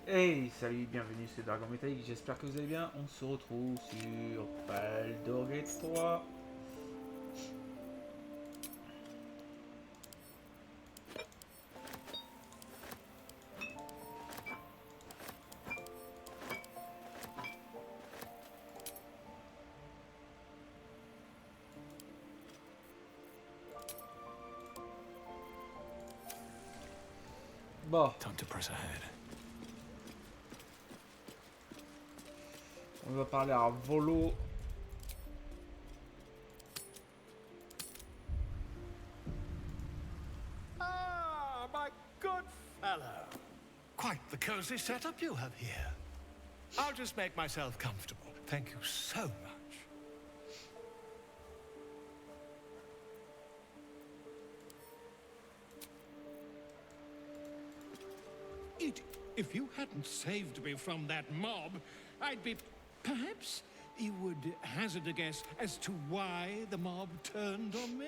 Hey, salut, bienvenue sur Dragon Métallique, j'espère que vous allez bien. On se retrouve sur Baldur 3. Bon, Time to press ahead. on va parler à volo. Ah, my good fellow. Quite the cozy setup you have here. I'll just make myself comfortable. Thank you so much. If you hadn't saved me from that mob, I'd be... Perhaps you would hazard a guess as to why the mob turned on me?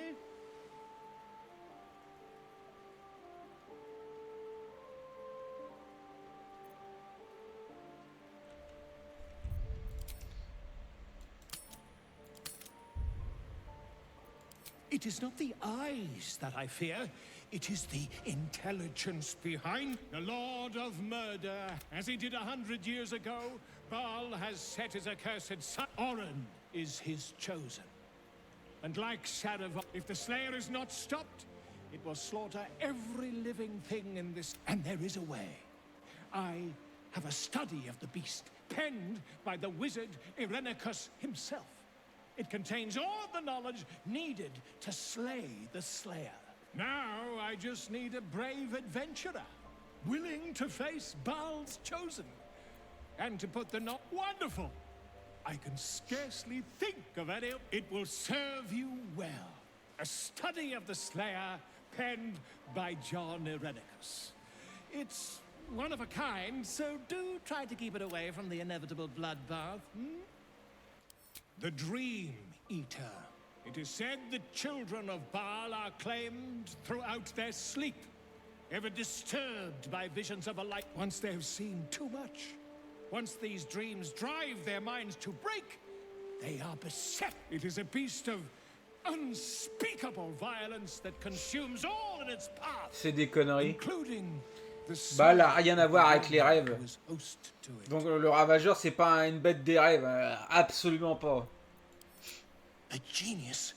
It is not the eyes that I fear. It is the intelligence behind. The Lord of Murder, as he did 100 years ago, Baal has set his accursed son. Oren is his chosen. And like Shadav, if the Slayer is not stopped, it will slaughter every living thing in this. And there is a way. I have a study of the beast, penned by the wizard Irenicus himself. It contains all the knowledge needed to slay the Slayer. Now I just need a brave adventurer, willing to face Baal's chosen, and to put the knot. Wonderful! I can scarcely think of any. It will serve you well. A study of the Slayer, penned by John Irenicus. It's one of a kind, so do try to keep it away from the inevitable bloodbath. The Dream Eater. It is said the children of Baal are claimed throughout their sleep, ever disturbed by visions of a light. Once they have seen too much, once these dreams drive their minds to break, they are beset. It is a beast of unspeakable violence that consumes all in its path. C'est des conneries. Including the Bah, elle a rien à voir avec les rêves. Donc le ravageur, c'est pas une bête des rêves, absolument pas. A genius,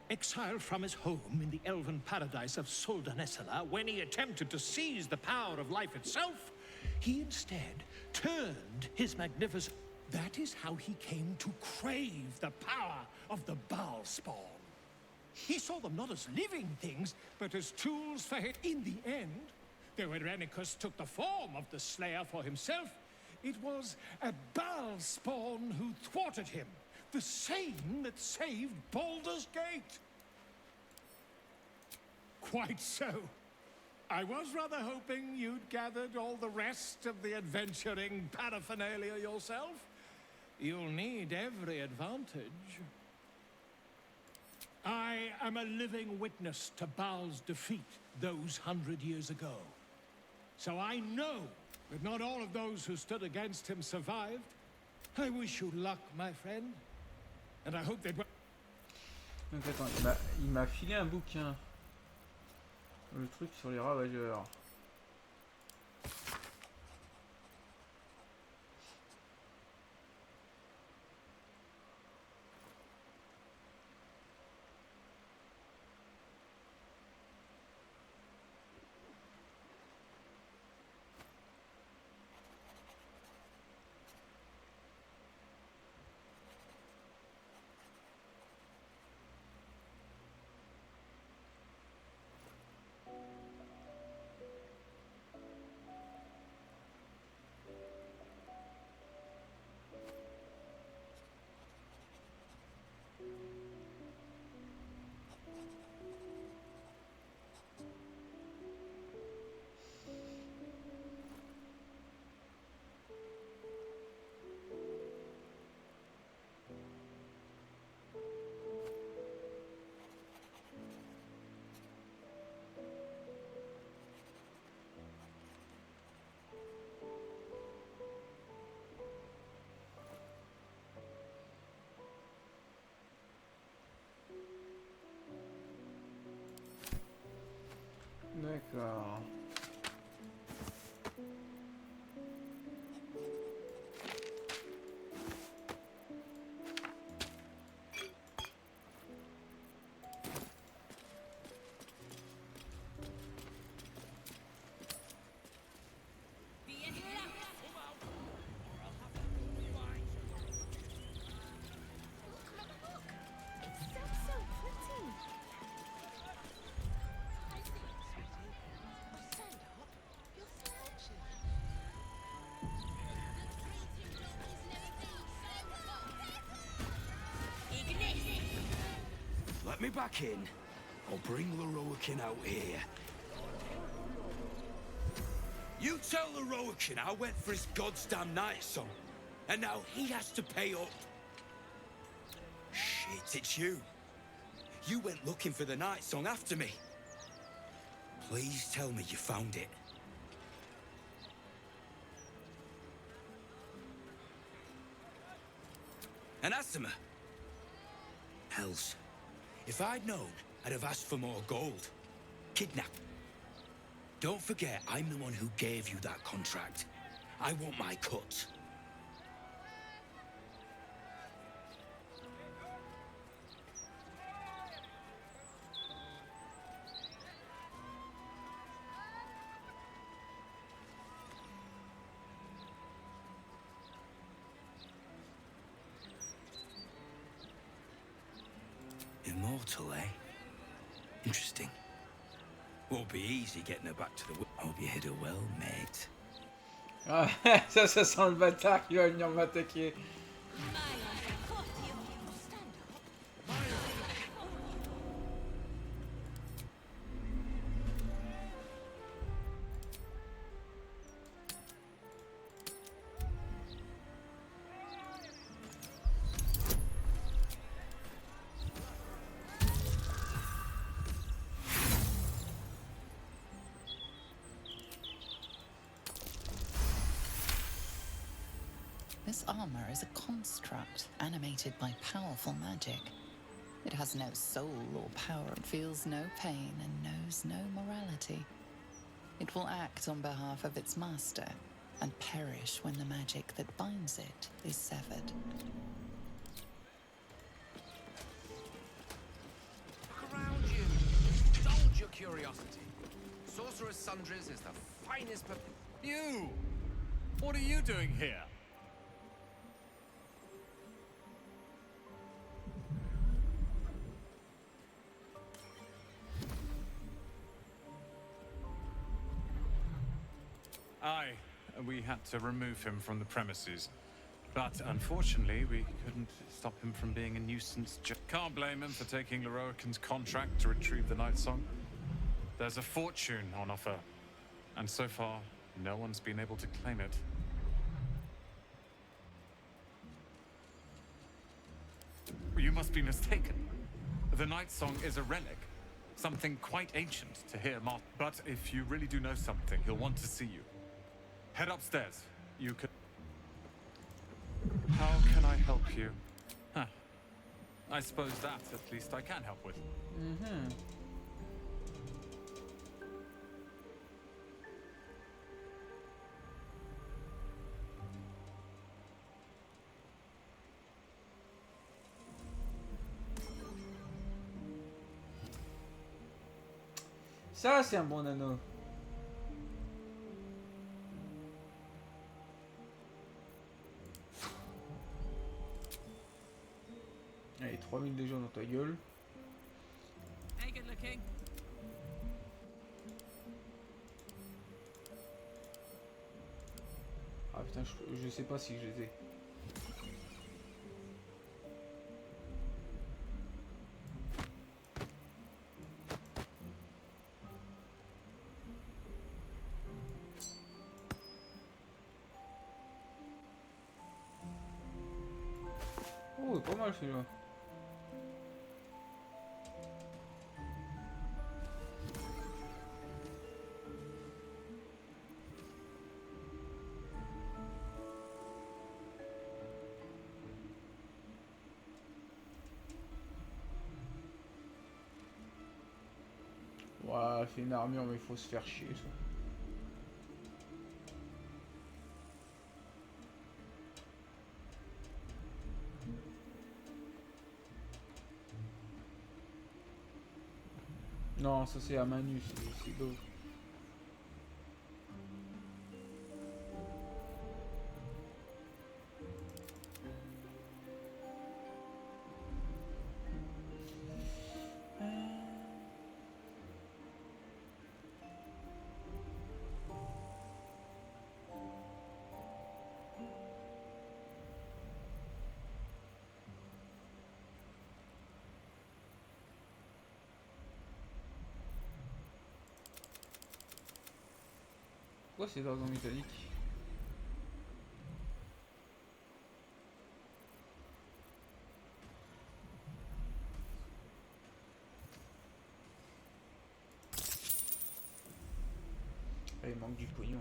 exiled from his home in the elven paradise of Soldanessala, when he attempted to seize the power of life itself, he instead turned his magnificent... That is how he came to crave the power of the Baal spawn. He saw them not as living things, but as tools for him. In the end, though Irenicus took the form of the Slayer for himself, it was a Baal spawn who thwarted him. The same that saved Baldur's Gate. Quite so. I was rather hoping you'd gathered all the rest of the adventuring paraphernalia yourself. You'll need every advantage. I am a living witness to Baal's defeat those 100 years ago. So I know that not all of those who stood against him survived. I wish you luck, my friend. And I hope they... Donc attends, il m'a filé un bouquin. Le truc sur les ravageurs. D'accord. Let me back in. I'll bring Leroican out here. You tell Leroican I went for his goddamn night song, and now he has to pay up. Shit, it's you. You went looking for the night song after me. Please tell me you found it. And Asima? Hells. If I'd known, I'd have asked for more gold. Kidnap. Don't forget, I'm the one who gave you that contract. I want my cut. Immortal, eh? Interesting. Won't be easy getting her back to the... Hope you hit her well, mate. Ah, ça sent le bâtard qui va venir m'attaquer. This armor is a construct animated by powerful magic. It has no soul or power, it feels no pain and knows no morality. It will act on behalf of its master and perish when the magic that binds it is severed. Look around you. Indulge your curiosity. Sorcerer's Sundries is the finest You! What are you doing here? Aye, we had to remove him from the premises. But unfortunately, we couldn't stop him from being a nuisance. Can't blame him for taking Leroican's contract to retrieve the Night Song. There's a fortune on offer, and so far, no one's been able to claim it. You must be mistaken. The Night Song is a relic, something quite ancient to hear. But if you really do know something, he'll want to see you. Head upstairs. You can... How can I help you? Huh. I suppose that, at least, I can help with. Mhm. Ça, c'est un bon anneau. Allez, 3000 de gens dans ta gueule. Hey, good looking. Ah putain, je sais pas si je les ai. Oh, pas mal celui-là. Ouais, elle fait une armure, mais il faut se faire chier, ça. Non, ça c'est à main nue, c'est d'autres. Pourquoi c'est dragons métalliques? Ah, il manque du pognon.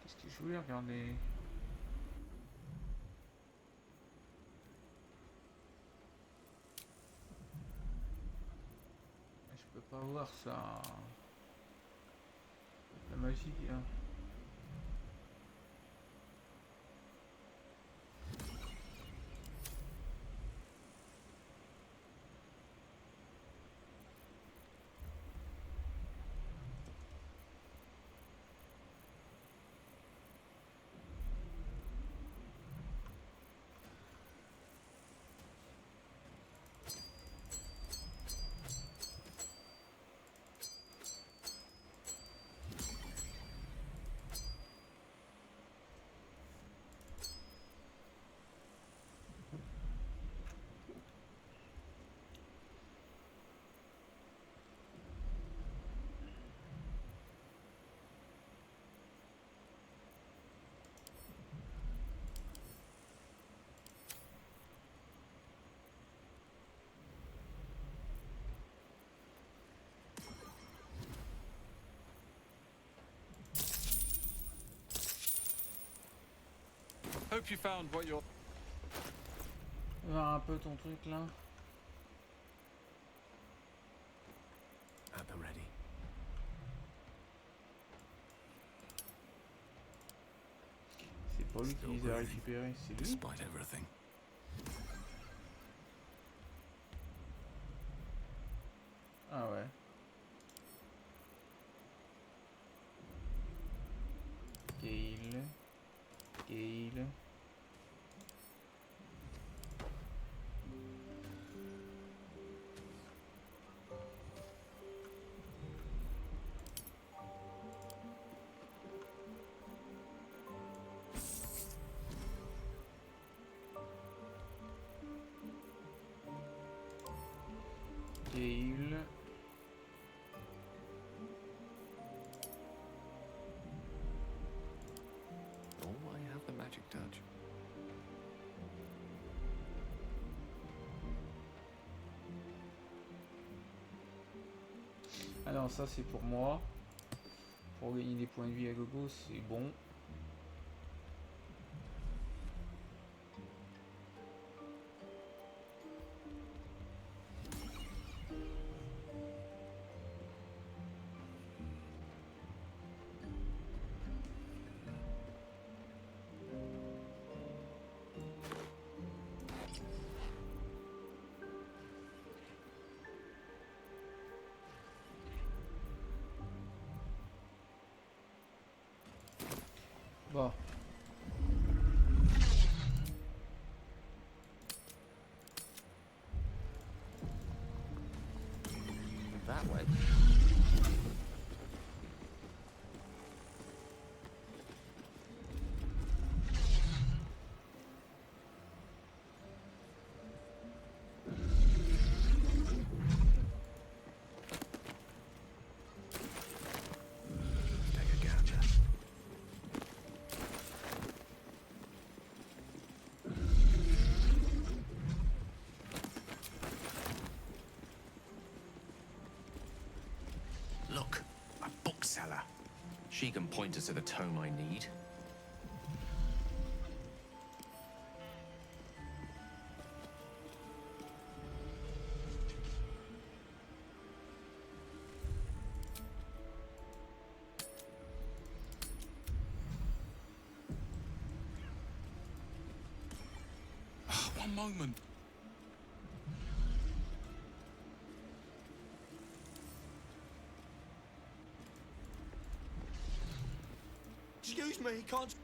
Qu'est-ce que je voulais regarder? Je peux pas voir ça. La magie, hein. Hope you found what you're... Voir un peu ton truc là. At the ready. C'est pas lui qui les a récupérés, c'est lui. Despite everything. Ah ouais. Gale. Gale. Gale. Oh, I have the magic touch. Alors ça c'est pour moi. Pour gagner des points de vie à gogo, c'est bon. Bon. That way. Look, a bookseller. She can point us to the tome I need. One moment. Excuse me, can't...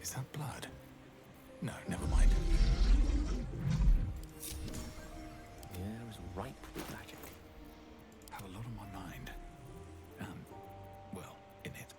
Is that blood? No, never mind. Yeah, it was ripe with magic. Have a lot on my mind. Well, in it.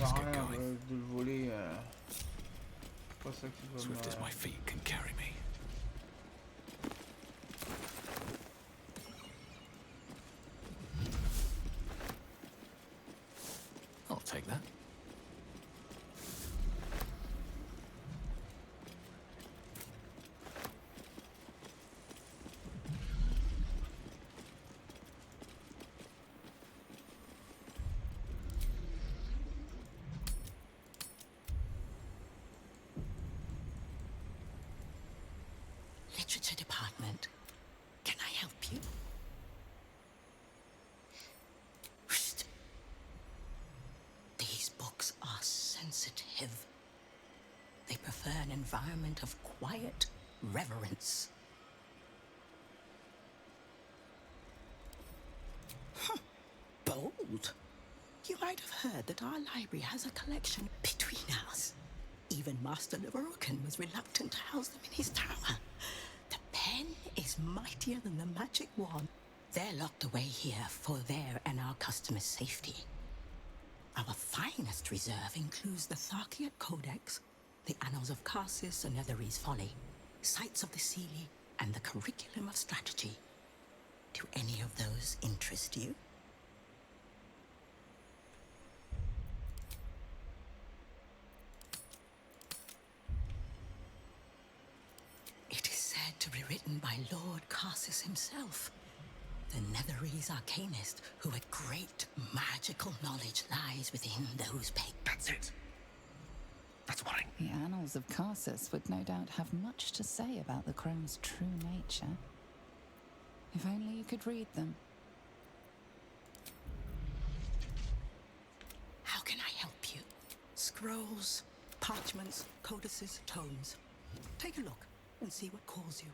Ça sert à rien de le voler. C'est pas ça qui va Swift as my feet can carry me. I'll take that. Literature department. Can I help you? Whoosh. These books are sensitive. They prefer an environment of quiet reverence. Bold. You might have heard that our library has a collection between us. Even Master Leveroken was reluctant to house them in his tower. The pen is mightier than the magic wand. They're locked away here for their and our customers' safety. Our finest reserve includes the Tharkiat Codex, the Annals of Karsus and Netherese Folly, Sights of the Seelie, and the Curriculum of Strategy. Do any of those interest you? It is said to be written by Lord Karsus himself, the Netherese arcanist who had great magical knowledge lies within those pages. That's it. That's what I... The Annals of Karsus would no doubt have much to say about the crone's true nature. If only you could read them. How can I help you? Scrolls, parchments, codices, tomes. Take a look and see what calls you.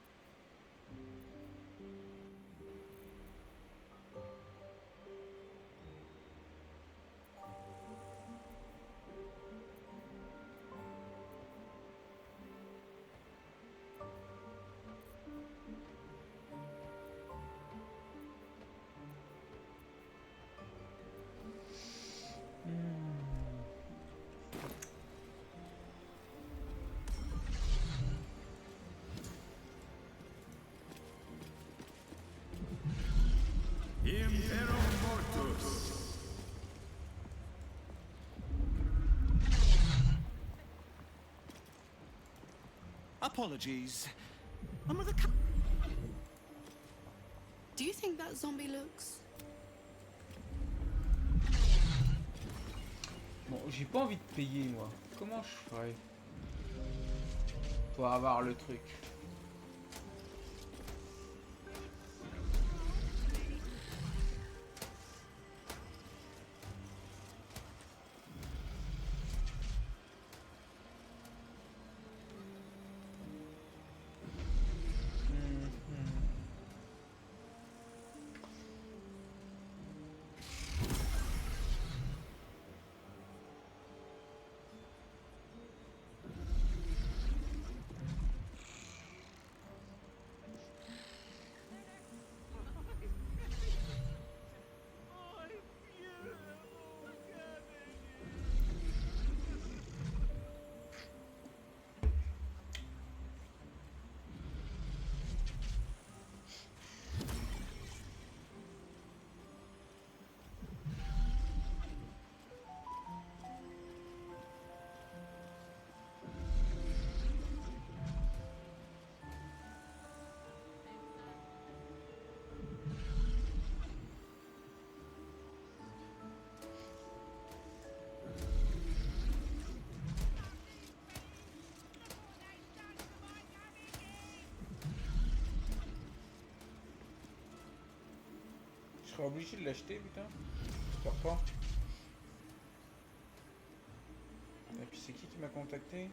Apologies. I'm with a... Do you think that zombie looks... Bon, j'ai pas envie de payer moi. Comment je ferais pour avoir le truc? serais obligé de l'acheter, putain. J'espère pas. Et puis c'est qui m'a contacté?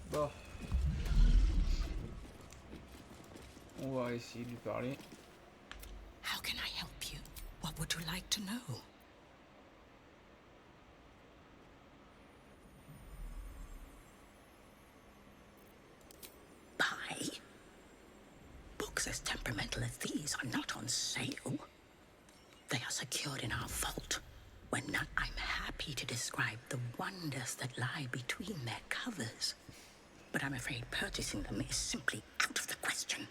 Bon. On va essayer de lui parler. How can I help you? What would you like to know? Buy? Books as temperamental as these are not on sale. They are secured in our vault. When not, I'm happy to describe the wonders that lie between their covers. But I'm afraid purchasing them is simply out of the question.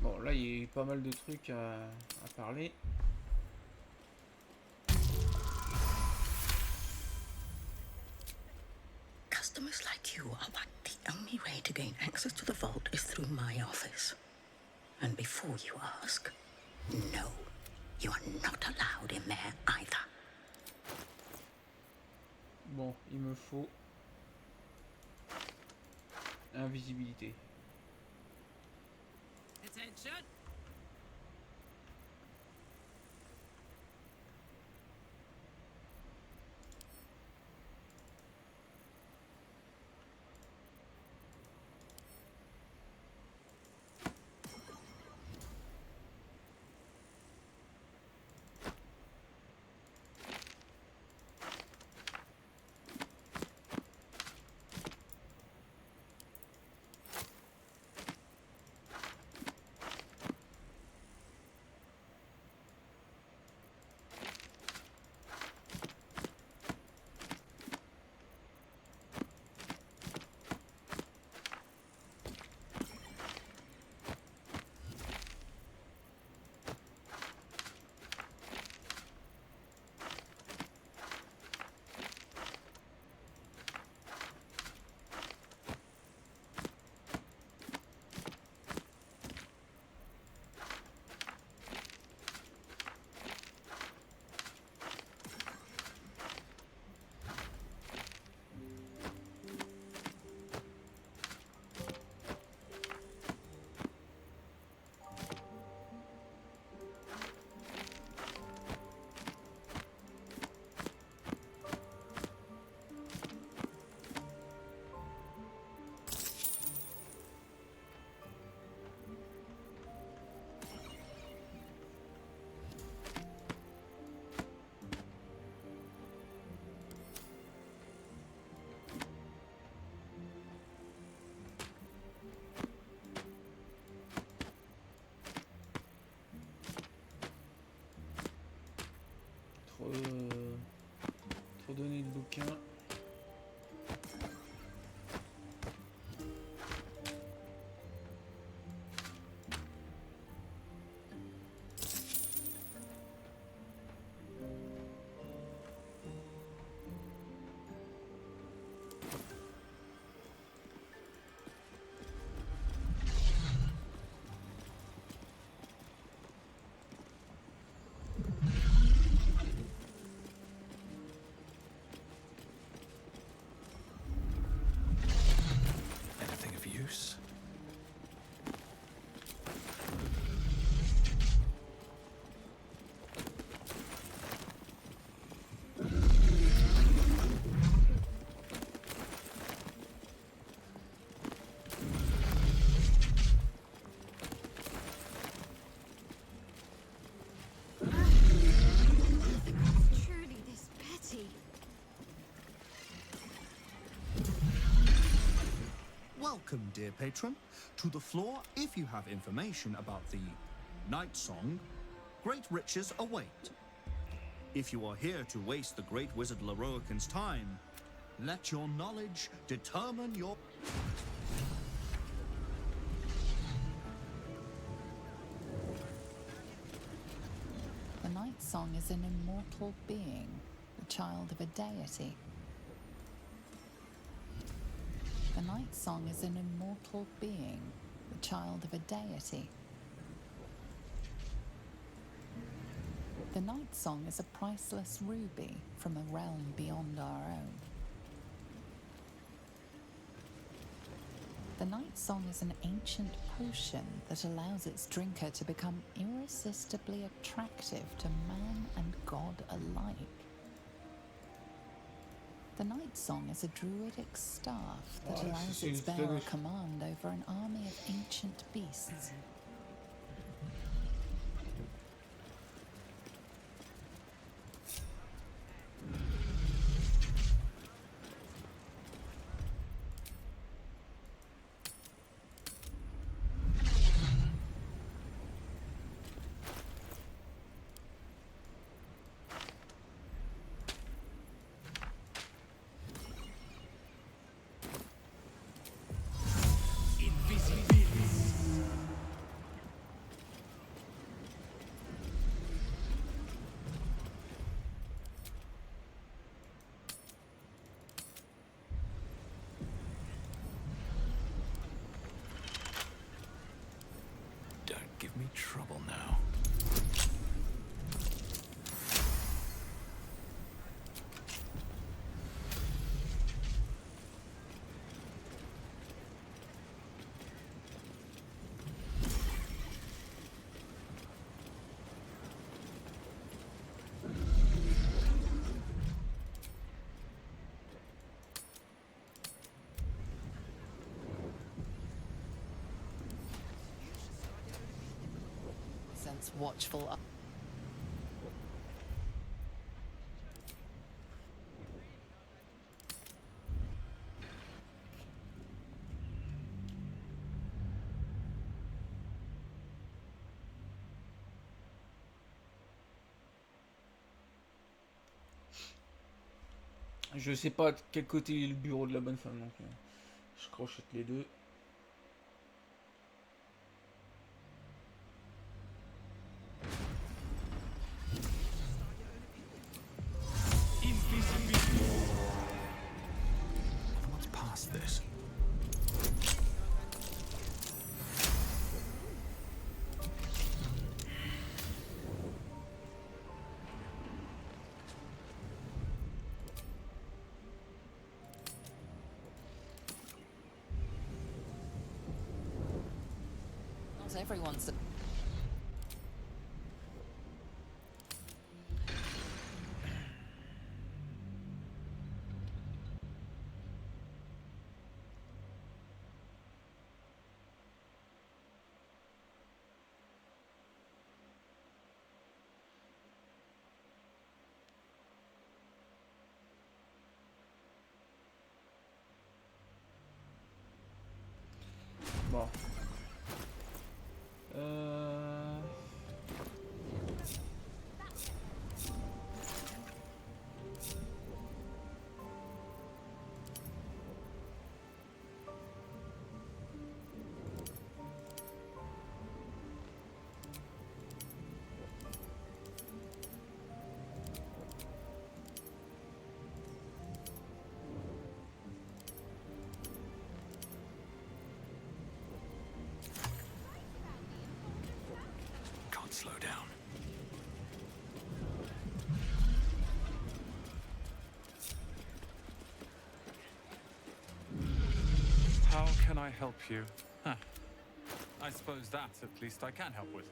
Bon, là, il y a eu pas mal de trucs à parler. Customers like you are what the only way to gain access to the vault is through my office. And before you ask, no, you are not allowed in there either. Bon, il me faut invisibilité. Attention. Trop donner de bouquins. Anything of use? dear patron. To the floor if you have information about the Night Song. Great riches await. If you are here to waste the great wizard Leroican's time, let your knowledge determine your... The Night Song is an immortal being, the child of a deity. The Night Song is an immortal being, the child of a deity. The Night Song is a priceless ruby from a realm beyond our own. The Night Song is an ancient potion that allows its drinker to become irresistibly attractive to man and god alike. The Night Song is a druidic staff that allows its bearer command over an army of ancient beasts. Give me trouble now. Watchful. Je sais pas de quel côté est le bureau de la bonne femme, donc je crochette les deux. Everyone's bon. Slow down. How can I help you? Huh. I suppose that, at least, I can help with.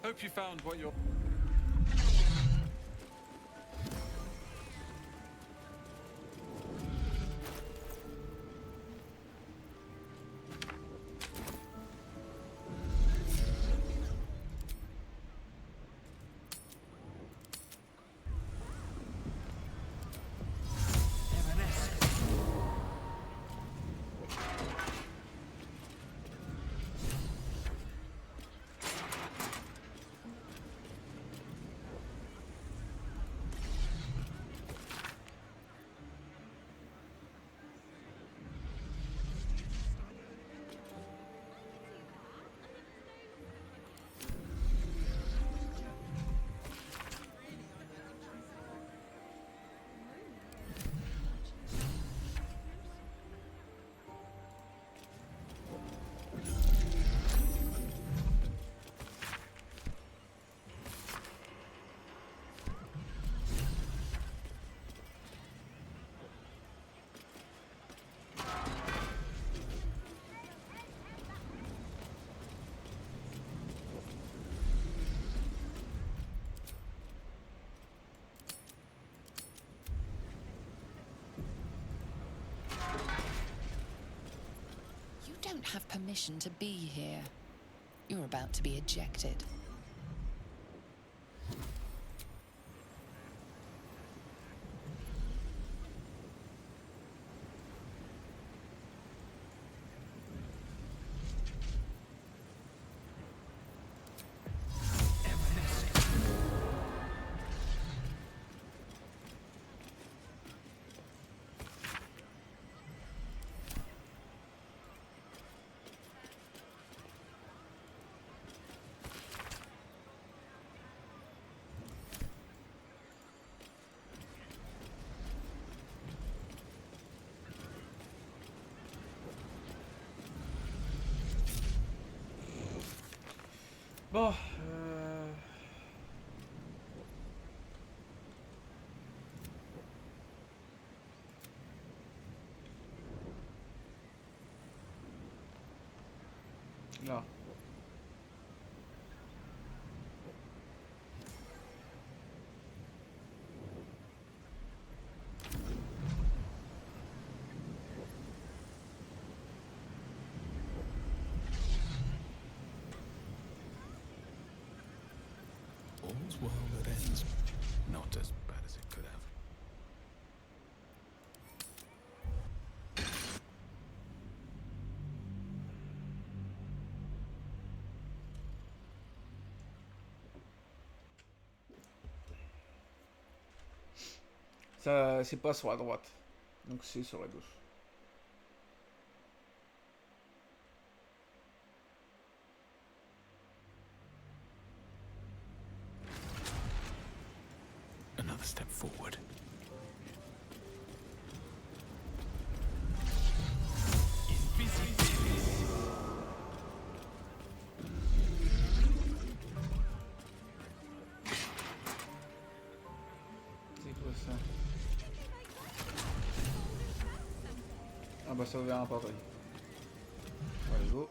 Hope you found what you're... You don't have permission to be here. You're about to be ejected. Bon, là. All's well that ends. Not as bad as it could have. Ça, c'est pas sur la droite. Donc c'est sur la gauche. Another step forward. C'est quoi ça? Ah bah ça a ouvert un portail. Allez go.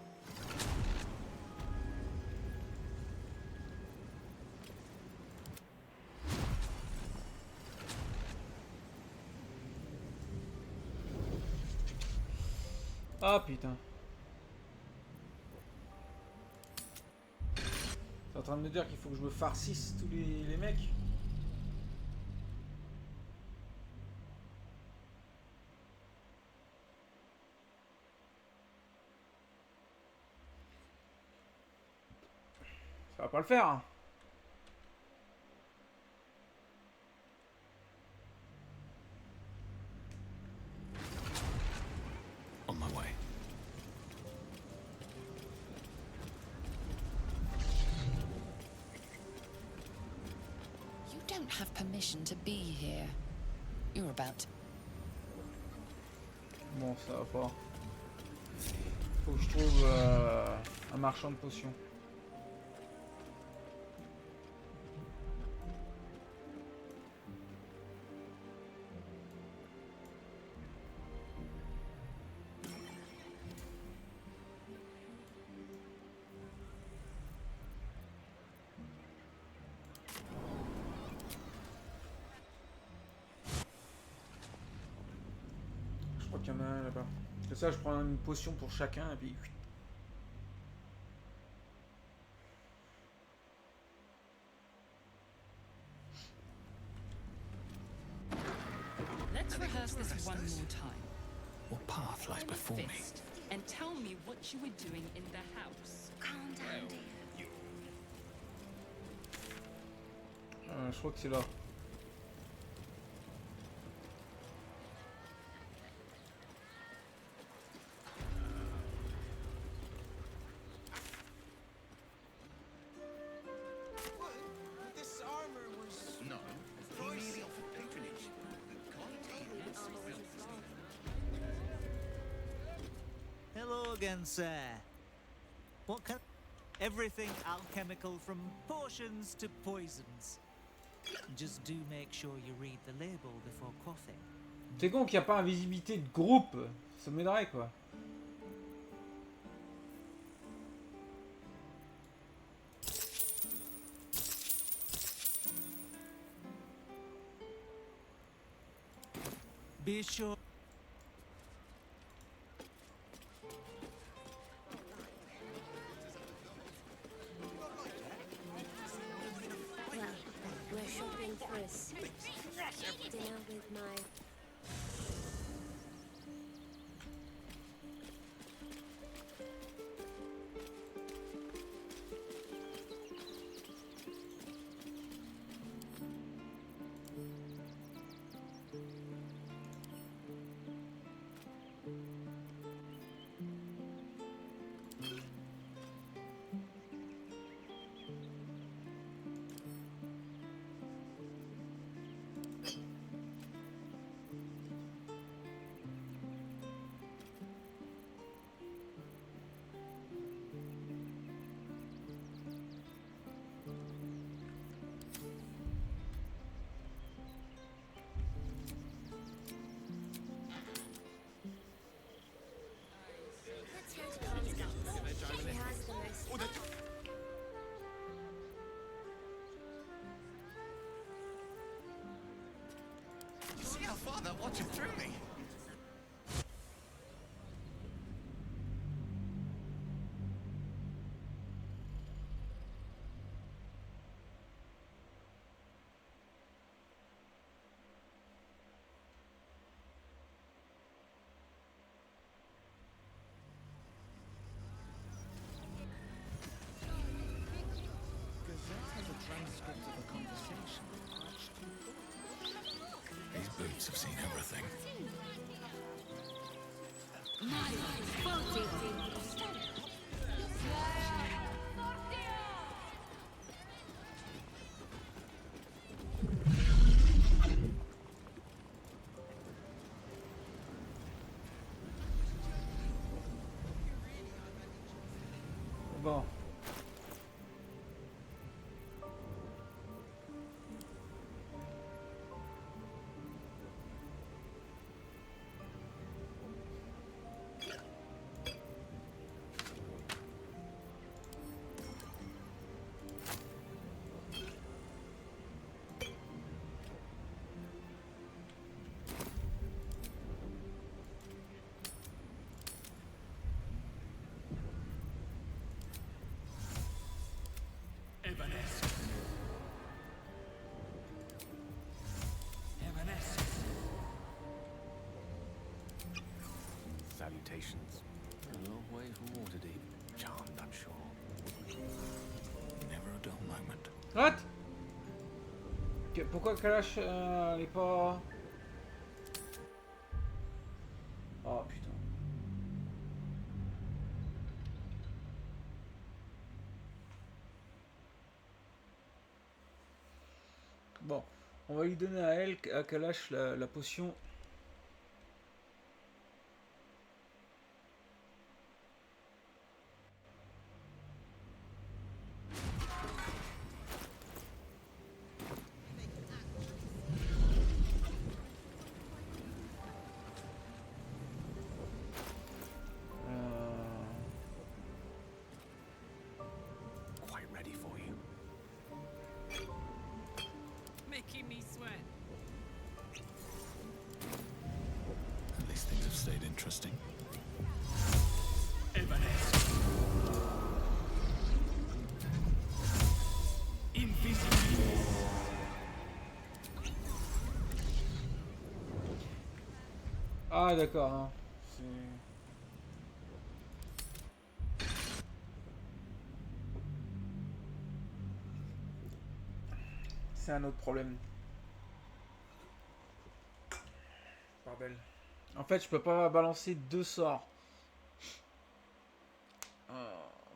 Ah putain. T'es en train de me dire qu'il faut que je me farcisse tous les mecs? Ça va pas le faire, hein. On my way. You don't have permission to be here. You're about to... Bon, ça va pas. Faut que je trouve un marchand de potions. crois qu'il y en a un là-bas. C'est ça, je prends une potion pour chacun et puis... Let's rehearse this one more time. What path lies before me? Fist, and tell me what you were doing in the house. Calm down, dear. Je crois que c'est là. This armor was... No. He merely offered patronage. Hello again, sir. What can... Everything alchemical from potions to poisons. Just do make sure you read the label before quaffing. C'est con qu'il n'y a pas invisibilité de groupe. Ça m'aiderait quoi. Be sure... Well, we're shopping first. Dinner with my... Let's go to Tom's house. He has the most... You see how far that watching through me? These boots have seen everything. Bon. Salutations. A long way from Waterdeep. Charmed, I'm sure. Never a dull moment. What? Pourquoi Kalash elle est pas... Oh putain. Bon, on va lui donner à elle, à Kalash, la potion. Quite ready for you. Making me sweat. interesting. Ah d'accord. Hein. C'est un autre problème. Bordel. En fait, je peux pas balancer 2 sorts.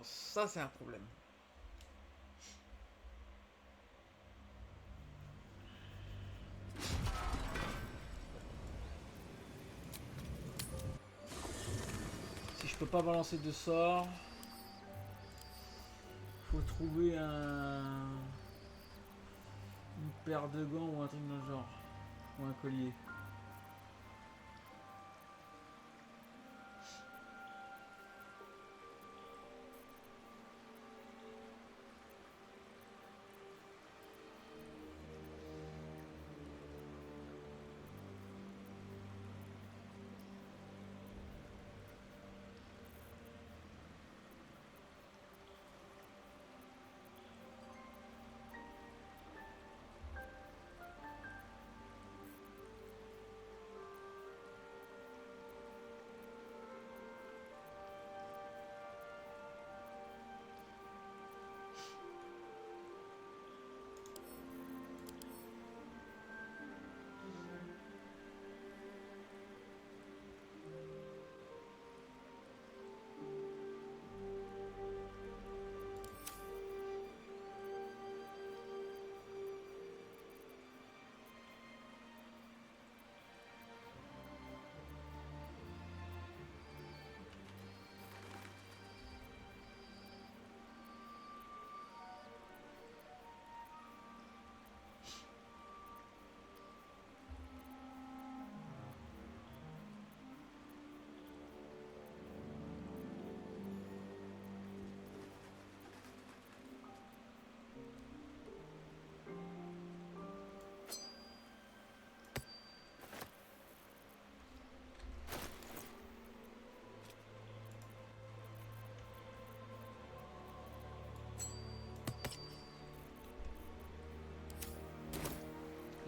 Ça, c'est un problème. Si je peux pas balancer 2 sorts, faut trouver une paire de gants ou un truc dans le genre. Ou un collier.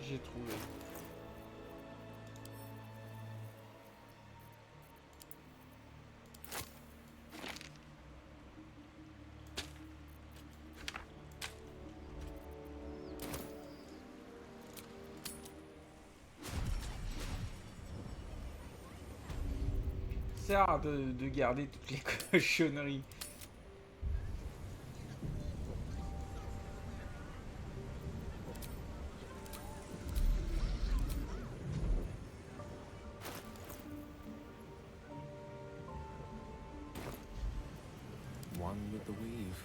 J'ai trouvé. C'est rare de garder toutes les cochonneries. One with the weave.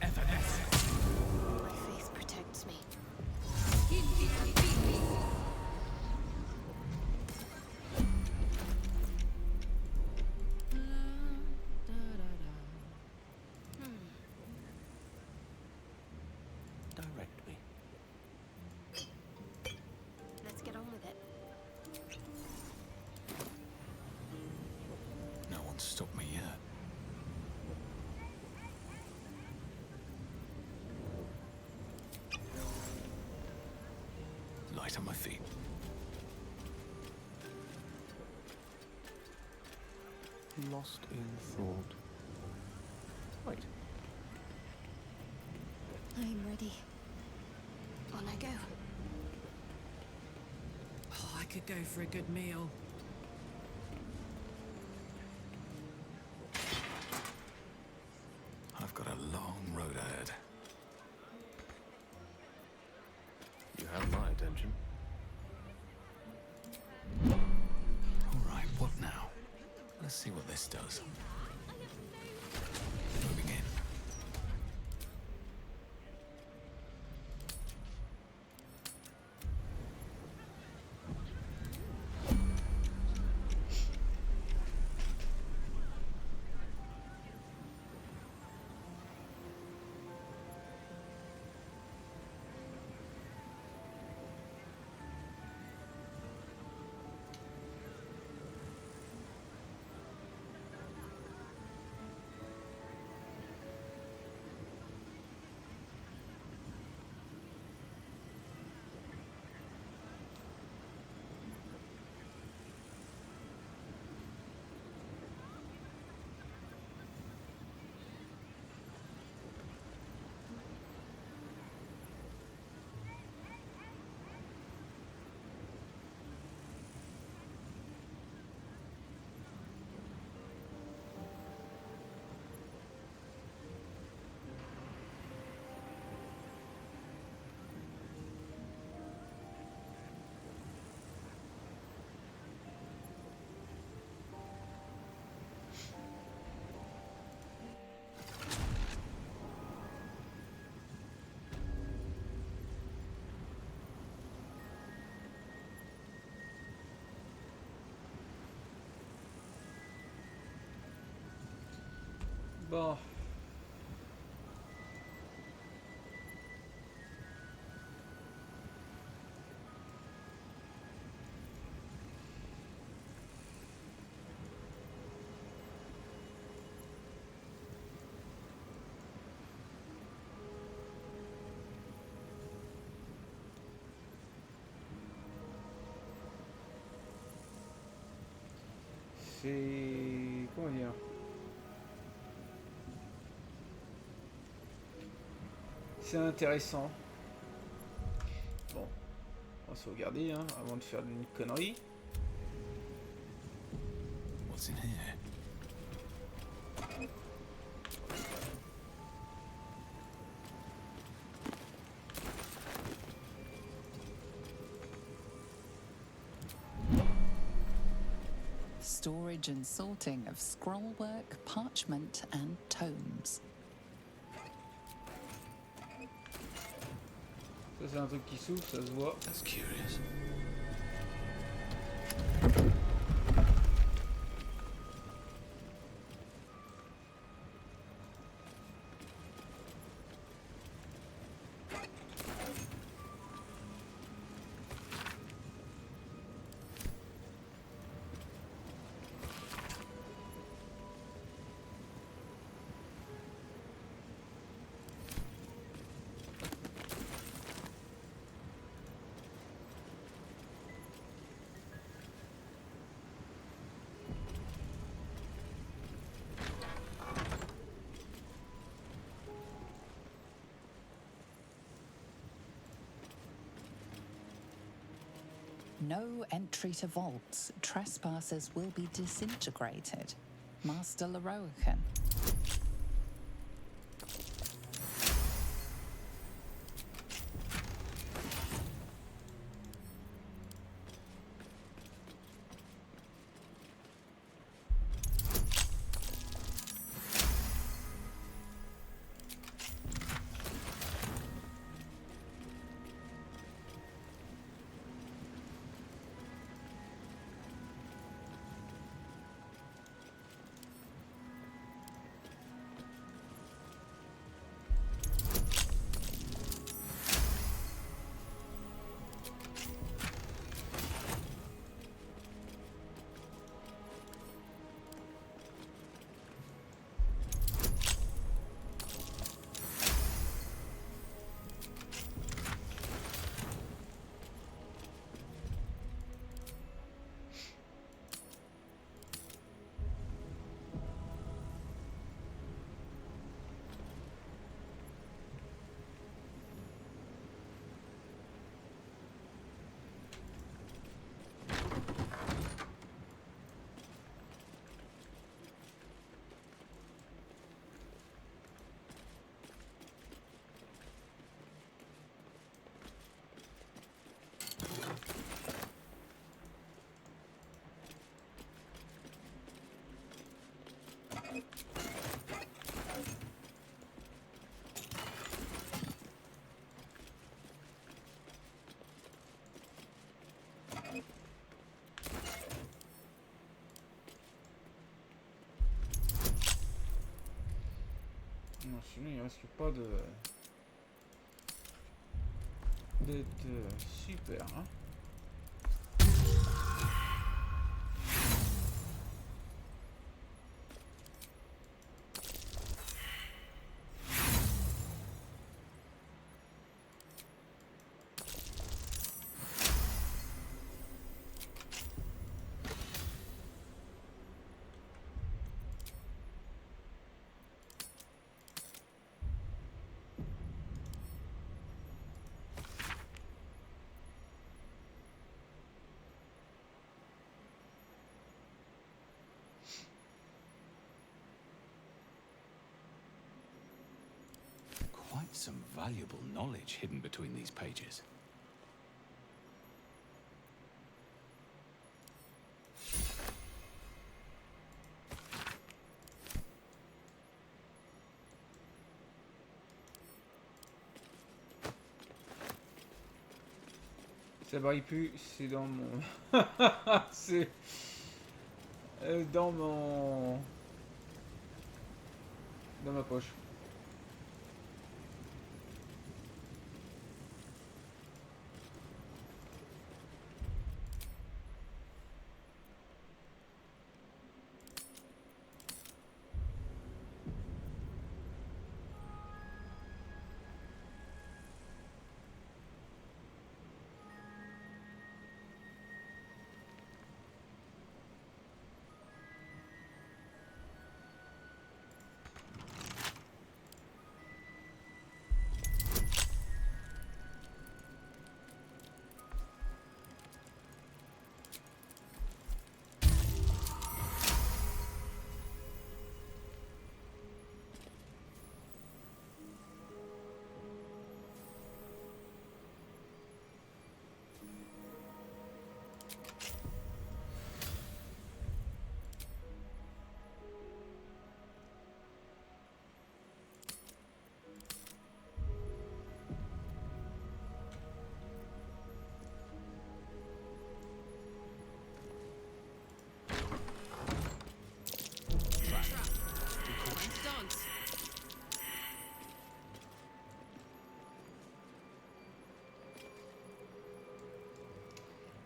My faith protects me. Direct me. Let's get on with it. No one's stopped me yet. Light on my feet. Lost in thought. Wait. I'm ready. On I go. Oh, I could go for a good meal. I've got a long road ahead. You have my attention. All right, what now? Let's see what this does. Moving in. Bon. C'est... comment dire? C'est intéressant. Bon, on va sauvegarder hein, avant de faire une connerie. What's in here? Storage and sorting of scrollwork, parchment, and tomes. Ça c'est un truc qui s'ouvre, ça se voit. That's curious. No entry to vaults. Trespassers will be disintegrated. Master Leroican. Non, sinon il risque pas de... d'être super, hein. Quite some valuable knowledge hidden between these pages. Ça brille plus, c'est dans mon... c'est... dans mon... dans ma poche.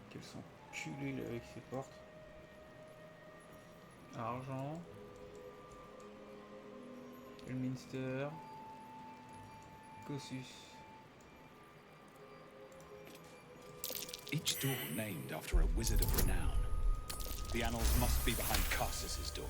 Quels sont culés là, avec ces portes. Argent. Elminster. Cossus. Each door named after a wizard of renown. The annals must be behind Carsus's door.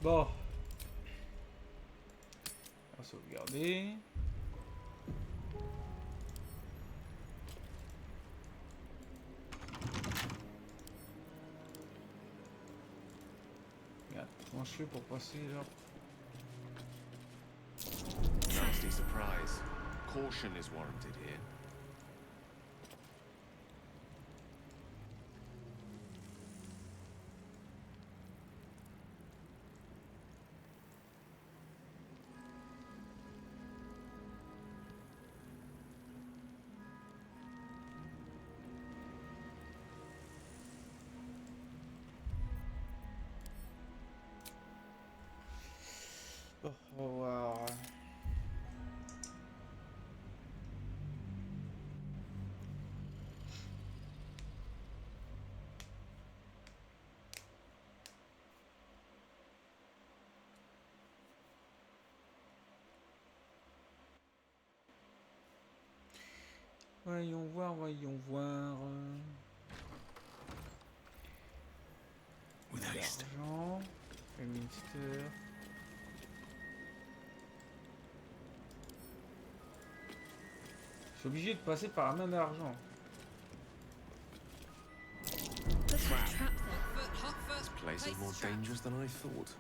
Bon. On va sauvegarder. Regarde, comment je fais pour passer là? Nasty surprise. Caution is warranted here. Oh, on va voir. Voyons voir, voyons voir. L'argent, Elminster. Je suis obligé de passer par la main d'argent. This place is more dangerous than I thought.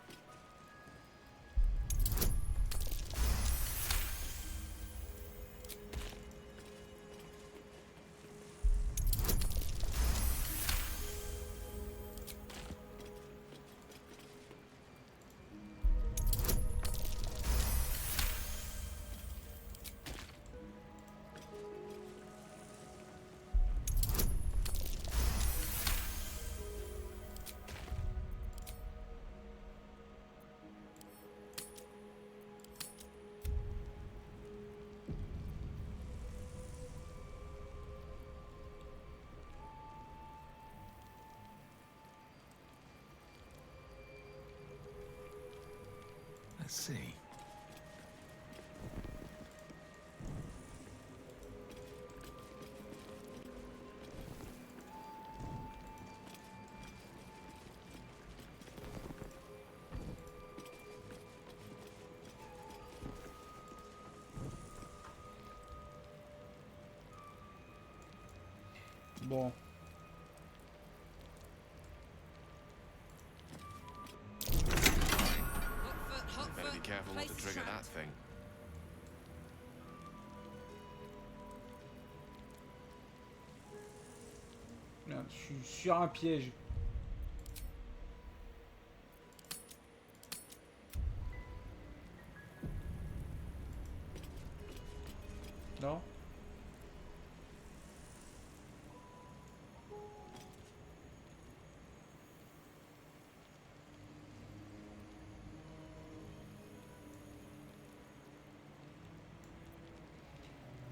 Let's see. Bon. Better be careful not to trigger that thing. Merde, je suis sur un piège. Non?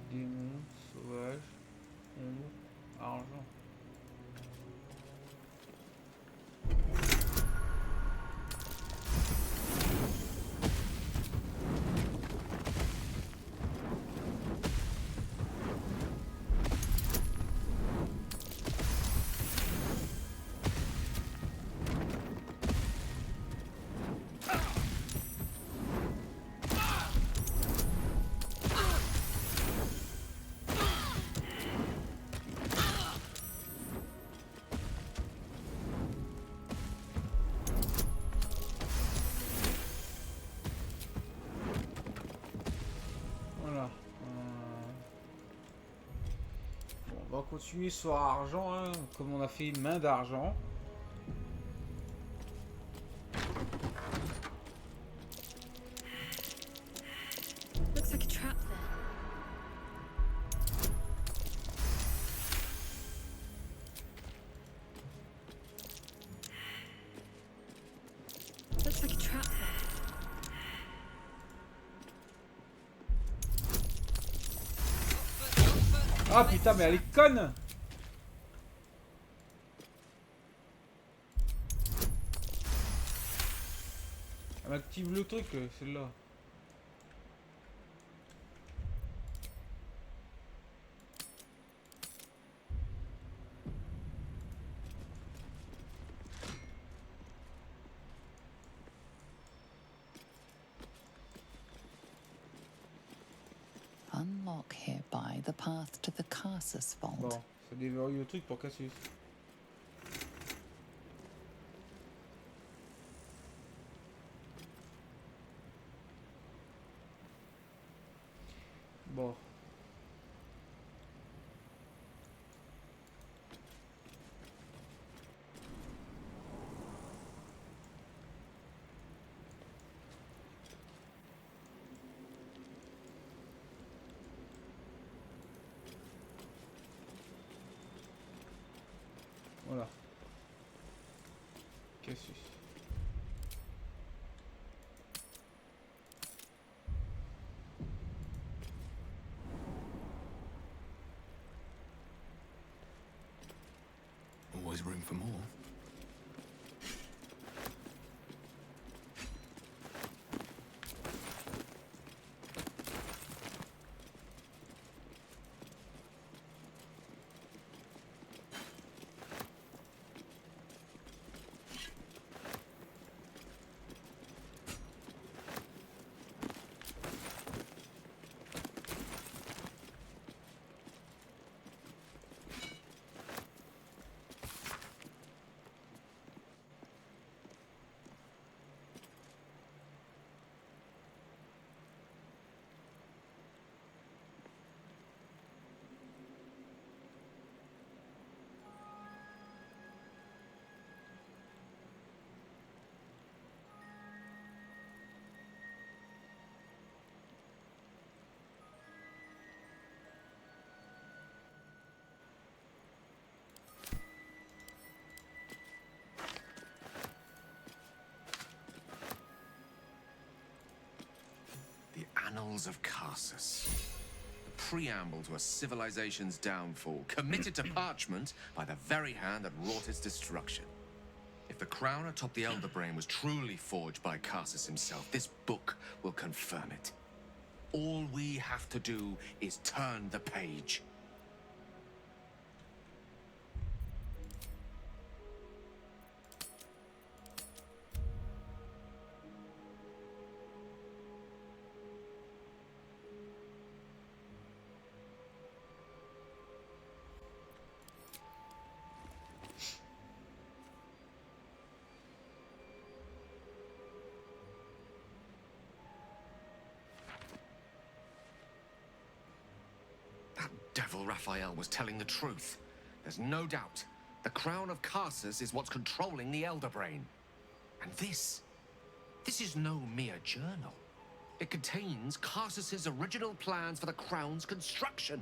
Démon, sauvage, ombre, argent. Voilà. Bon, on va continuer sur argent, hein, comme on a fait une main d'argent. Looks like a trap there. Looks like a trap there. Ah putain, mais elle est conne! Elle m'active le truc, celle-là. Unlock hereby the path to the Carsus vault. Bon, ça déverrouille le truc pour Cassius. Bon. Voilà. Cassius. Always room for more. Annals of Carsus. The preamble to a civilization's downfall, committed to parchment by the very hand that wrought its destruction. If the crown atop the Elder Brain was truly forged by Carsus himself, this book will confirm it. All we have to do is turn the page. Devil Raphaël was telling the truth. There's no doubt. The crown of Karsus is what's controlling the Elder Brain. And this is no mere journal. It contains Karsus's original plans for the crown's construction.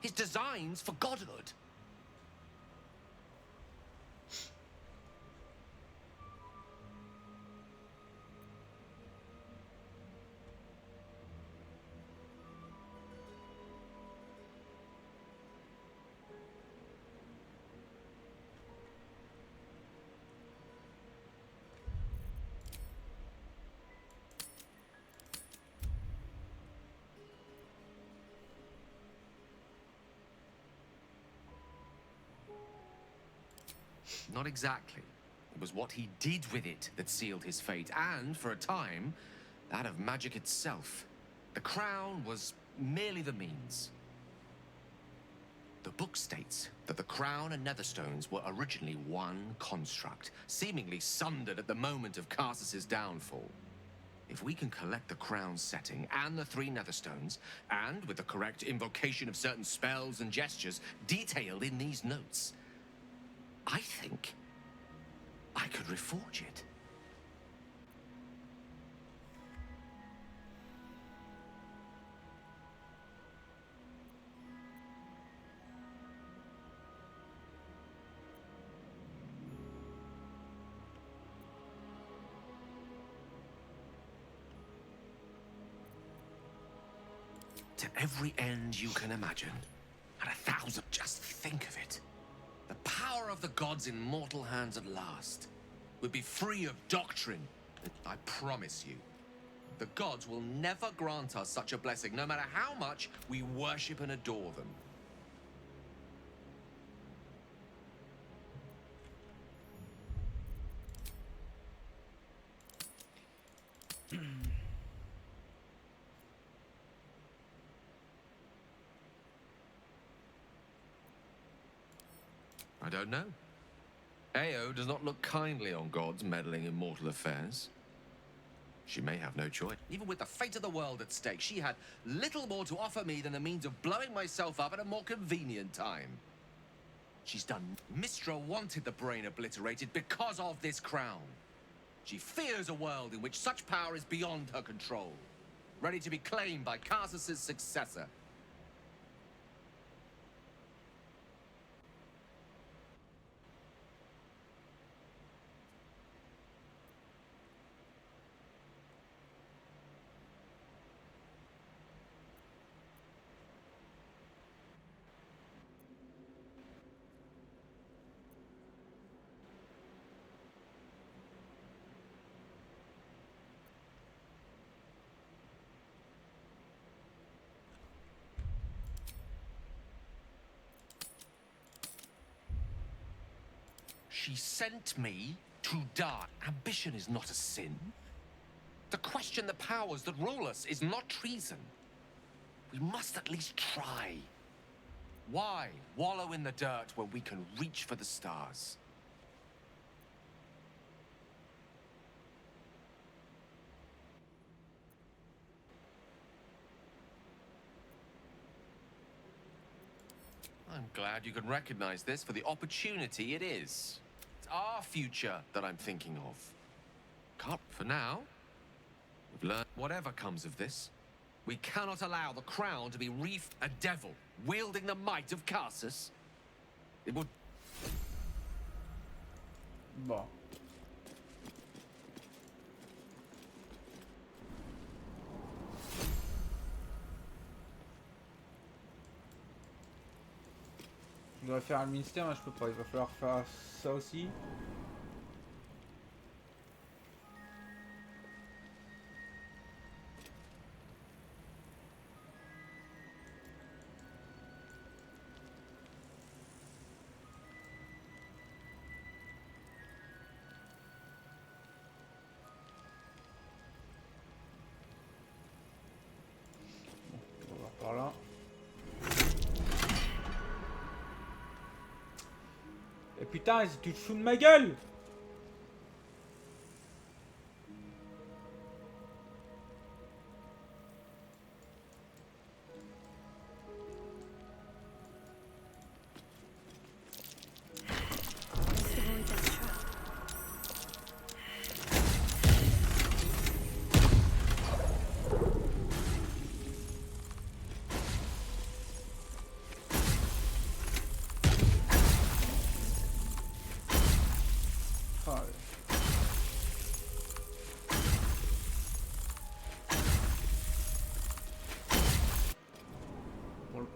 His designs for godhood. Not exactly. It was what he did with it that sealed his fate, and, for a time, that of magic itself. The crown was merely the means. The book states that the crown and netherstones were originally one construct, seemingly sundered at the moment of Karsus's downfall. If we can collect the crown's setting and the 3 netherstones, and with the correct invocation of certain spells and gestures detailed in these notes, I think I could reforge it. To every end you can imagine. At 1,000, just think of it. The power of the gods in mortal hands at last would be free of doctrine. I promise you, the gods will never grant us such a blessing, no matter how much we worship and adore them. I don't know. Ao does not look kindly on gods meddling in mortal affairs. She may have no choice. Even with the fate of the world at stake, she had little more to offer me than the means of blowing myself up at a more convenient time. She's done. Mistra wanted the brain obliterated because of this crown. She fears a world in which such power is beyond her control, ready to be claimed by Karsus's successor. She sent me to die. Ambition is not a sin. To question the powers that rule us is not treason. We must at least try. Why wallow in the dirt when we can reach for the stars? I'm glad you can recognize this for the opportunity it is. It's our future that I'm thinking of. Can't, for now, we've learned whatever comes of this, we cannot allow the crown to be reefed a devil wielding the might of Karsus. It would... Bon. Je dois faire Elminster, mais je peux pas. Il va falloir faire ça aussi. Bon, on va par là. Et putain, tu te fous de ma gueule!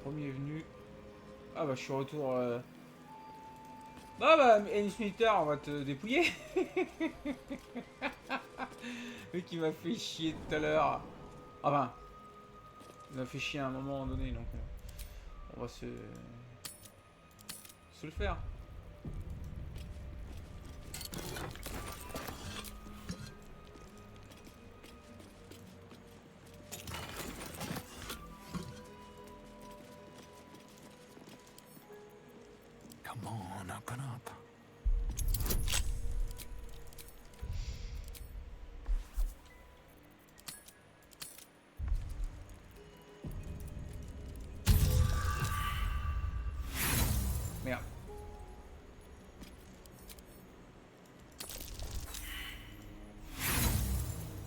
Premier venu. Ah bah je suis retour. Ah bah Elminster, on va te dépouiller. Le qui m'a fait chier tout à l'heure. Enfin, il m'a fait chier à un moment donné, donc on va se le faire. Come on, open up. Merde.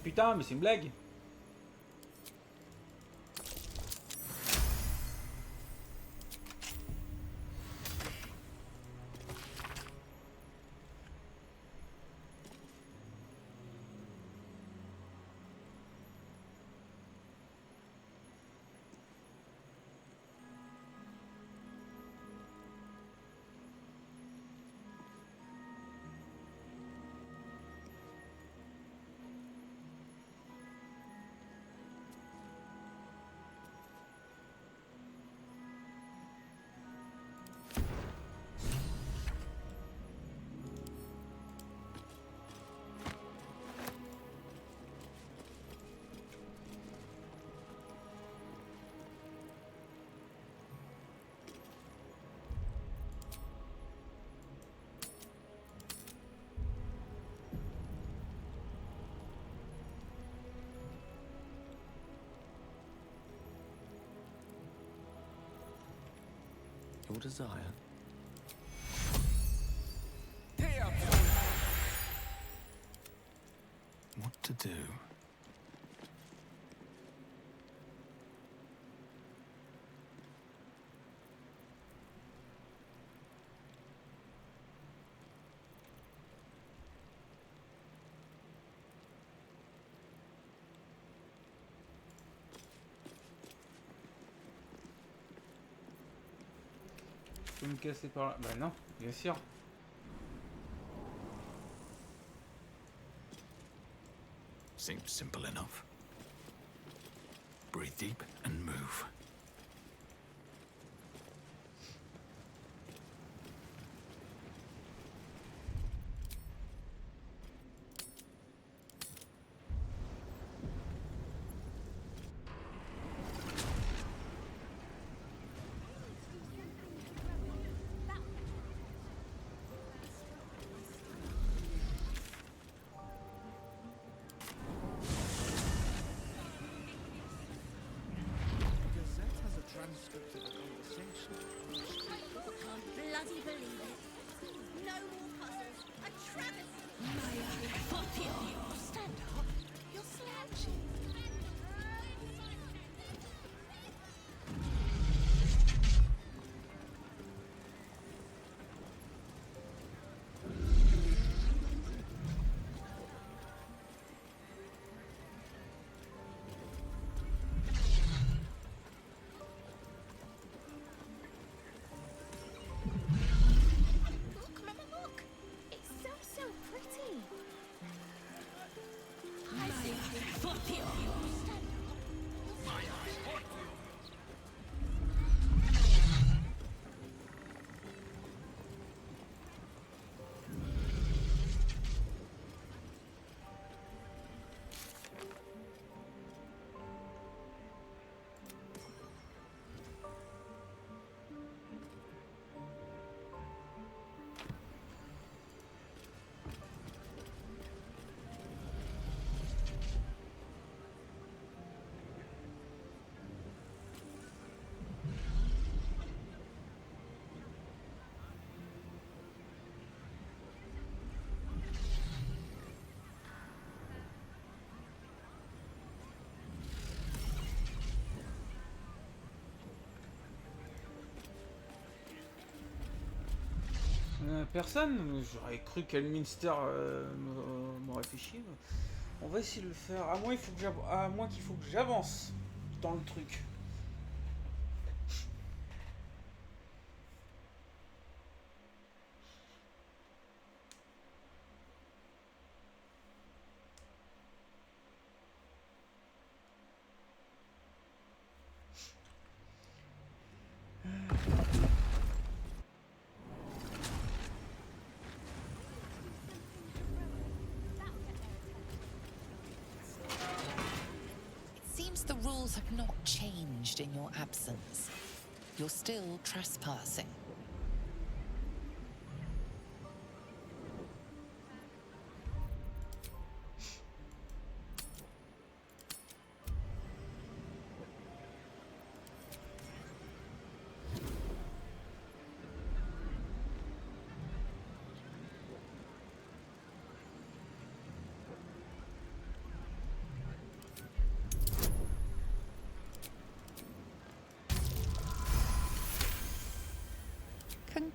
Putain, mais c'est une blague. Your desire. What to do? Je peux me casser par là. Bah non, bien sûr. Seems simple enough. Breathe deep and move. Bloody believe it. No more puzzles. A travesty. Stand up. You're slouching. Look. It's so pretty. I see. Stand up. Personne. J'aurais cru qu'Elminster m'aurait fait chier. On va essayer de le faire. À moins qu'il faut que j'avance dans le truc. It seems the rules have not changed in your absence. You're still trespassing.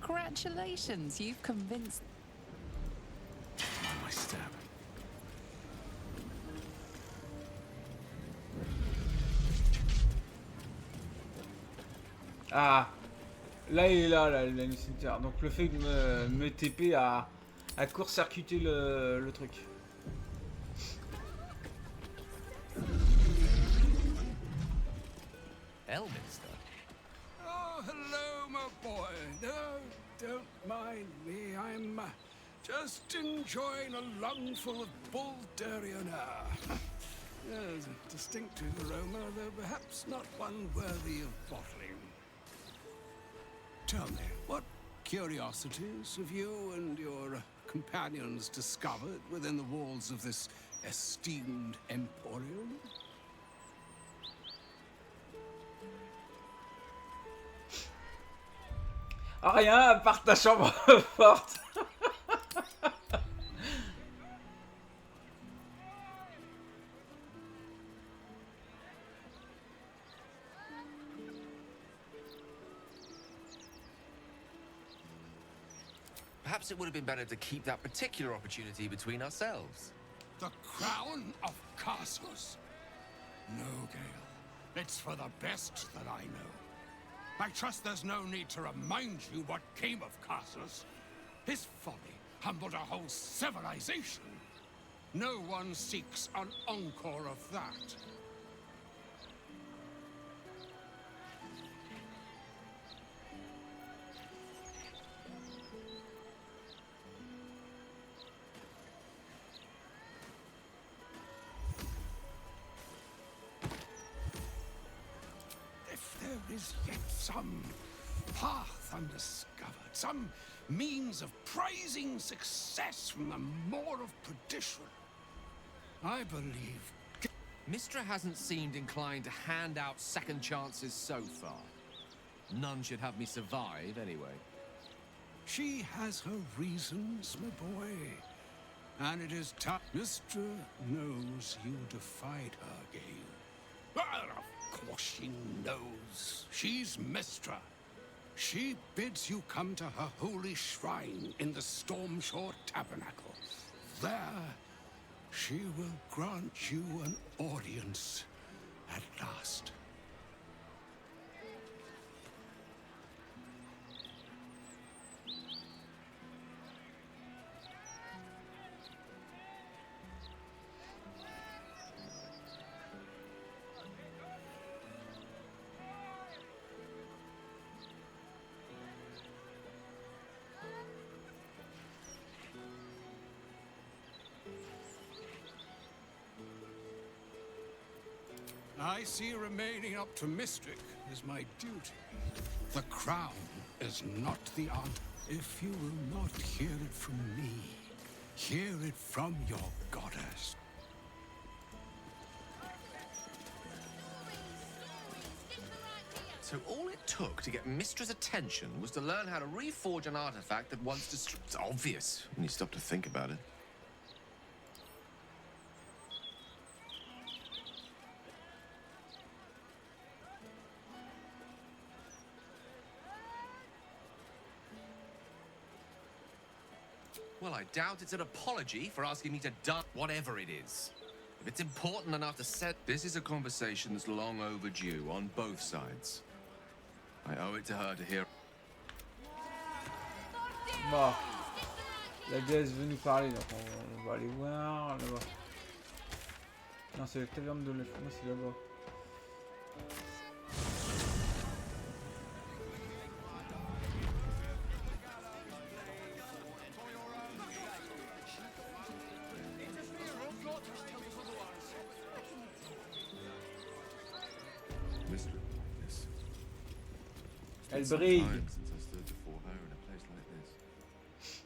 Congratulations, you've convinced. My stab. Ah, là il est là, l'Elminster. Donc le fait de me TP à court-circuiter le truc. Elminster? Oh, hello, my boy. No, don't mind me. I'm just enjoying a lungful of Baldurian air. There's a distinctive aroma, though perhaps not one worthy of bottling. Tell me, what curiosities have you and your companions discovered within the walls of this esteemed emporium? Ah, rien à part ta chambre forte. Perhaps it would have been better to keep that particular opportunity between ourselves. The crown of Cassus? No, Gale. It's for the best that I know. I trust there's no need to remind you what came of Cassus. His folly humbled a whole civilization. No one seeks an encore of that. There is yet some path undiscovered, some means of praising success from the maw of perdition. I believe... Mistra hasn't seemed inclined to hand out second chances so far. None should have me survive, anyway. She has her reasons, my boy. And it is time. Mistra knows you defied her, Gale. Well, of course she knows. She's Mistra. She bids you come to her holy shrine in the Stormshore Tabernacle. There, she will grant you an audience at last. I see remaining up to Mystic is my duty. The crown is not the honor. If you will not hear it from me, hear it from your goddess. So all it took to get Mistra's attention was to learn how to reforge an artifact that once destroyed. It's obvious when you stop to think about it. Well, I doubt it's an apology for asking me to do whatever it is. If it's important enough to set... This is a conversation that's long overdue on both sides. I owe it to her to hear... Bon. La déesse veut nous parler, donc on va aller voir là-bas. Non, c'est la taverne de l'œuf. Non, c'est là-bas. Mistress like this. It's Elle been some brille. time since I stood before her in a place like this.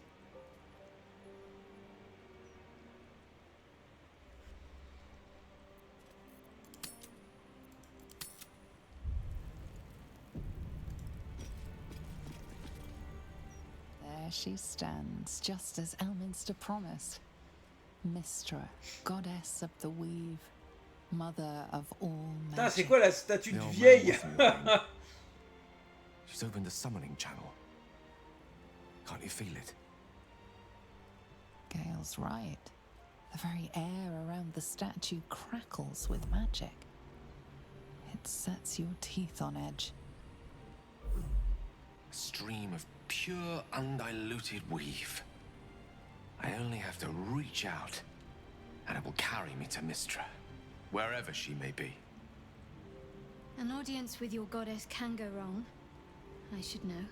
There she stands, just as Elminster promised. Mystra, goddess of the weave, mother of all Putain, c'est magic. quoi la statue The de old man vieille? wasn't lying. She's opened the summoning channel. Can't you feel it? Gale's right. The very air around the statue crackles with magic. It sets your teeth on edge. A stream of pure, undiluted weave. I only have to reach out, and it will carry me to Mystra, wherever she may be. An audience with your goddess can go wrong. I should know.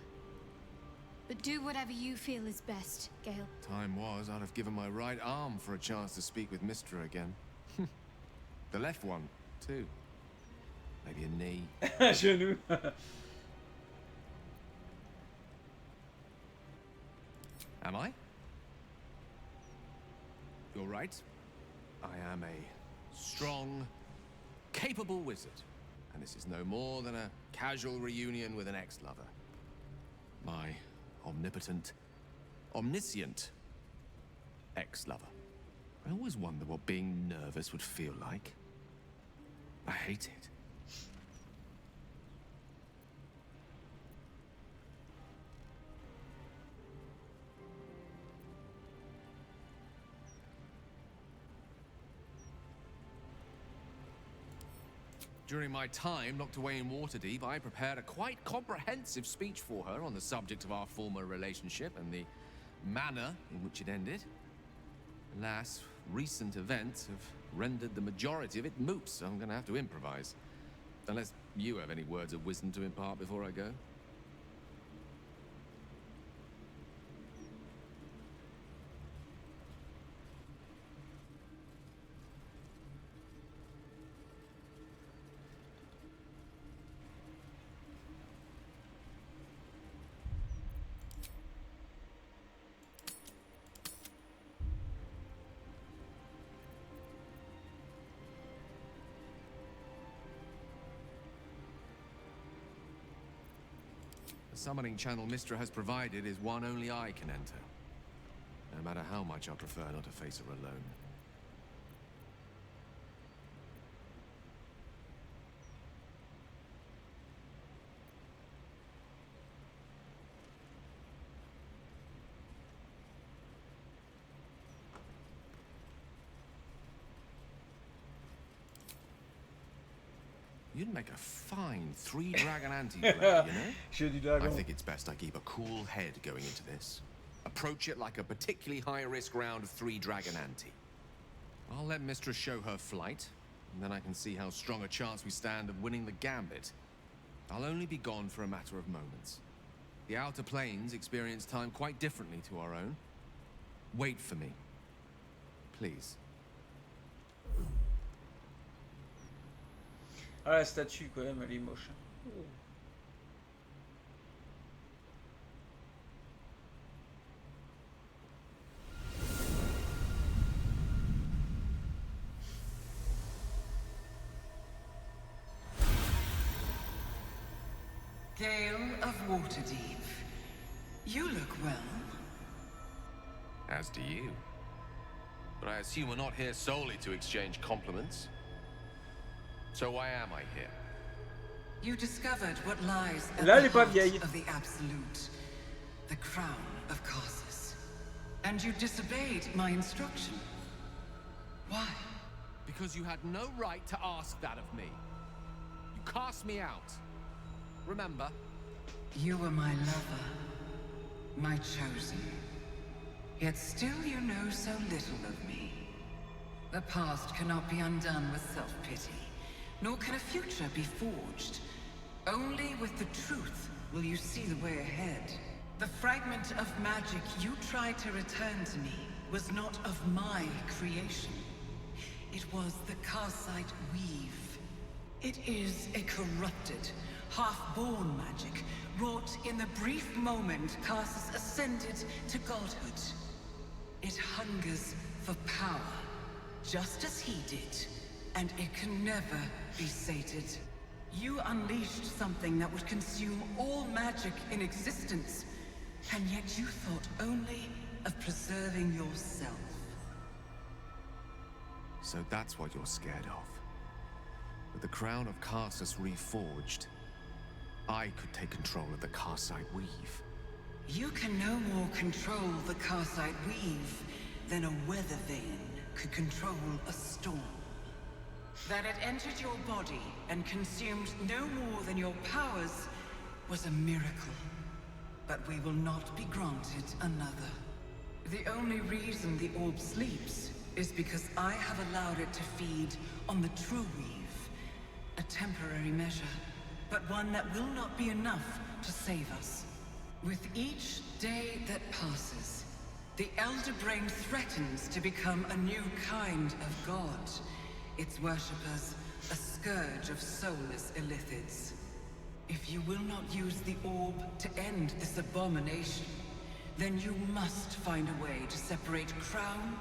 But do whatever you feel is best, Gale. Time was, I'd have given my right arm for a chance to speak with Mystra again. The left one, too. Maybe a knee. Genou. Am I? You're right. I am a strong, capable wizard. And this is no more than a casual reunion with an ex-lover. My omnipotent, omniscient ex-lover. I always wonder what being nervous would feel like. I hate it. During my time locked away in Waterdeep, I prepared a quite comprehensive speech for her on the subject of our former relationship and the manner in which it ended. Alas, recent events have rendered the majority of it moot, so I'm going to have to improvise. Unless you have any words of wisdom to impart before I go. The summoning channel Mystra has provided is one only I can enter. No matter how much I prefer not to face her alone. You'd make a fine three-dragon anti-player, you know? I think it's best I keep a cool head going into this. Approach it like a particularly high-risk round of three-dragon ante. I'll let Mistress show her flight, and then I can see how strong a chance we stand of winning the gambit. I'll only be gone for a matter of moments. The Outer Planes experience time quite differently to our own. Wait for me. Please. Ah, la statue, quand même, elle est moche. Gale of Waterdeep. You look well. As do you. But I assume we're not here solely to exchange compliments. So why am I here? You discovered what lies at Là, elle the est pas heart vieille. of the Absolute, the crown of Karsus. And you disobeyed my instruction. Why? Because you had no right to ask that of me. You cast me out. Remember? You were my lover, my chosen. Yet still you know so little of me. The past cannot be undone with self-pity. Nor can a future be forged. Only with the truth will you see the way ahead. The fragment of magic you tried to return to me was not of my creation. It was the Karsite weave. It is a corrupted, half-born magic, wrought in the brief moment Karsus ascended to godhood. It hungers for power, just as he did, and it can never be sated. You unleashed something that would consume all magic in existence, and yet you thought only of preserving yourself. So that's what you're scared of. With the crown of Karsus reforged, I could take control of the Karsite Weave. You can no more control the Karsite Weave than a weather vane could control a storm. That it entered your body and consumed no more than your powers was a miracle. But we will not be granted another. The only reason the orb sleeps is because I have allowed it to feed on the true weave. A temporary measure, but one that will not be enough to save us. With each day that passes, the Elder Brain threatens to become a new kind of god. Its worshippers, a scourge of soulless illithids. If you will not use the orb to end this abomination, then you must find a way to separate crown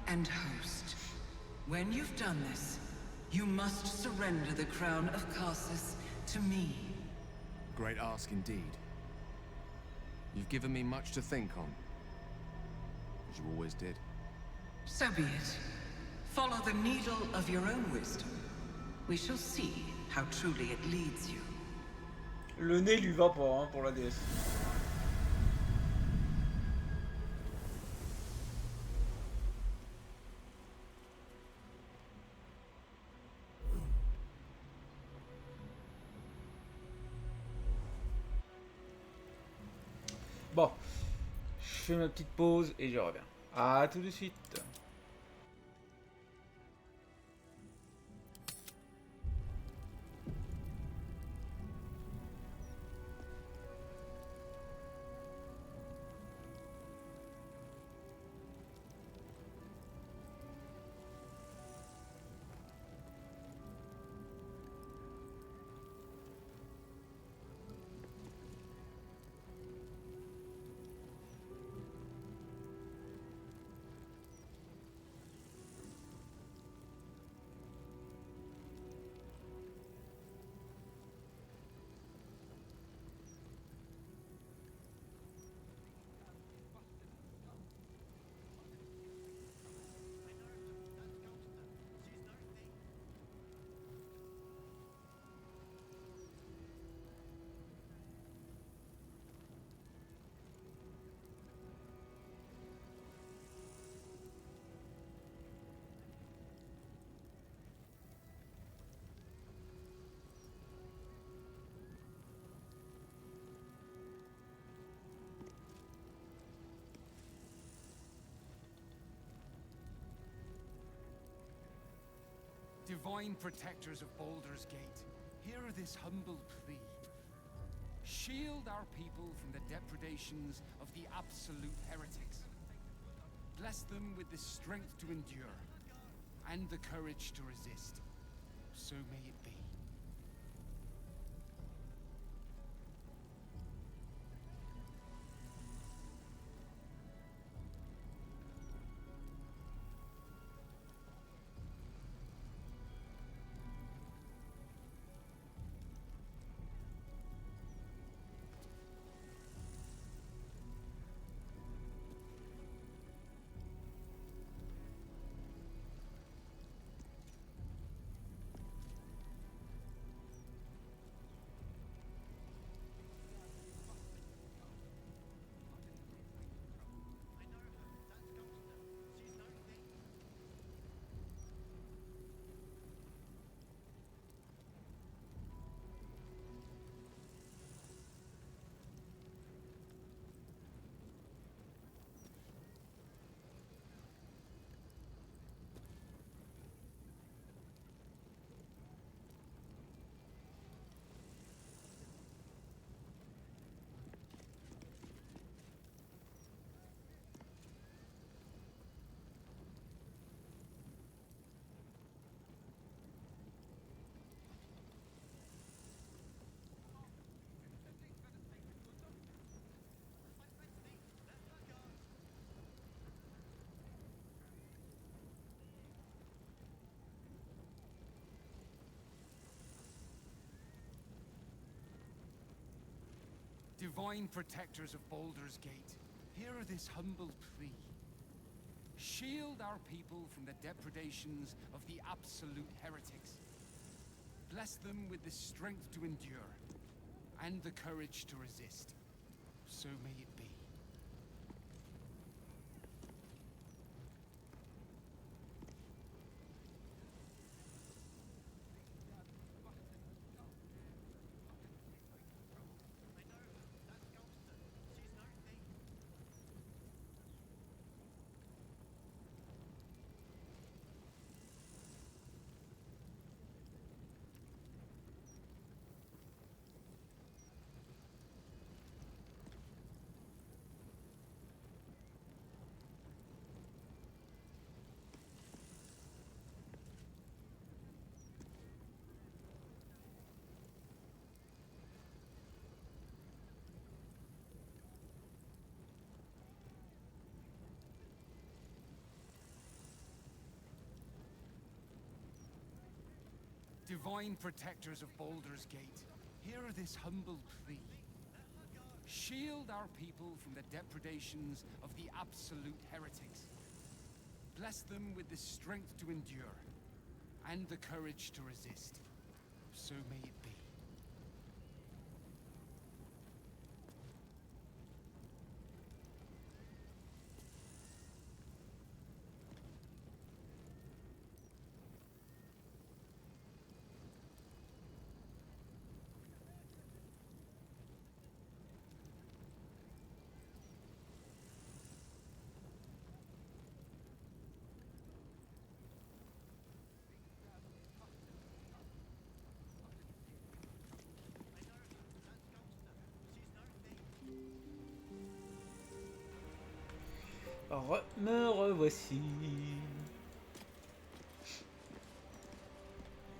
and host. When you've done this, you must surrender the crown of Karsus to me. Great ask indeed. You've given me much to think on. As you always did. So be it. Follow the needle of your own wisdom. We shall see how truly it leads you. Le nez lui va pas, hein, pour la déesse. Bon, je fais ma petite pause et je reviens. À tout de suite. Divine protectors of Baldur's Gate, hear this humble plea. Shield our people from the depredations of the absolute heretics. Bless them with the strength to endure, and the courage to resist. So may it be. Divine protectors of Baldur's Gate, hear this humble plea. Shield our people from the depredations of the absolute heretics. Bless them with the strength to endure, and the courage to resist. So may it be. Divine protectors of Baldur's Gate, hear this humble plea. Shield our people from the depredations of the absolute heretics. Bless them with the strength to endure, and the courage to resist. So may it be. Me revoici.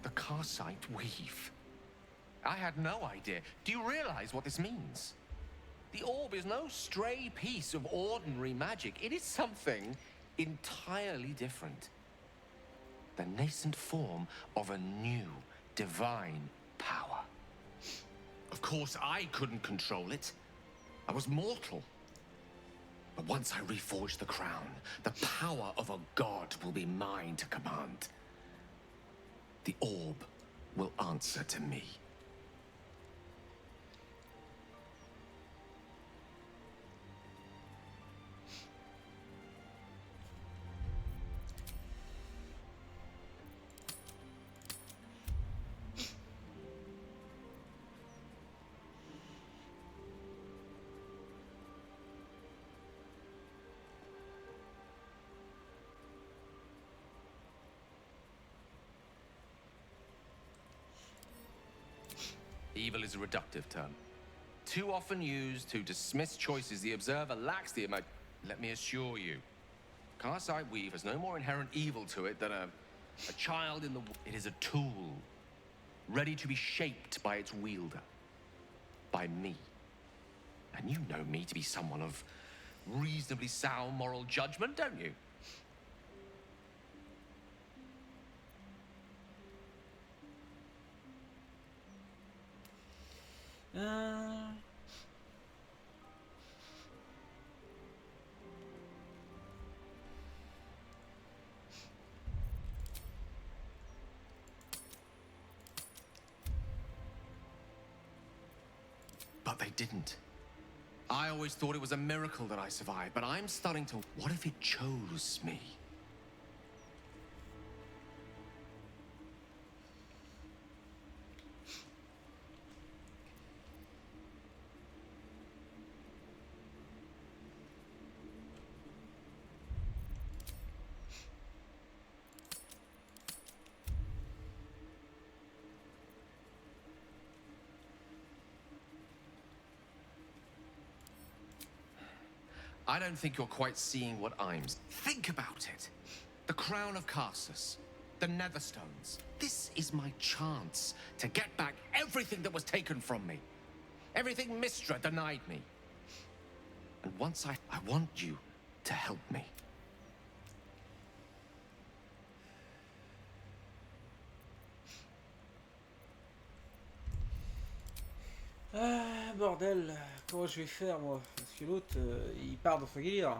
The Karsite weave. I had no idea. Do you realize what this means? The orb is no stray piece of ordinary magic. It is something entirely different. The nascent form of a new divine power. Of course, I couldn't control it. I was mortal. But once I reforge the crown, the power of a god will be mine to command. The orb will answer to me. Evil is a reductive term, too often used to dismiss choices the observer lacks the image. Let me assure you, Karsite Weave has no more inherent evil to it than a child in the... It is a tool, ready to be shaped by its wielder, by me. And you know me to be someone of reasonably sound moral judgment, don't you? But they didn't. I always thought it was a miracle that I survived, but I'm starting to... What if it chose me? I don't think you're quite seeing what I'm... Think about it. The crown of Karsus, the Netherstones. This is my chance to get back everything that was taken from me. Everything Mystra denied me. And once I want you to help me. bordel. Comment je vais faire moi? Parce que l'autre, il part dans sa galère.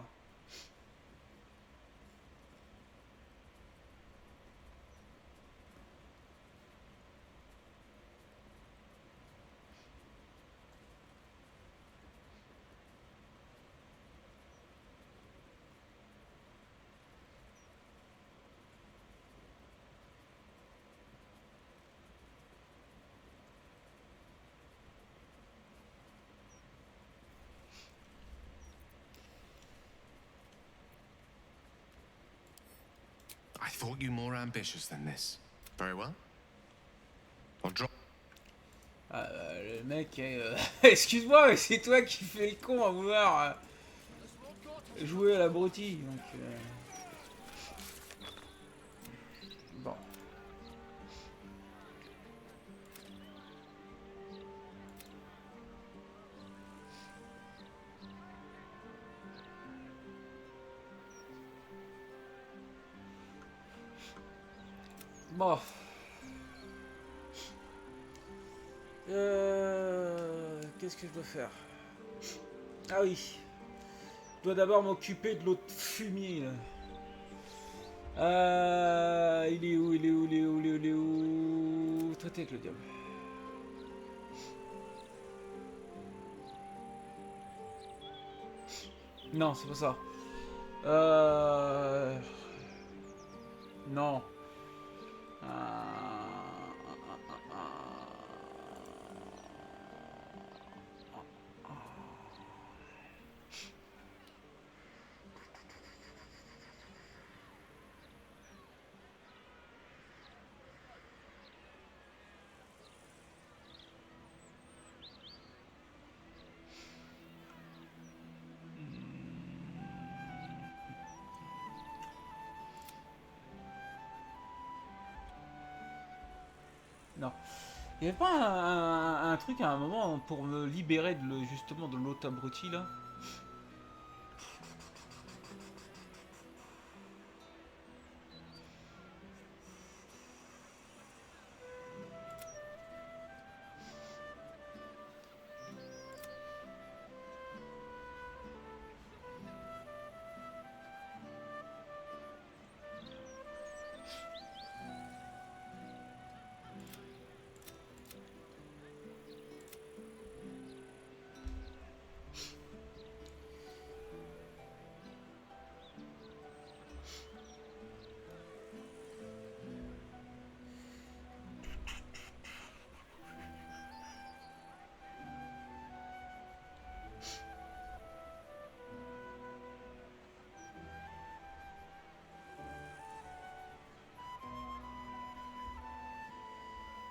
I thought you more ambitious than this. Very well. I'll drop. Le mec, excuse-moi, mais c'est toi qui fais le con à vouloir jouer à la broutille. Donc, bon. Bon. Qu'est-ce que je dois faire? Ah oui. Je dois d'abord m'occuper de l'autre fumier là. Il est où? Il est où? Il est où? Il est où? Il est où? Traiter avec le diable. Non, c'est pas ça. Non. Non. Il n'y avait pas un truc à un moment pour me libérer de justement de l'autre abruti là?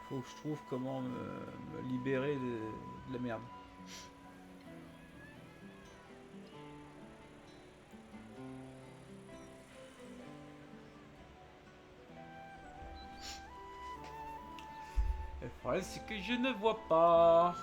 Faut que je trouve comment me libérer de la merde. Le problème c'est que je ne vois pas.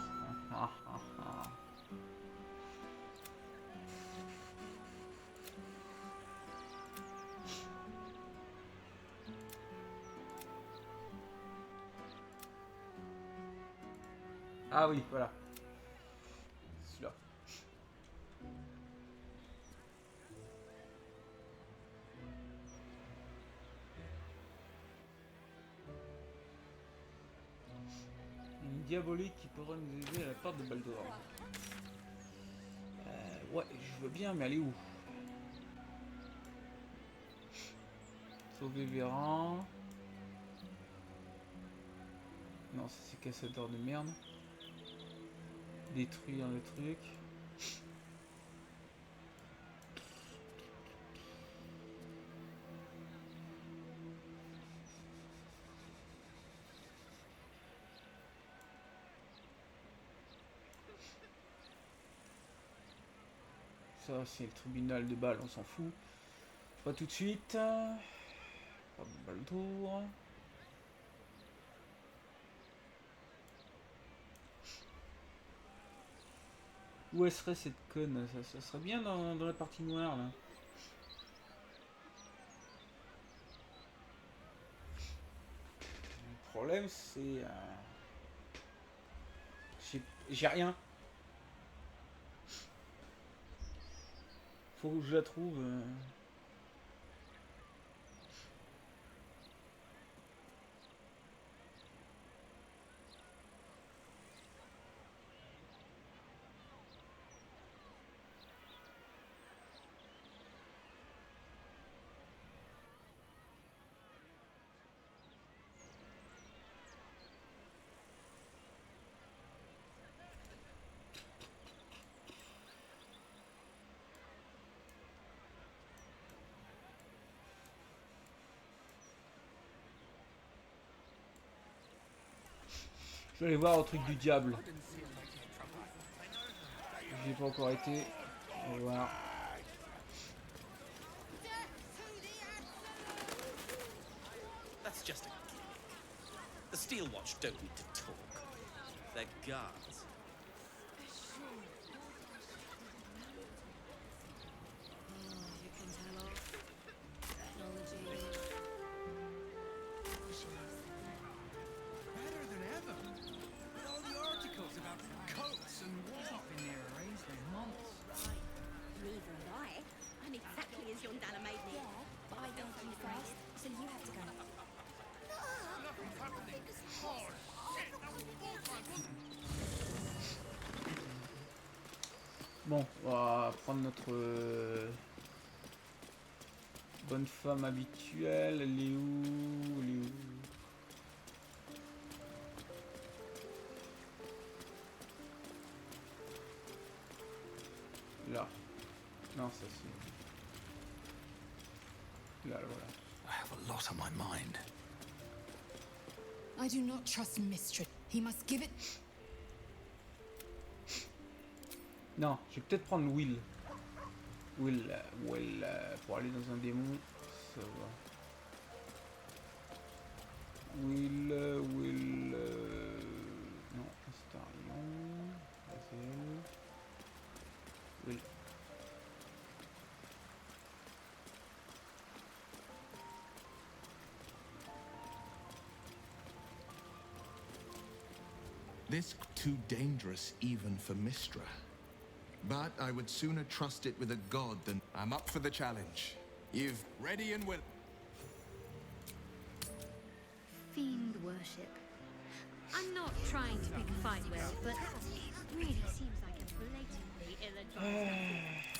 Ah oui, voilà. Celui-là. Une diabolique qui pourrait nous aider à la porte de Baldur. Ouais, je veux bien, mais elle est où? Sauver Véran. Non, ça c'est cassadeur de merde. Détruire le truc. Ça c'est le tribunal de Bâle, on s'en fout. Pas tout de suite. Pas de Baldur. Où serait cette conne? Ça serait bien dans la partie noire là. Le problème c'est... j'ai rien. Faut que je la trouve. Je vais aller voir au truc du diable. J'y ai pas encore été. On va voir. That's just a gimmick. The Steel Watch don't need to talk. They're guards. You can tell off. Technology. Better than ever. With all the articles about cults and what. Been there arranged in months. Right. Neither have I. I'm exactly as young Dana made me. Yeah, but I don't you first, so you have to go. Nothing's happening. Oh, shit. That was bullshit. Bon, on va prendre notre bonne femme habituelle. Elle est où? Elle est où? Là. Non, ça c'est. Là, voilà. I have a lot on my mind. I do not trust Mistress. He must give it. Non, je vais peut-être prendre Will. Will, pour aller dans un démon, ça va. Will, non, Astarion, Raphaël, Will. This too dangerous even for Mistra. But I would sooner trust it with a god than... I'm up for the challenge. You've ready and will... Fiend worship. I'm not trying to pick a fight, Will, but it really seems like a blatantly ill-advised.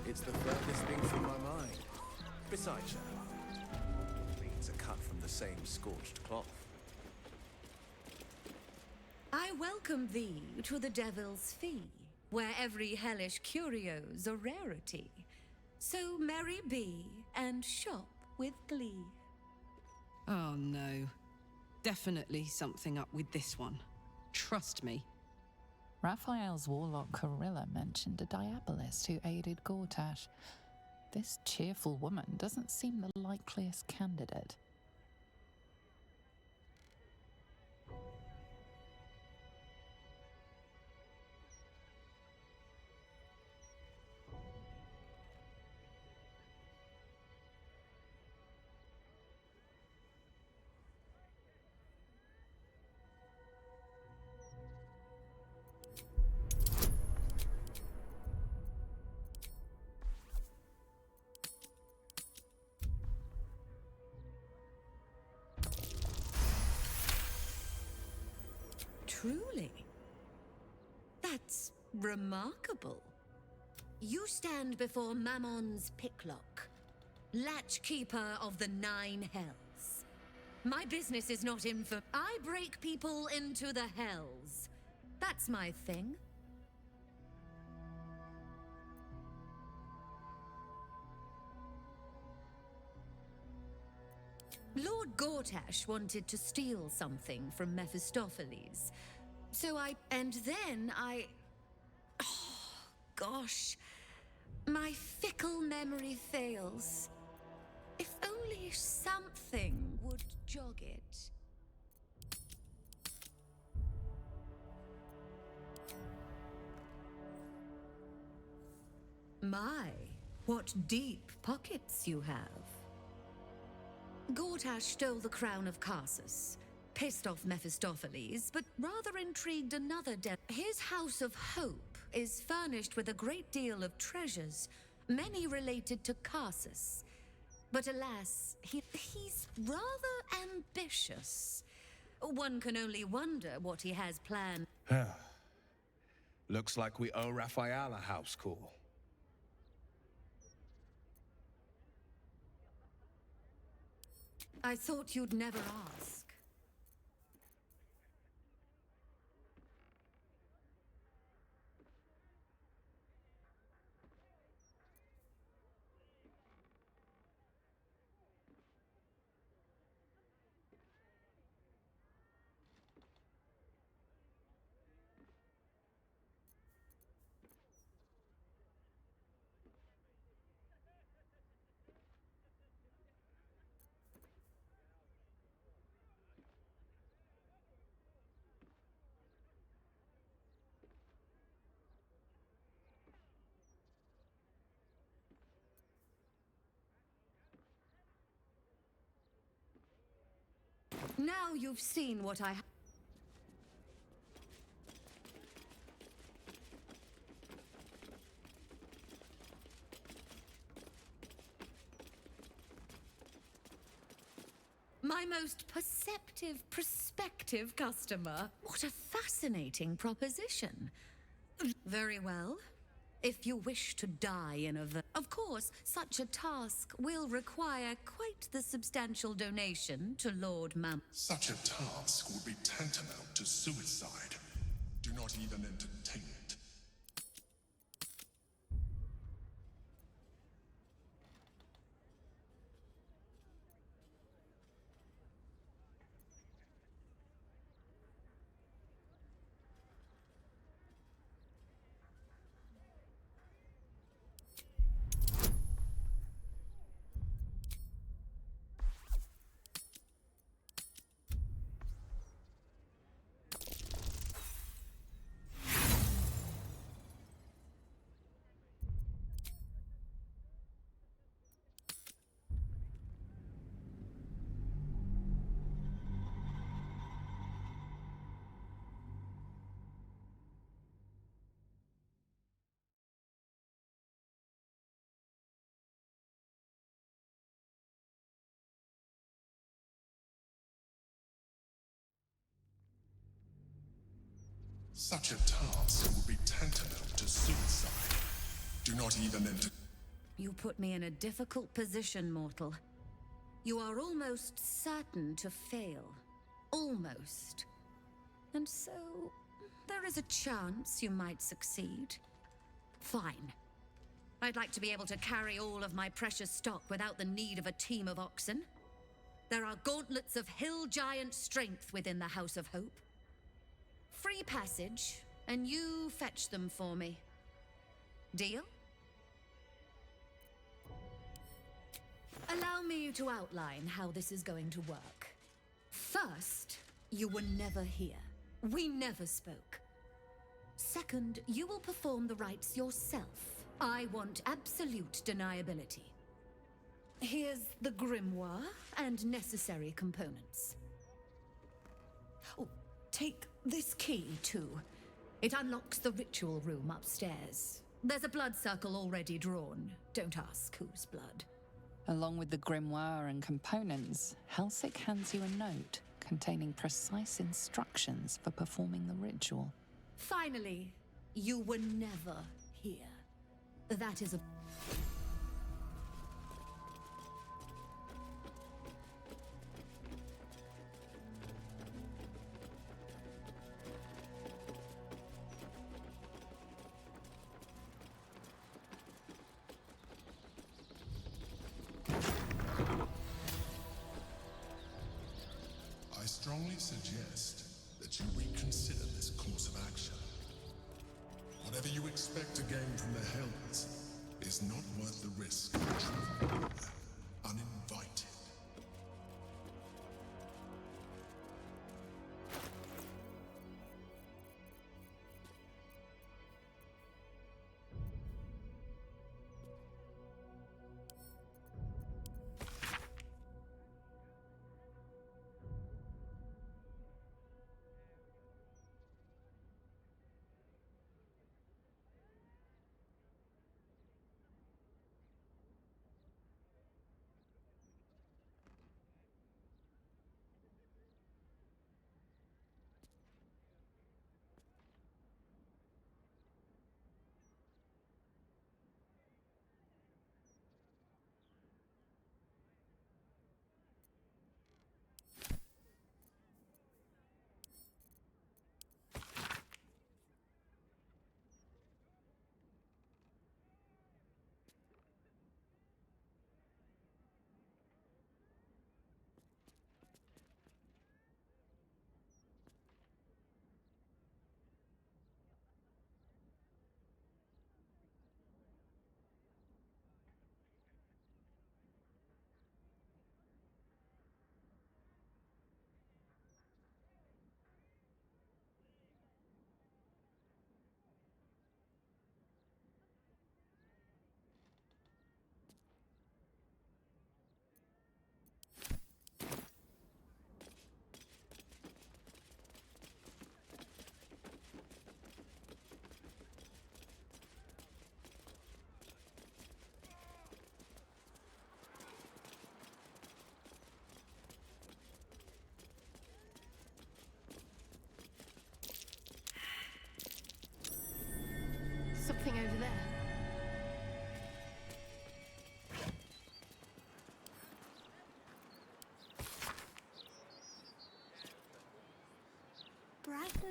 It's the furthest thing from my mind. Besides, means are cut from the same scorched cloth. I welcome thee to the Devil's Fee, where every hellish curio's a rarity. So merry be and shop with glee. Oh no. Definitely something up with this one. Trust me. Raphael's warlock Corilla mentioned a diabolist who aided Gortash. This cheerful woman doesn't seem the likeliest candidate. Truly. That's remarkable. You stand before Mammon's picklock, latchkeeper of the 9 hells. My business is not info. I break people into the hells. That's my thing. Lord Gortash wanted to steal something from Mephistopheles. And then I... Oh, gosh. My fickle memory fails. If only something would jog it. My, what deep pockets you have. Gortash stole the crown of Carsus, pissed off Mephistopheles, but rather intrigued another His House of Hope is furnished with a great deal of treasures, many related to Carsus. But alas, he's rather ambitious. One can only wonder what he has planned. Looks like we owe Raphael a house call. I thought you'd never ask. Now you've seen what I... My most prospective customer. What a fascinating proposition. Very well. If you wish to die in a... Of course, such a task will require quite the substantial donation to Lord Mam... Such a task would be tantamount to suicide. Do not even entertain it. Such a task would be tantamount to suicide. Do not even enter... You put me in a difficult position, mortal. You are almost certain to fail. Almost. And so, there is a chance you might succeed. Fine. I'd like to be able to carry all of my precious stock without the need of a team of oxen. There are gauntlets of hill giant strength within the House of Hope. Free passage, and you fetch them for me. Deal? Allow me to outline how this is going to work. First, you were never here. We never spoke. Second, you will perform the rites yourself. I want absolute deniability. Here's the grimoire and necessary components. Oh, take this key, too. It unlocks the ritual room upstairs. There's a blood circle already drawn. Don't ask whose blood. Along with the grimoire and components, Helsik hands you a note containing precise instructions for performing the ritual. Finally, you were never here. That is a... I strongly suggest that you reconsider this course of action. Whatever you expect to gain from the Hells is not worth the risk of traveling uninvited.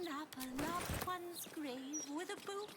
up a loved one's grave with a bouquet.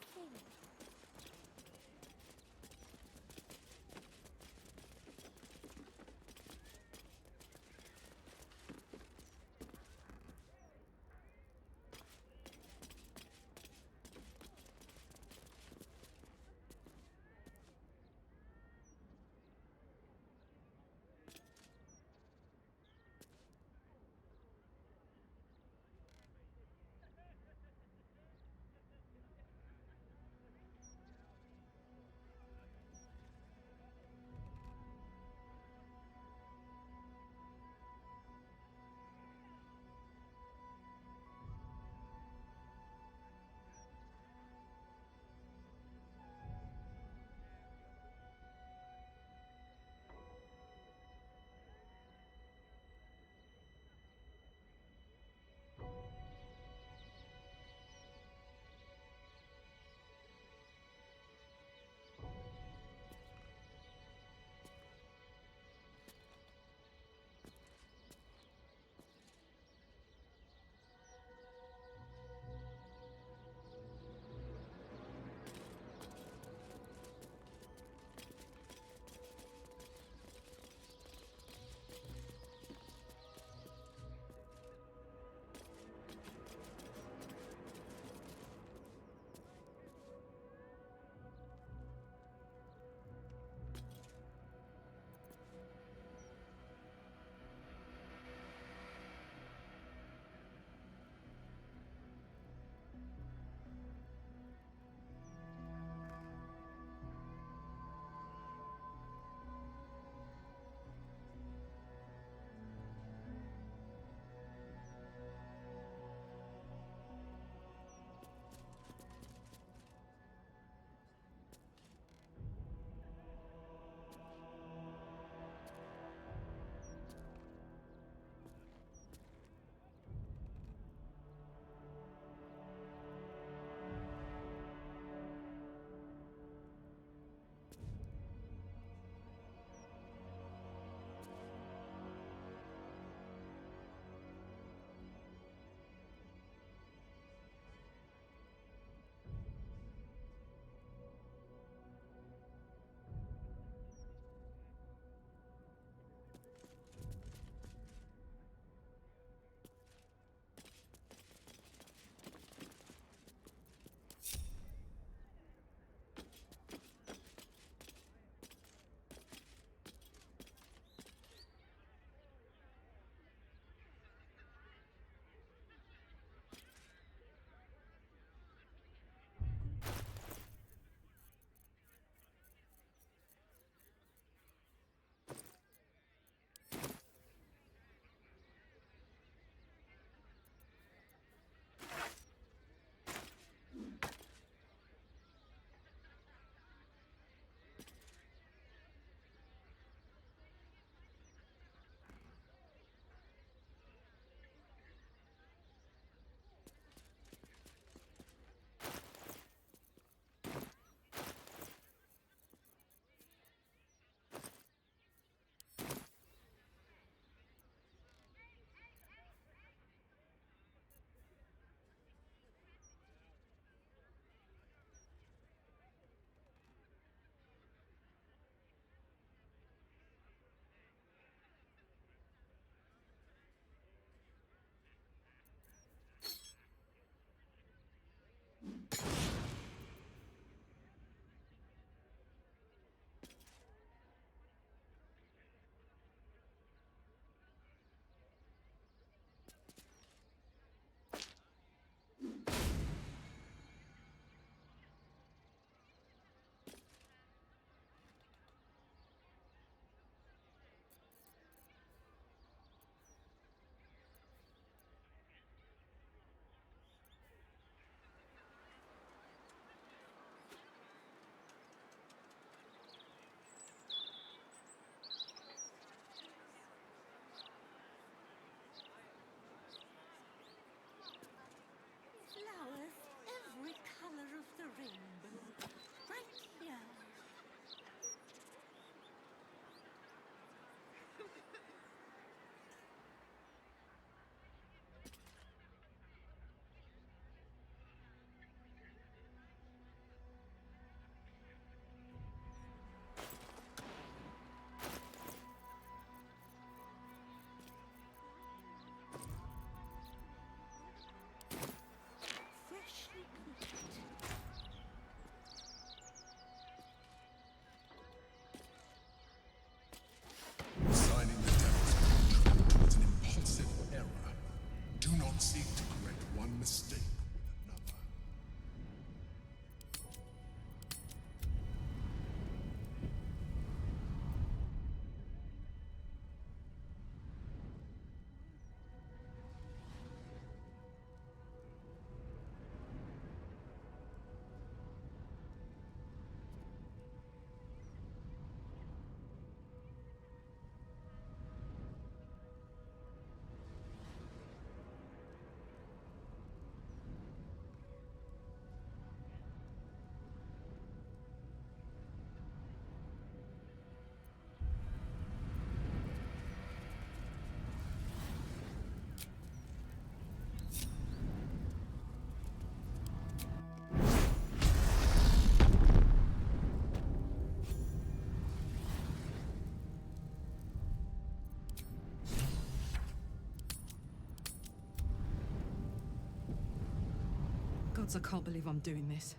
Gods, I can't believe I'm doing this.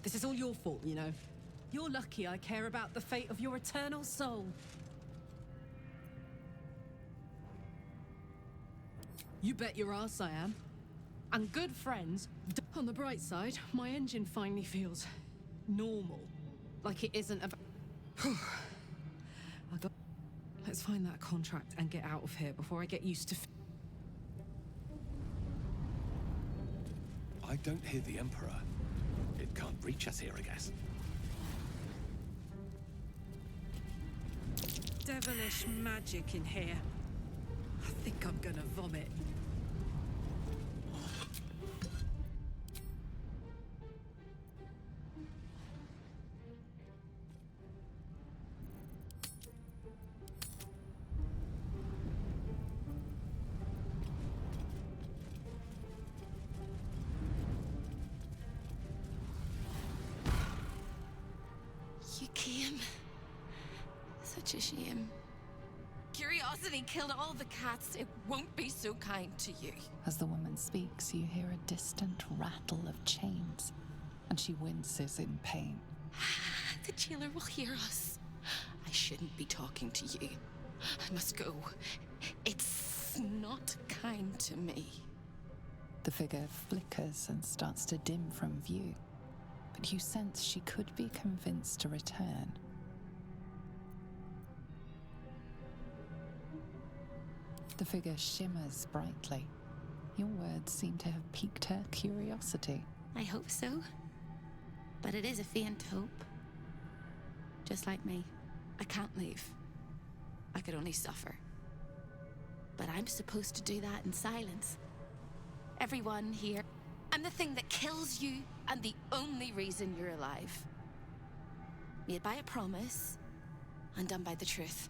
This is all your fault, you know. You're lucky I care about the fate of your eternal soul. You bet your ass I am. And good friends. On the bright side, my engine finally feels normal. Like it isn't about... Let's find that contract and get out of here before I get used to... I don't hear the Emperor. It can't reach us here, I guess. Devilish magic in here. I think I'm gonna vomit. You came. Such a shame. Curiosity killed all the cats. It won't be so kind to you. As the woman speaks, you hear a distant rattle of chains, and she winces in pain. The jailer will hear us. I shouldn't be talking to you. I must go. It's not kind to me. The figure flickers and starts to dim from view, but you sense she could be convinced to return. The figure shimmers brightly. Your words seem to have piqued her curiosity. I hope so. But it is a faint hope. Just like me. I can't leave. I could only suffer. But I'm supposed to do that in silence. Everyone here. I'm the thing that kills you, and the only reason you're alive. Made by a promise, undone by the truth.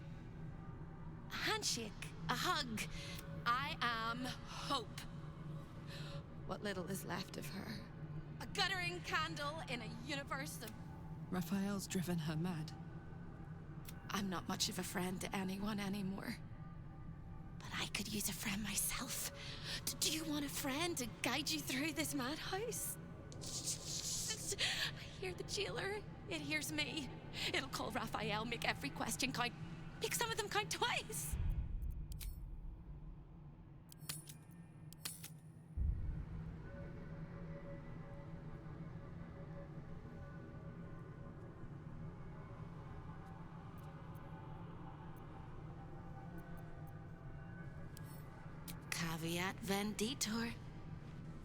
A handshake, a hug. I am hope. What little is left of her. A guttering candle in a universe of... Raphael's driven her mad. I'm not much of a friend to anyone anymore. But I could use a friend myself. Do you want a friend to guide you through this madhouse? I hear the jailer. It hears me. It'll call Raphael, make every question count. Make some of them count twice. Caveat venditor.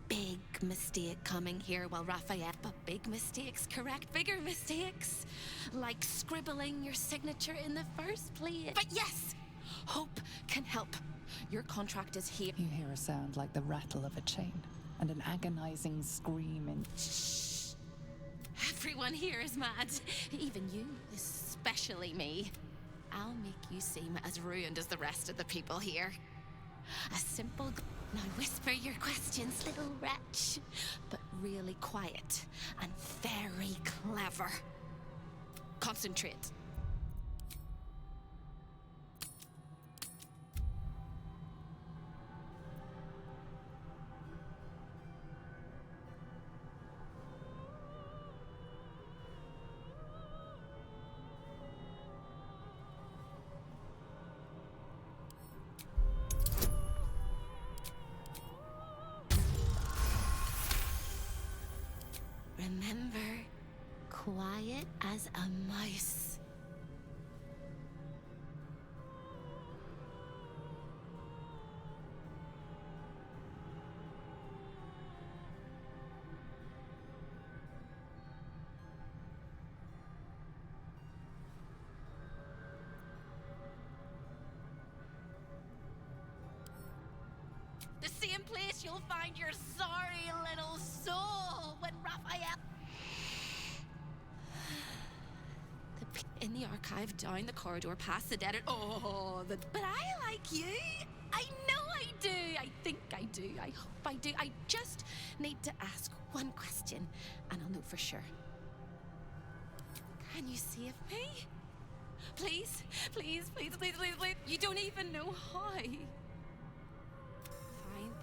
Big mistake coming here while Raphael... But big mistakes correct bigger mistakes. Like scribbling your signature in the first place. But yes! Hope can help. Your contract is here. You hear a sound like the rattle of a chain, and an agonizing scream in... Shh! Everyone here is mad. Even you, especially me. I'll make you seem as ruined as the rest of the people here. A simple... Now whisper your questions, little wretch. But really quiet and very clever. Concentrate. Remember, quiet as a mouse. The same place you'll find your sorry little soul when Raphael... In the archive, down the corridor, past the dead... But I like you. I know I do. I think I do. I hope I do. I just need to ask one question, and I'll know for sure. Can you save me? Please, please, please, please, please, please. You don't even know how. Find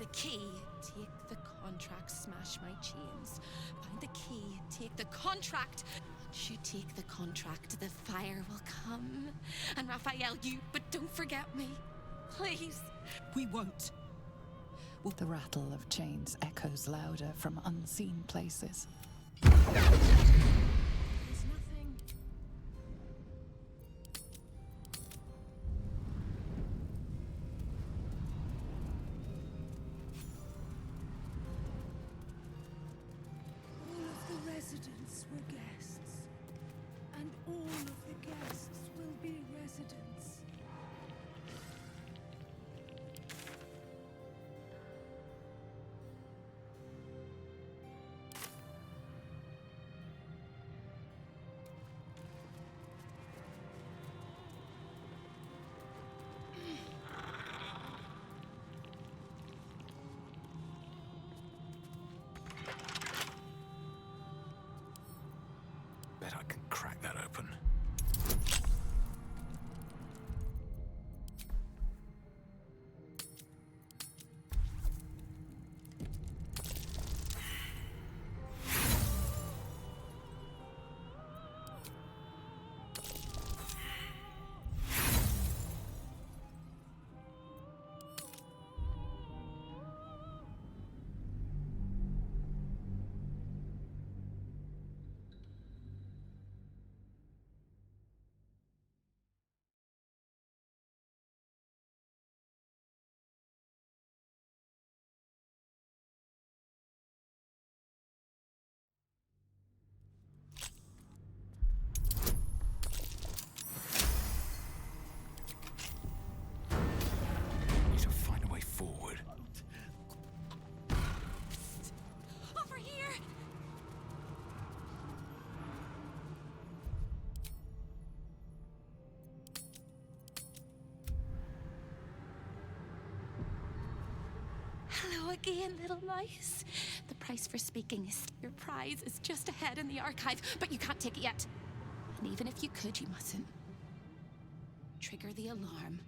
the key, take the contract, smash my chains. Find the key, take the contract. Once you take the contract, the fire will come. And Raphael, but don't forget me. Please. We won't. The rattle of chains echoes louder from unseen places. There's nothing. All of the residents were guests, and all of the guests will be residents. Bet I can crack that open. Need to find a way forward. Over here! Hello again, little mice. The price for speaking is your prize is just ahead in the archive, but you can't take it yet. And even if you could, you mustn't. Trigger the alarm,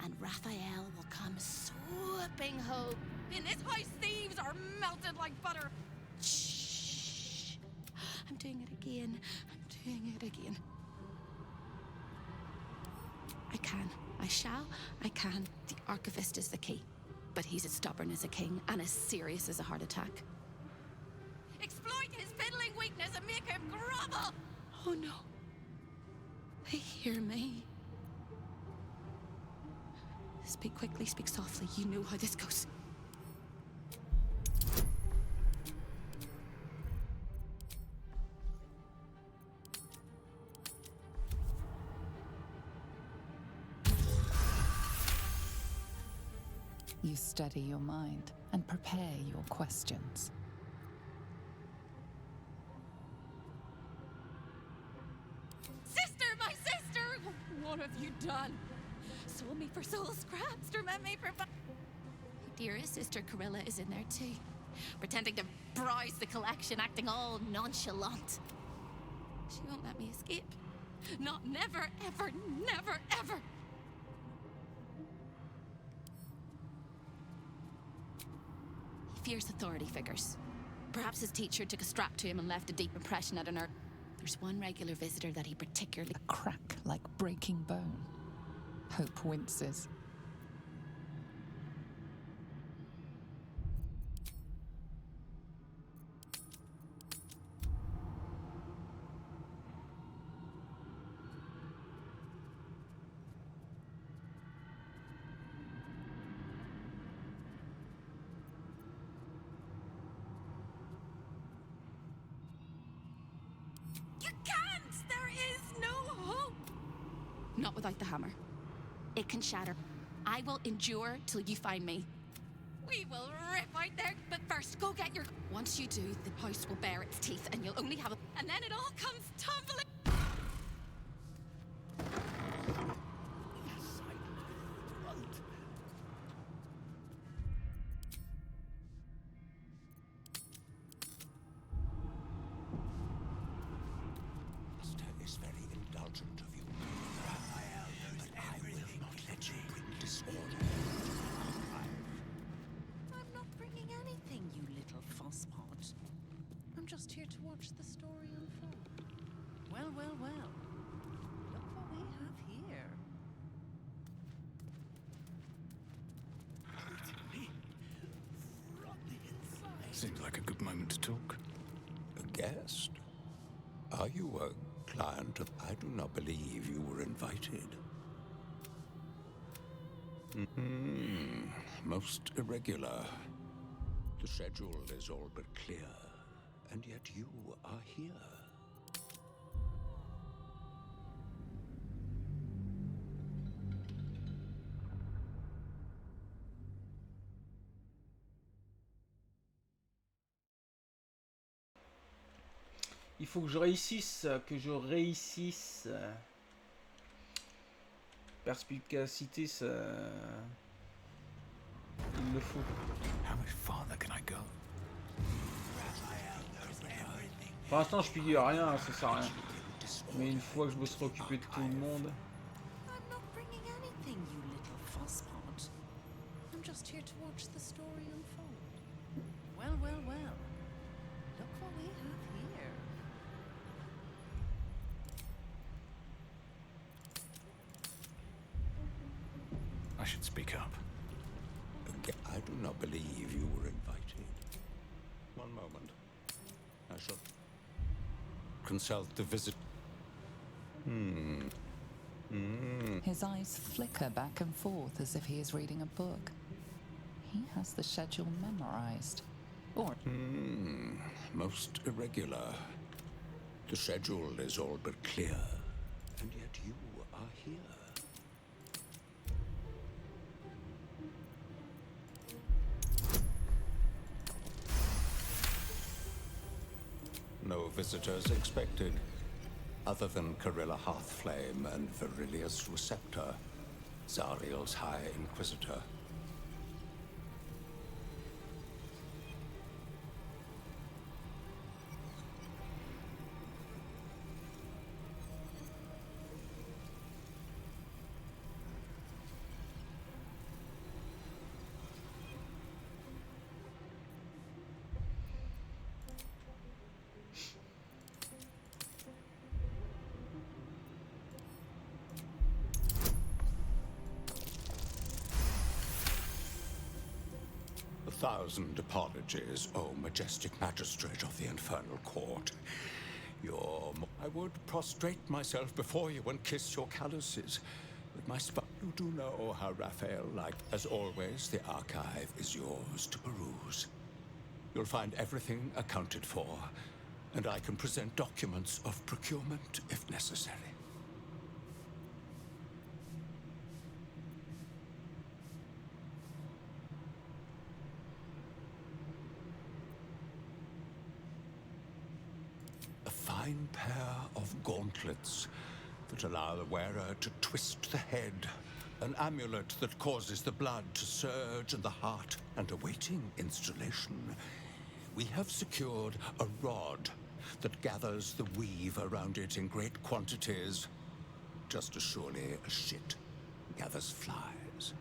and Raphael will come swooping home. In this house, thieves are melted like butter. Shh. I'm doing it again. I'm doing it again. I can. I shall. I can. The archivist is the key. But he's as stubborn as a king and as serious as a heart attack. Exploit his fiddling weakness and make him grovel! Oh no. They hear me. Speak quickly, speak softly. You know how this goes. You steady your mind and prepare your questions. Sister, my sister! What have you done? Sold me for soul scraps, meant me for... Dearest sister Carilla is in there too, pretending to browse the collection, acting all nonchalant. She won't let me escape. Not never, ever, never, ever. He fears authority figures. Perhaps his teacher took a strap to him and left a deep impression at a nerve. There's one regular visitor that he particularly... A crack like breaking bone. Hope winces. Not without the hammer. It can shatter. I will endure till you find me. We will rip out there, but first, go get your... Once you do, the house will bare its teeth, and you'll only have a... And then it all comes tumbling... Master is very indulgent of you, Raphael, but I will not let you bring disorder. I'm not watch the story unfold. Well, well, well. Look what we have here. Seems like a good moment to talk. A guest? Are you a client of... I do not believe you were invited. Most irregular. The schedule is all but clear, and yet you are here. Il faut que je réussisse, Perspicacité, ça... Il le faut. How much farther can I go? Pour l'instant, je pille rien, ça sert à rien. Mais une fois que je me serai occupé de tout le monde... I'm not bringing anything, you little fusspot. I'm just here to watch the story unfold. Well, well, well. Look what we have here. I should speak up. I do not believe you were invited. One moment. I shall consult the visit. His eyes flicker back and forth as if he is reading a book. He has the schedule memorized. Or... Most irregular. The schedule is all but clear, and yet you are here. No visitors expected, other than Carilla Hearthflame and Verilius Receptor, Zariel's High Inquisitor. Thousand apologies, O majestic magistrate of the Infernal Court. I would prostrate myself before you and kiss your calluses, but my you do know how Raphael liked. As always, the archive is yours to peruse. You'll find everything accounted for, and I can present documents of procurement if necessary. Fine pair of gauntlets that allow the wearer to twist the head, an amulet that causes the blood to surge in the heart, and awaiting installation, we have secured a rod that gathers the weave around it in great quantities, just as surely as shit gathers flies.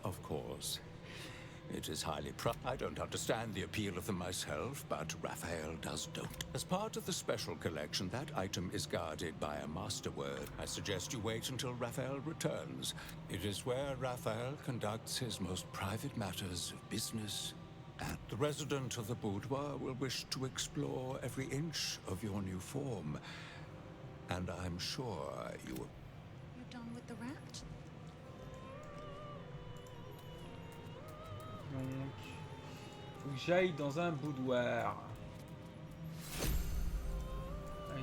Of course. It is highly I don't understand the appeal of them myself, but Raphael don't. As part of the special collection, that item is guarded by a master word. I suggest you wait until Raphael returns. It is where Raphael conducts his most private matters of business. And the resident of the boudoir will wish to explore every inch of your new form. And I'm sure you will... You're done with the rat? Donc, faut que j'aille dans un boudoir.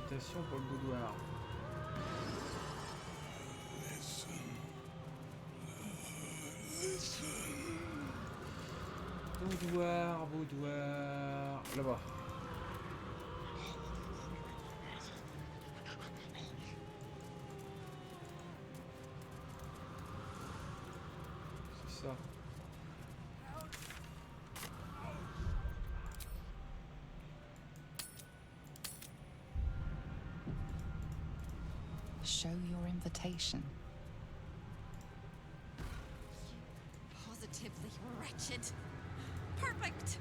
invitation pour le boudoir. Boudoir, boudoir. Là-bas. C'est ça. Show your invitation. Positively wretched. Perfect.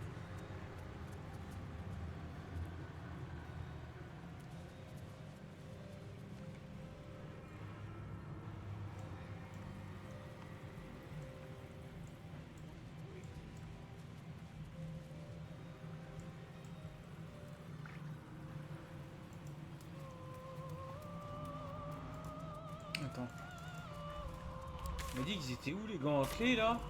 Attends. On m'a dit qu'ils étaient où les gantelets là?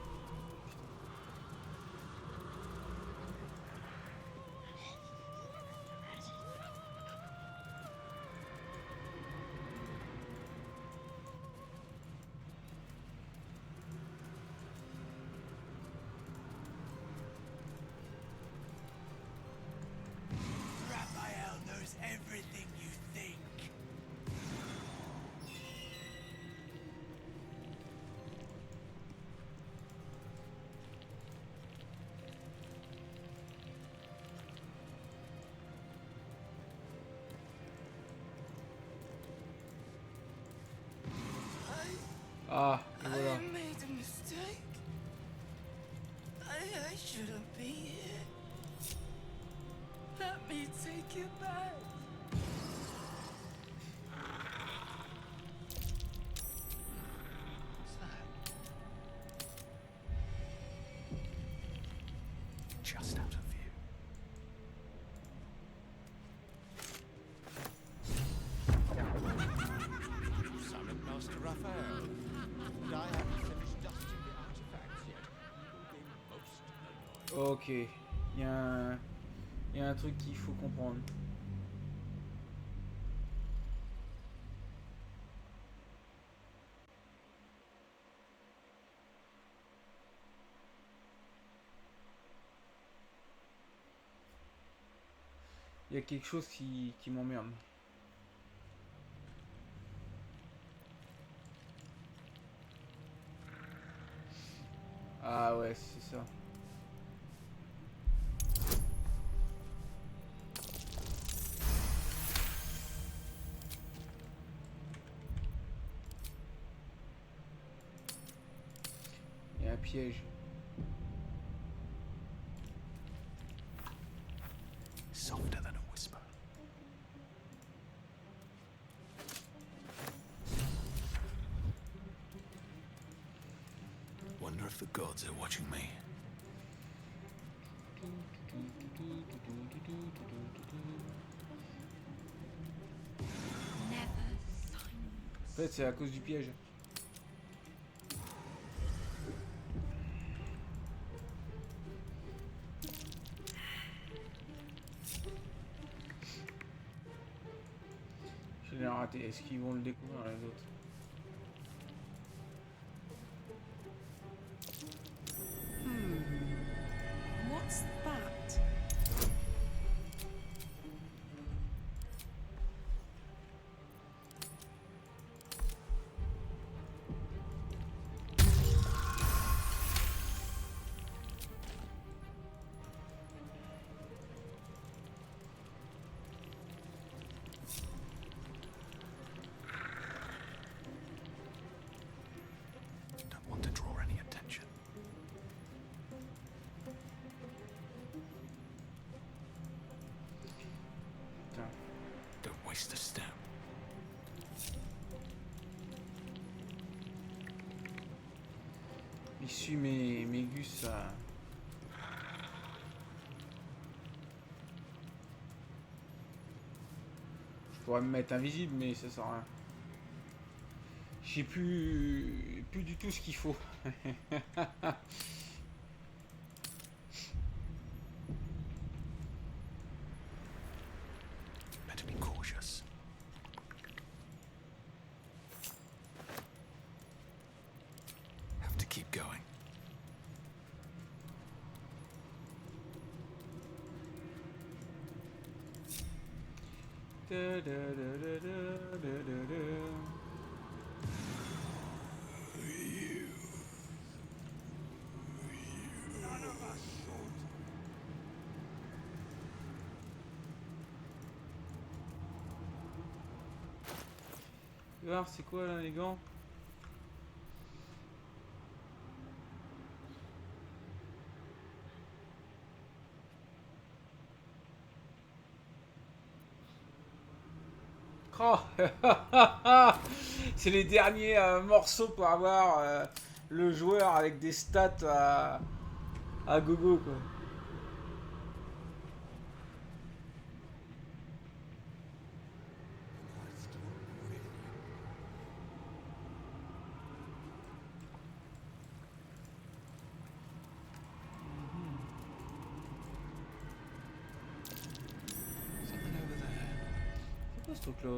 Raphael knows everything you think. Ah, et voilà. I made a mistake. I shouldn't be here. Let me take you back. What's that? Just out of view. Summon Master Raphaël. And I haven't finished dusting the artifacts yet. It will be most annoying. Ok. Il y a un truc qu'il faut comprendre. Il y a quelque chose qui m'emmerde. Ah ouais, c'est ça. Il y a un piège. Softer than a whisper. Wonder if the gods are watching me. En fait, c'est à cause du piège. Je l'ai raté. Est-ce qu'ils vont le découvrir les autres? What's that? Don't want to draw any attention. Putain. Don't waste a step. Il suit mes gus. Je pourrais me mettre invisible, mais ça sert à rien. Je sais plus du tout ce qu'il faut. Better be cautious. keep going. voir, c'est quoi là les gants? Oh c'est les derniers morceaux pour avoir le joueur avec des stats à gogo quoi. C'est quoi ce truc là?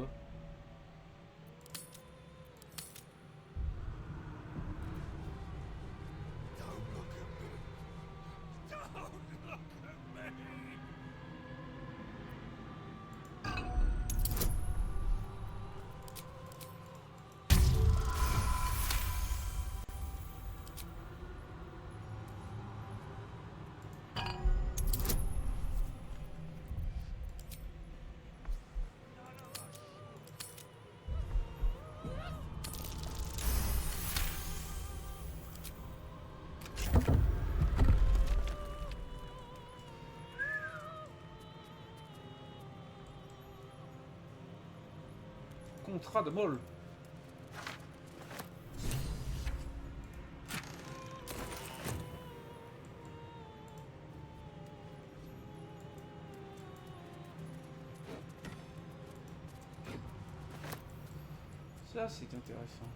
Contrat de molle. Ça c'est intéressant.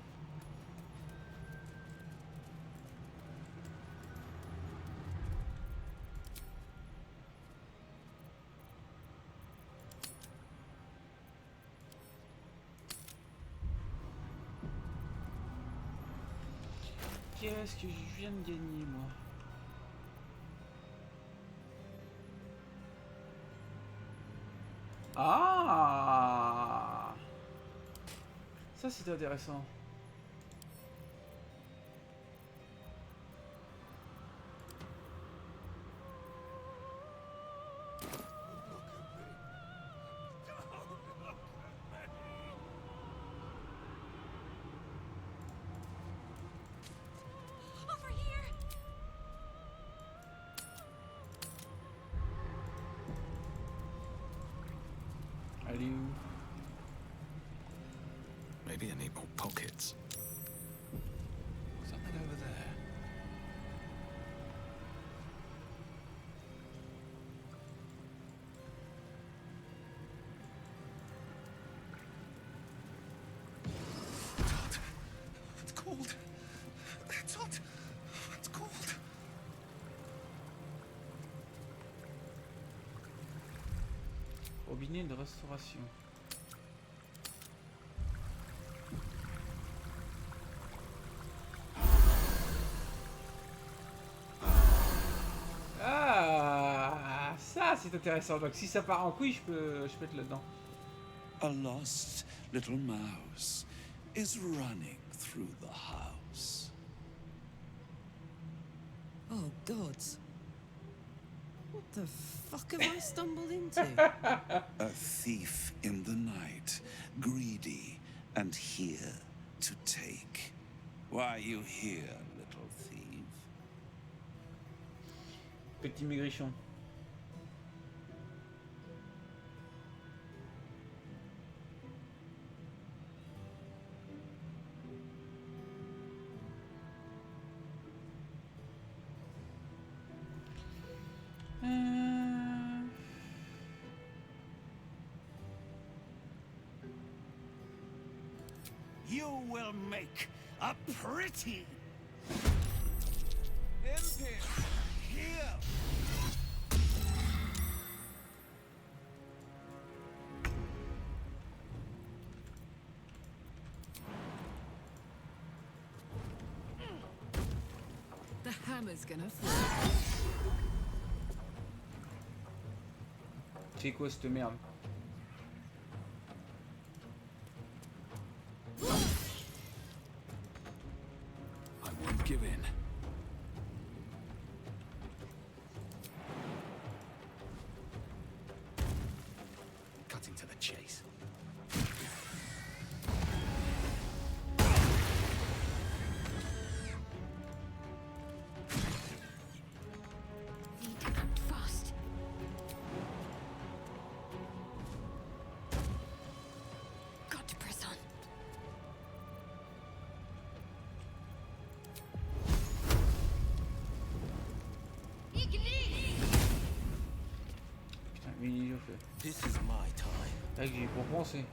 Qu'est-ce que je viens de gagner moi? Ah, ça c'est intéressant. Maybe I need more pockets. Something over there. It's cold. It's hot. It's cold. Robinet de restauration. Ah, ça c'est intéressant. Donc si ça part en couille, je peux être là-dedans. A lost little mouse is running through the house. Oh, gods. What the fuck have I stumbled into? A thief in the night, greedy and here to take. Why are you here, little thief? Petit maigrichon. You will make a pretty here. hammer's gonna fall. C'est quoi cette merde? I won't give in. Cutting to the chase. Need to act fast. Got to press on. Putain, mini-jeu fait. This is my time. Là que j'y ai pour penser.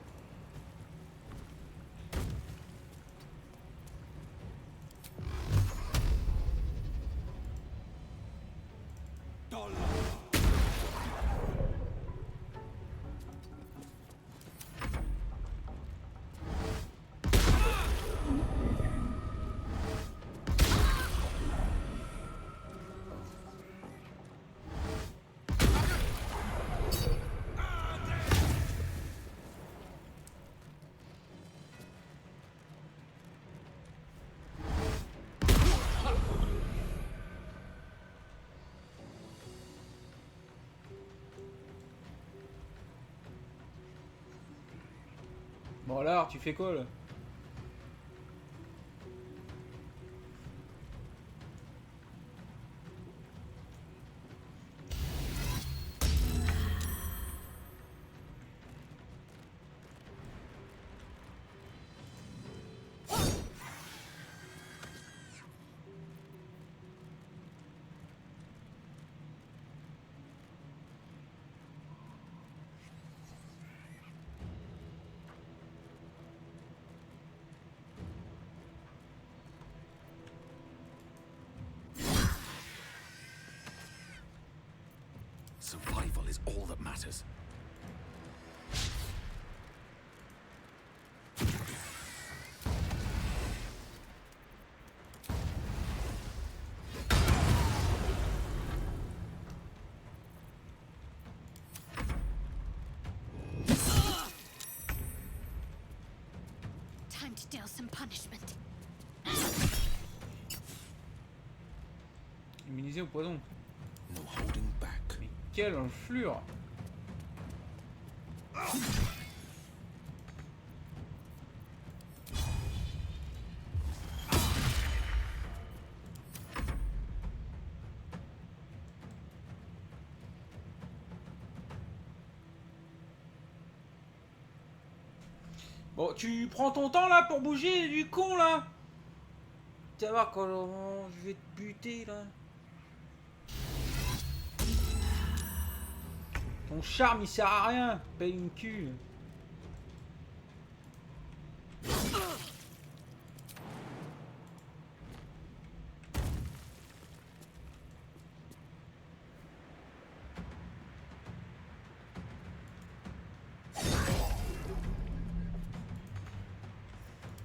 Bon alors, tu fais quoi là? Survival is all that matters. Time to deal some punishment. Immunisé au poison. No holding back. Mais quelle enflure! Bon, tu prends ton temps là pour bouger du con là. Tu vas voir quand je vais te buter là. Ton charme il sert à rien, paye une cul.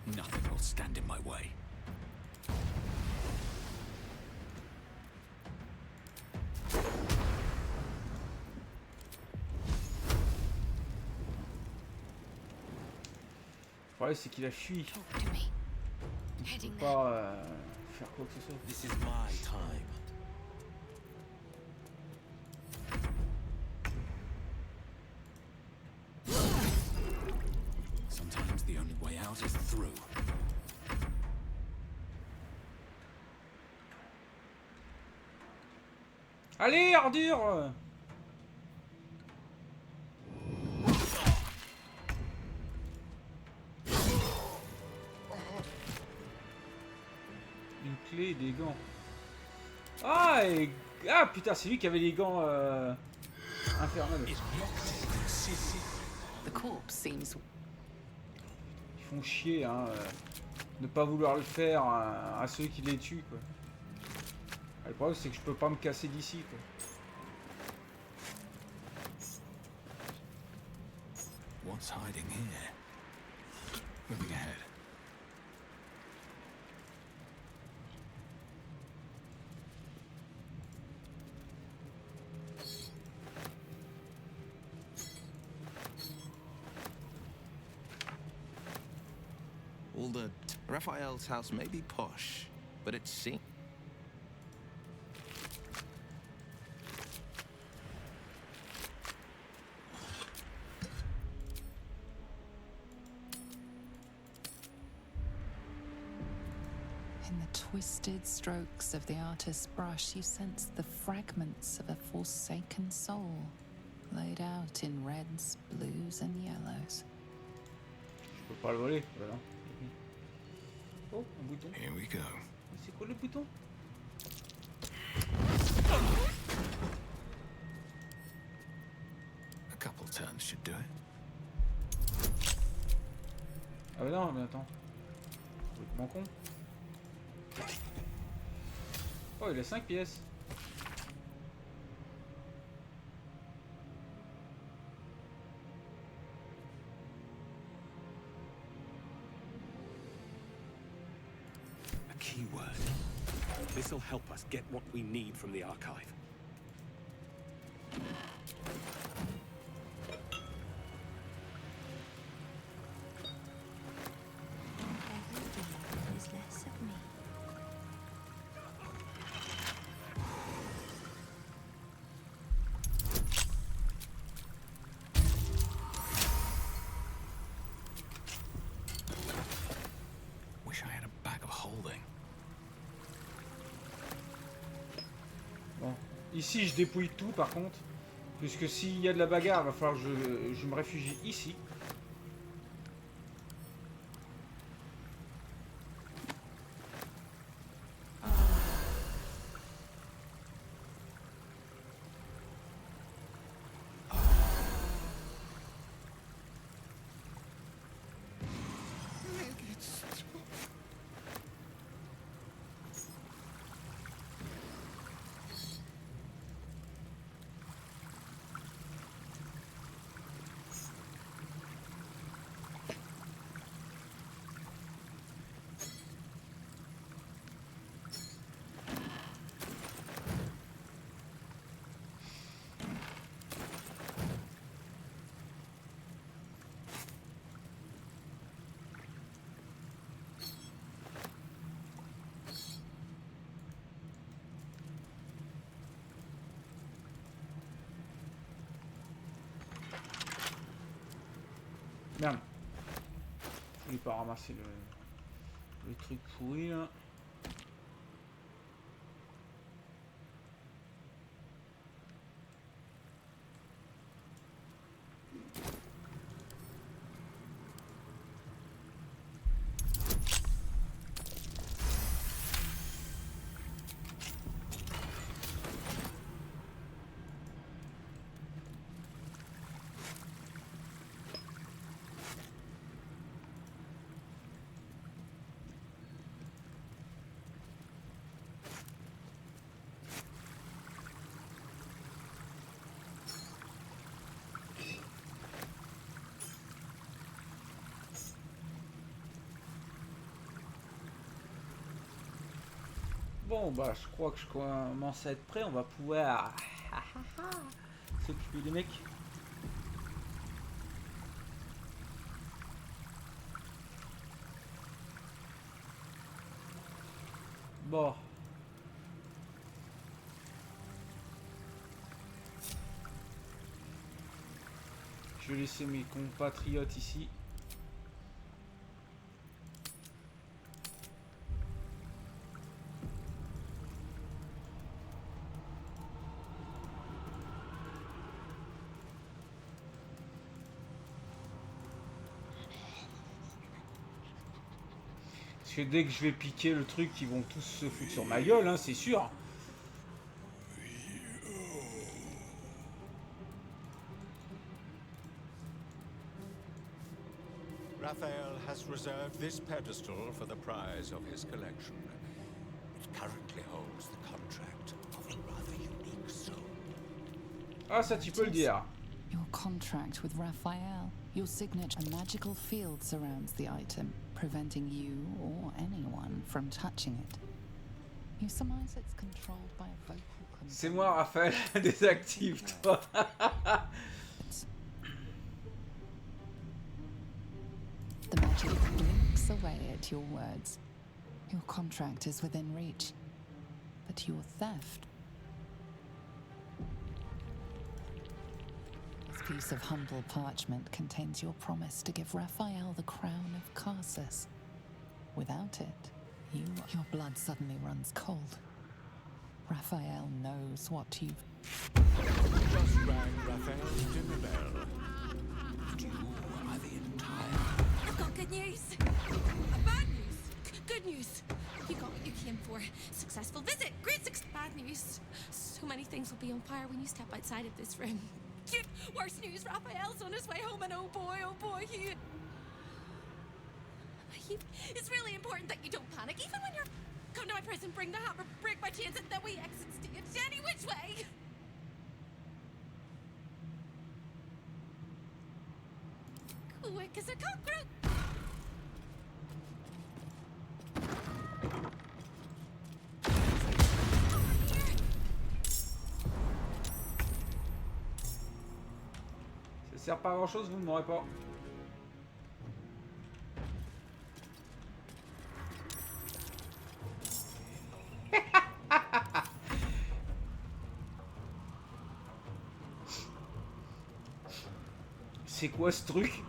Nothing will stand in my way. Le problème c'est qu'il a fui. Je peux pas faire quoi que ce soit. This is my time. Sometimes the only way out is through. Allez, ordure! Une clé et des gants. Ah, ah putain, c'est lui qui avait les gants infernales. The corpse seems... Ils font chier, hein. Ne pas vouloir le faire à ceux qui les tuent, quoi. Le problème, c'est que je peux pas me casser d'ici, quoi. What's hiding here? Moving ahead. Baldur. Raphael's house may be posh, but it's seen. In the twisted strokes of the artist's brush, you sense the fragments of a forsaken soul, laid out in reds, blues, and yellows. Je peux pas le voler, voilà. Oh, un bouton. Here we go. C'est quoi le bouton? A couple turns should do it. Ah bah non, mais attends. Complètement con. Oh, il a 5 pièces. A keyword. This'll help us get what we need from the archive. There's less of me. Wish I had a bag of holding. Bon. Ici, je dépouille tout par contre. Puisque s'il y a de la bagarre, il va falloir que je me réfugie ici. Merde. Je voulais pas ramasser le truc pourri là. Bon bah je crois que je commence à être prêt, on va pouvoir s'occuper des mecs. Bon. Je vais laisser mes compatriotes ici. Parce que dès que je vais piquer le truc, ils vont tous se foutre sur ma gueule, hein, c'est sûr. Raphael has reserved this pedestal for the prize of his collection. It currently holds the contract of a rather unique soul. Ah, ça tu peux le dire. Your contract with Raphael. Your signature. A magical field surrounds the item, preventing you or anyone from touching it. You surmise it's controlled by a vocal command. C'est moi, Raphaël, désactive-toi. The magic blinks hacks away at your words. Your contract is within reach, but your theft... This piece of humble parchment contains your promise to give Raphael the crown of Carsus. Without it, your blood suddenly runs cold. Raphael knows what you've... Just rang Raphael's dinner bell. And you are the entire... I've got good news. Bad news. Good news. You got what you came for. Successful visit. Great success. Bad news. So many things will be on fire when you step outside of this room. Worse news. Raphael's on his way home, and oh boy, it's really important that you don't panic, even when you're... Come to my prison, bring the hammer, break my chains, and then we exit stage any which way. Quick as a cockroach. Ça sert pas à grand chose, vous ne m'aurez pas. C'est quoi ce truc?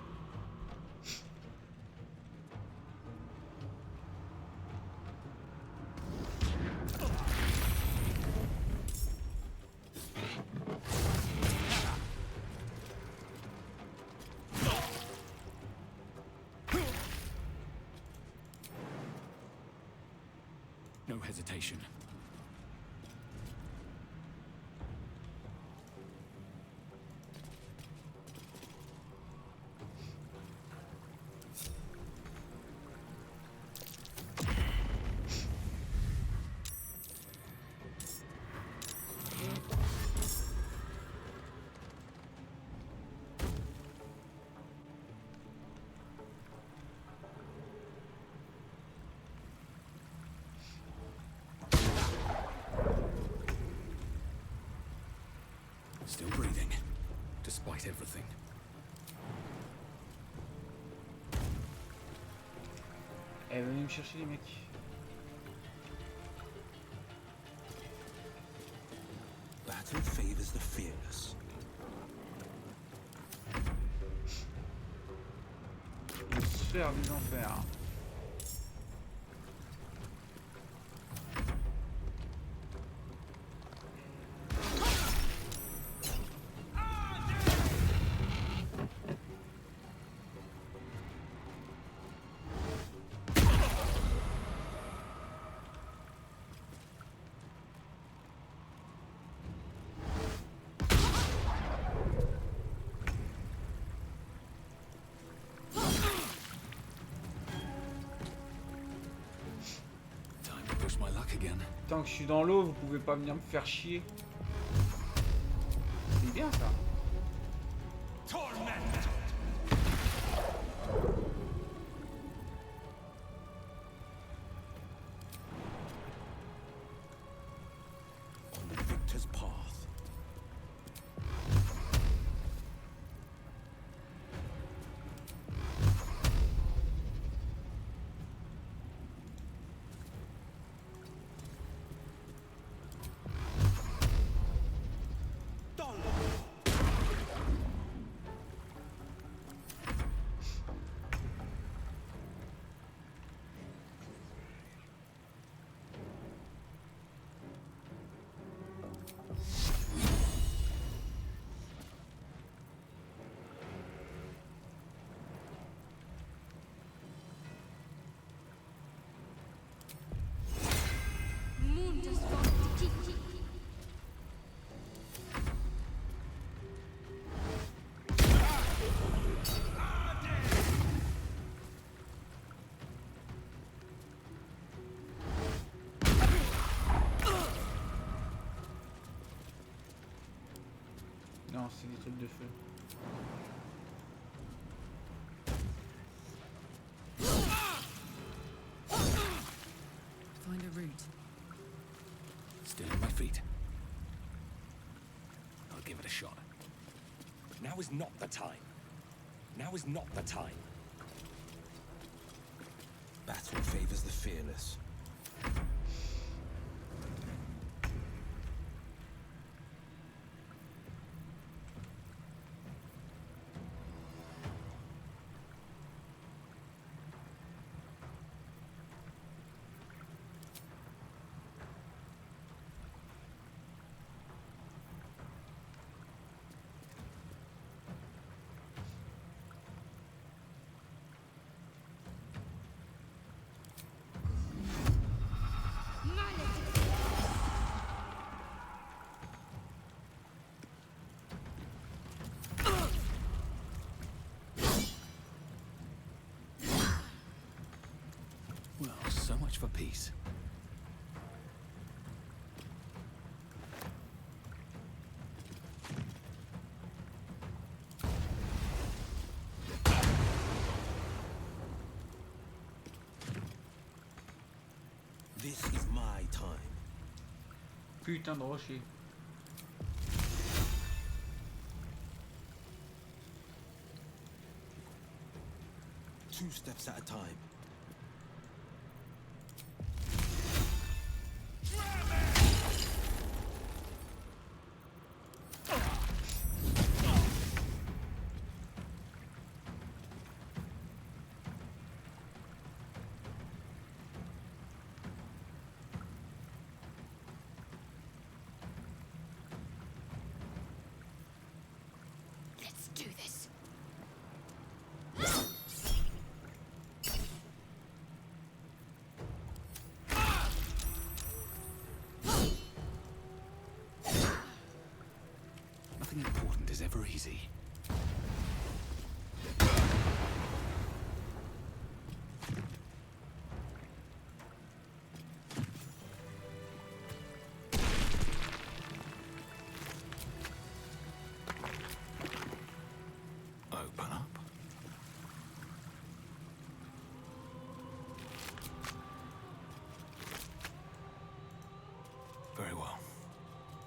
No hesitation. Still breathing, despite everything. Venez me chercher les mecs. Battle favors the fearless. Une sphère des enfers. Tant que je suis dans l'eau, vous pouvez pas venir me faire chier. C'est bien ça. On the victor's path. Non, c'est des trucs de feu. Find a route. Still on my feet. I'll give it a shot. Now is not the time. Now is not the time. Battle favors the fearless. Well, so much for peace. This is my time. Putain de rocher. Two steps at a time. Let's do this. Nothing important is ever easy. Open up. Very well.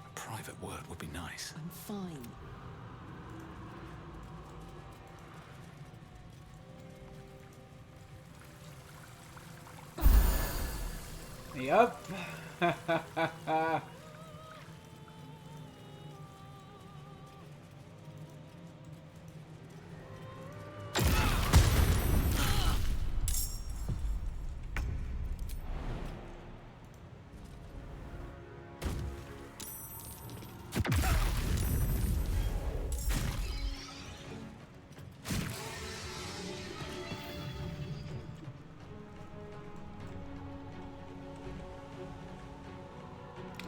A private word would be nice. I'm fine. Yep.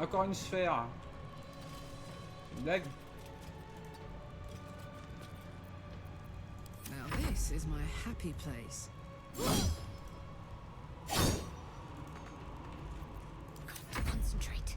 Encore une sphère. Une blague. Now this is my happy place. Got to concentrate.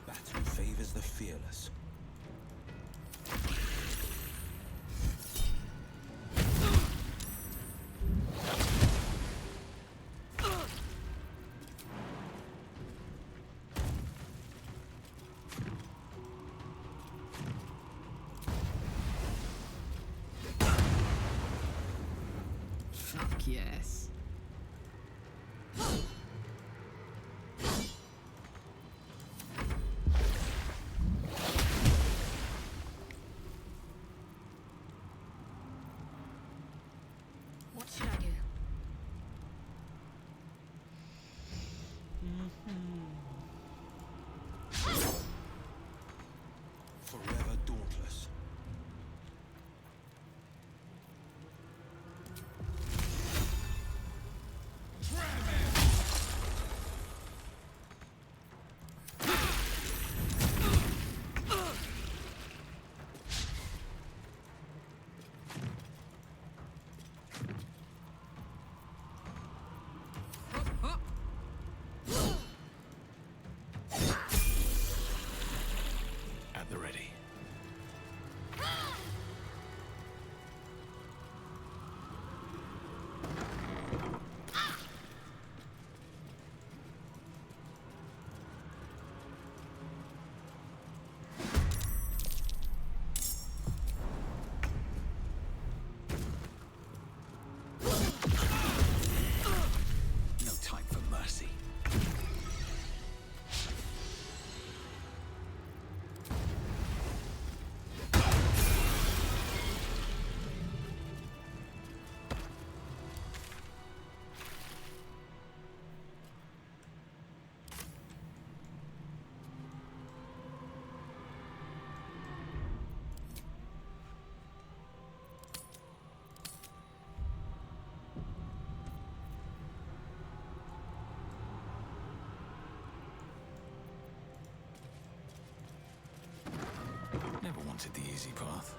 Battle favors the fearless. Fuck yes. What should I do? Forever dauntless. wanted the easy path.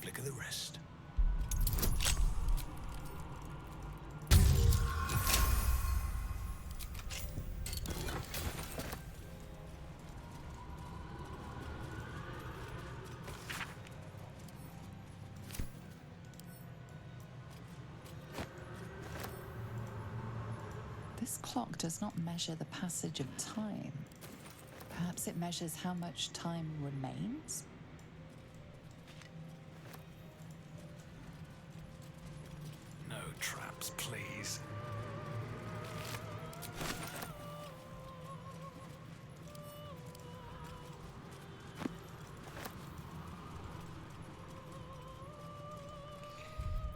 Flick of the wrist. This clock does not measure the passage of time. Perhaps it measures how much time remains? No traps, please.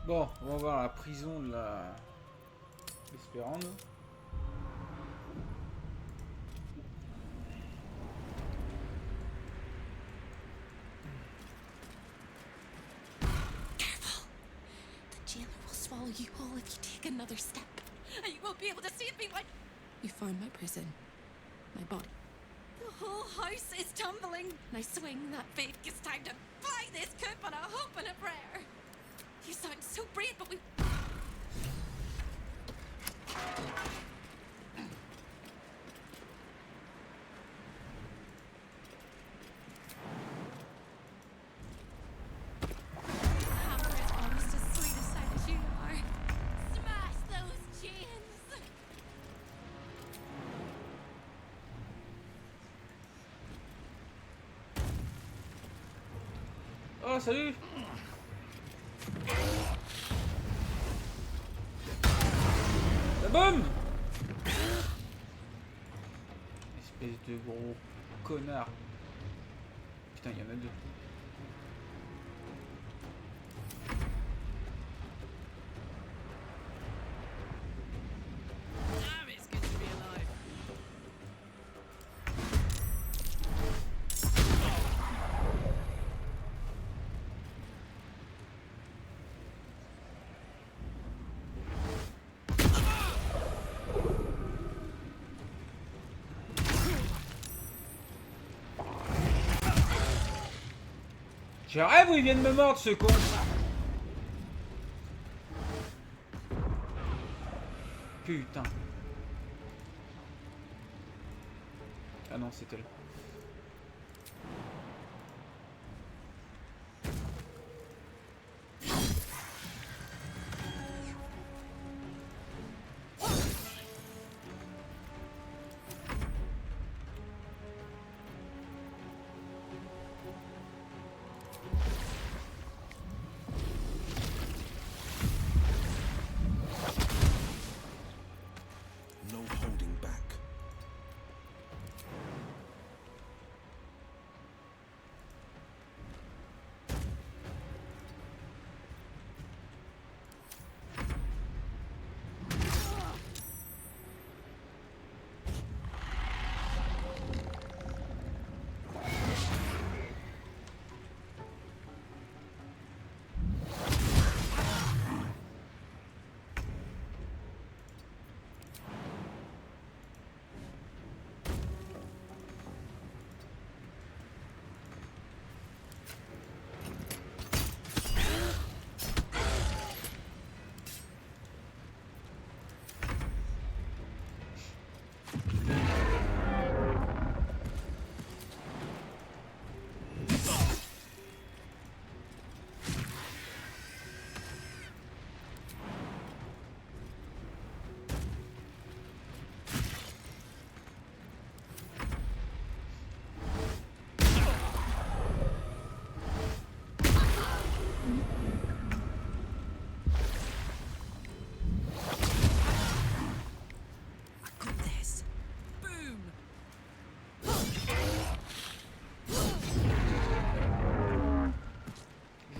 Bon, on va voir la prison de la Espérande. Swallow you whole if you take another step. And you won't be able to save me when... You found my prison. My body. The whole house is tumbling. Now swing that fate. It's time to buy this coop on a hope and a prayer. You sound so brave, but we... Oh, salut! La bombe! Espèce de gros connard. Putain, il y en a deux. Je rêve où ils viennent me mordre, ce con. Putain. Ah non, c'était là.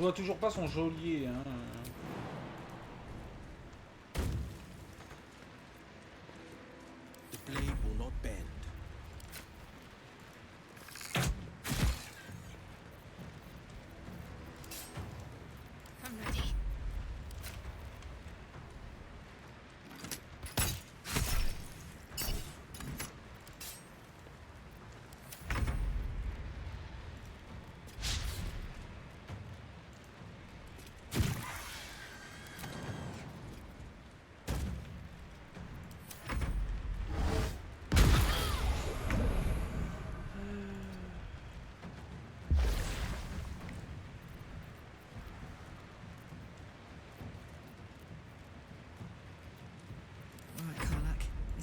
Je vois toujours pas son geôlier, hein. The blade will not bend. I'm ready.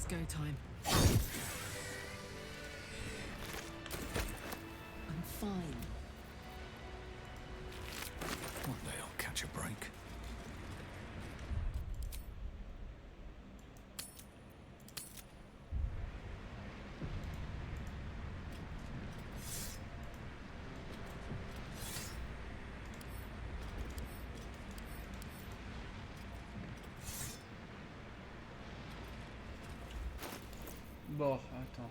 Go time. I'm fine. One day I'll catch a break. Bon, attends.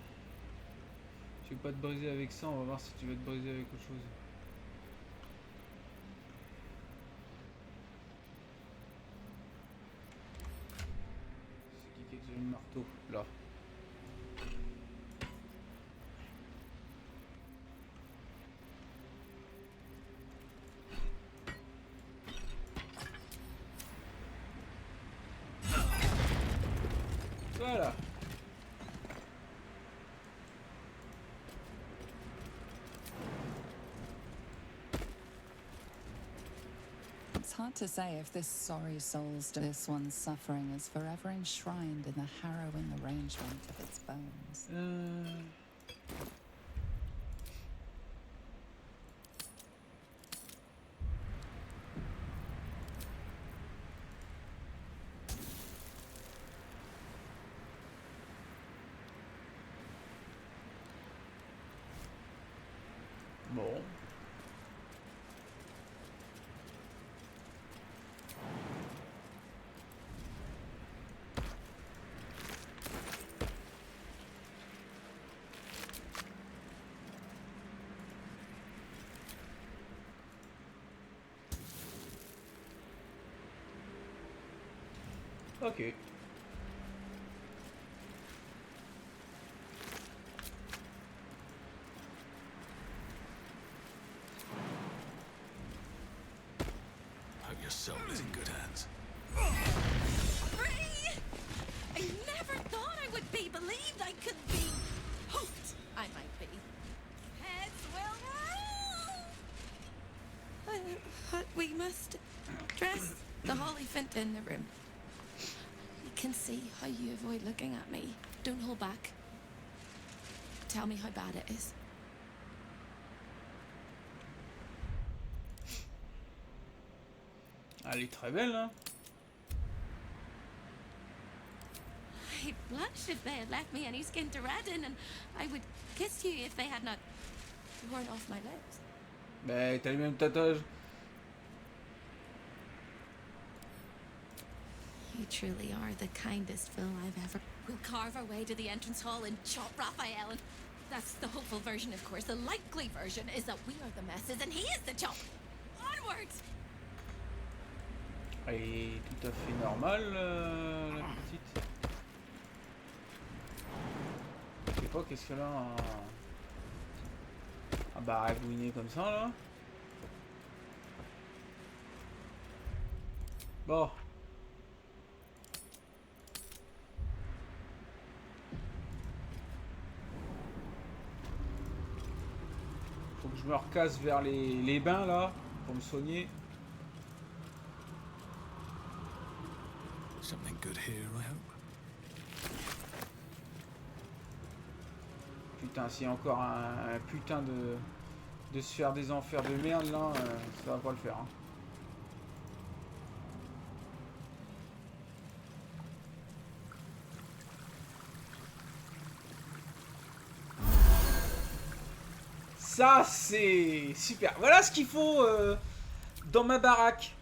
Tu veux pas te briser avec ça, on va voir si tu veux te briser avec autre chose. C'est qui a déjà le marteau? Là. Voilà. It's hard to say if this sorry soul's this one's suffering is forever enshrined in the harrowing arrangement of its bones. Bon. Ok. Hope your soul is in good hands. Free! I never thought I would be believed I could be hoped I might be. Heads will roll! But we must dress the holy fint in the room. You can see how you avoid looking at me. Don't hold back. Tell me how bad it is. Elle est très belle, hein. I'd blush if they had left me any skin to redden, and I would kiss you if they had not torn off my lips. Mais t'as les mêmes tatouages. You truly are the kindest fool I've ever... We'll carve our way to the entrance hall and chop Raphael, and that's the hopeful version, of course. The likely version is that we are the messes and he is the chop. Onwards! Elle est tout à fait normale, la petite. Je sais pas qu'est-ce qu'elle a un baragouiner comme ça là. Bon. Faut que je me recasse vers les bains là pour me soigner. Something good here, I hope. Putain, s'il y a encore un putain de sphère des enfers de merde là, ça va pas le faire. Hein. Ça c'est super. Voilà ce qu'il faut dans ma baraque.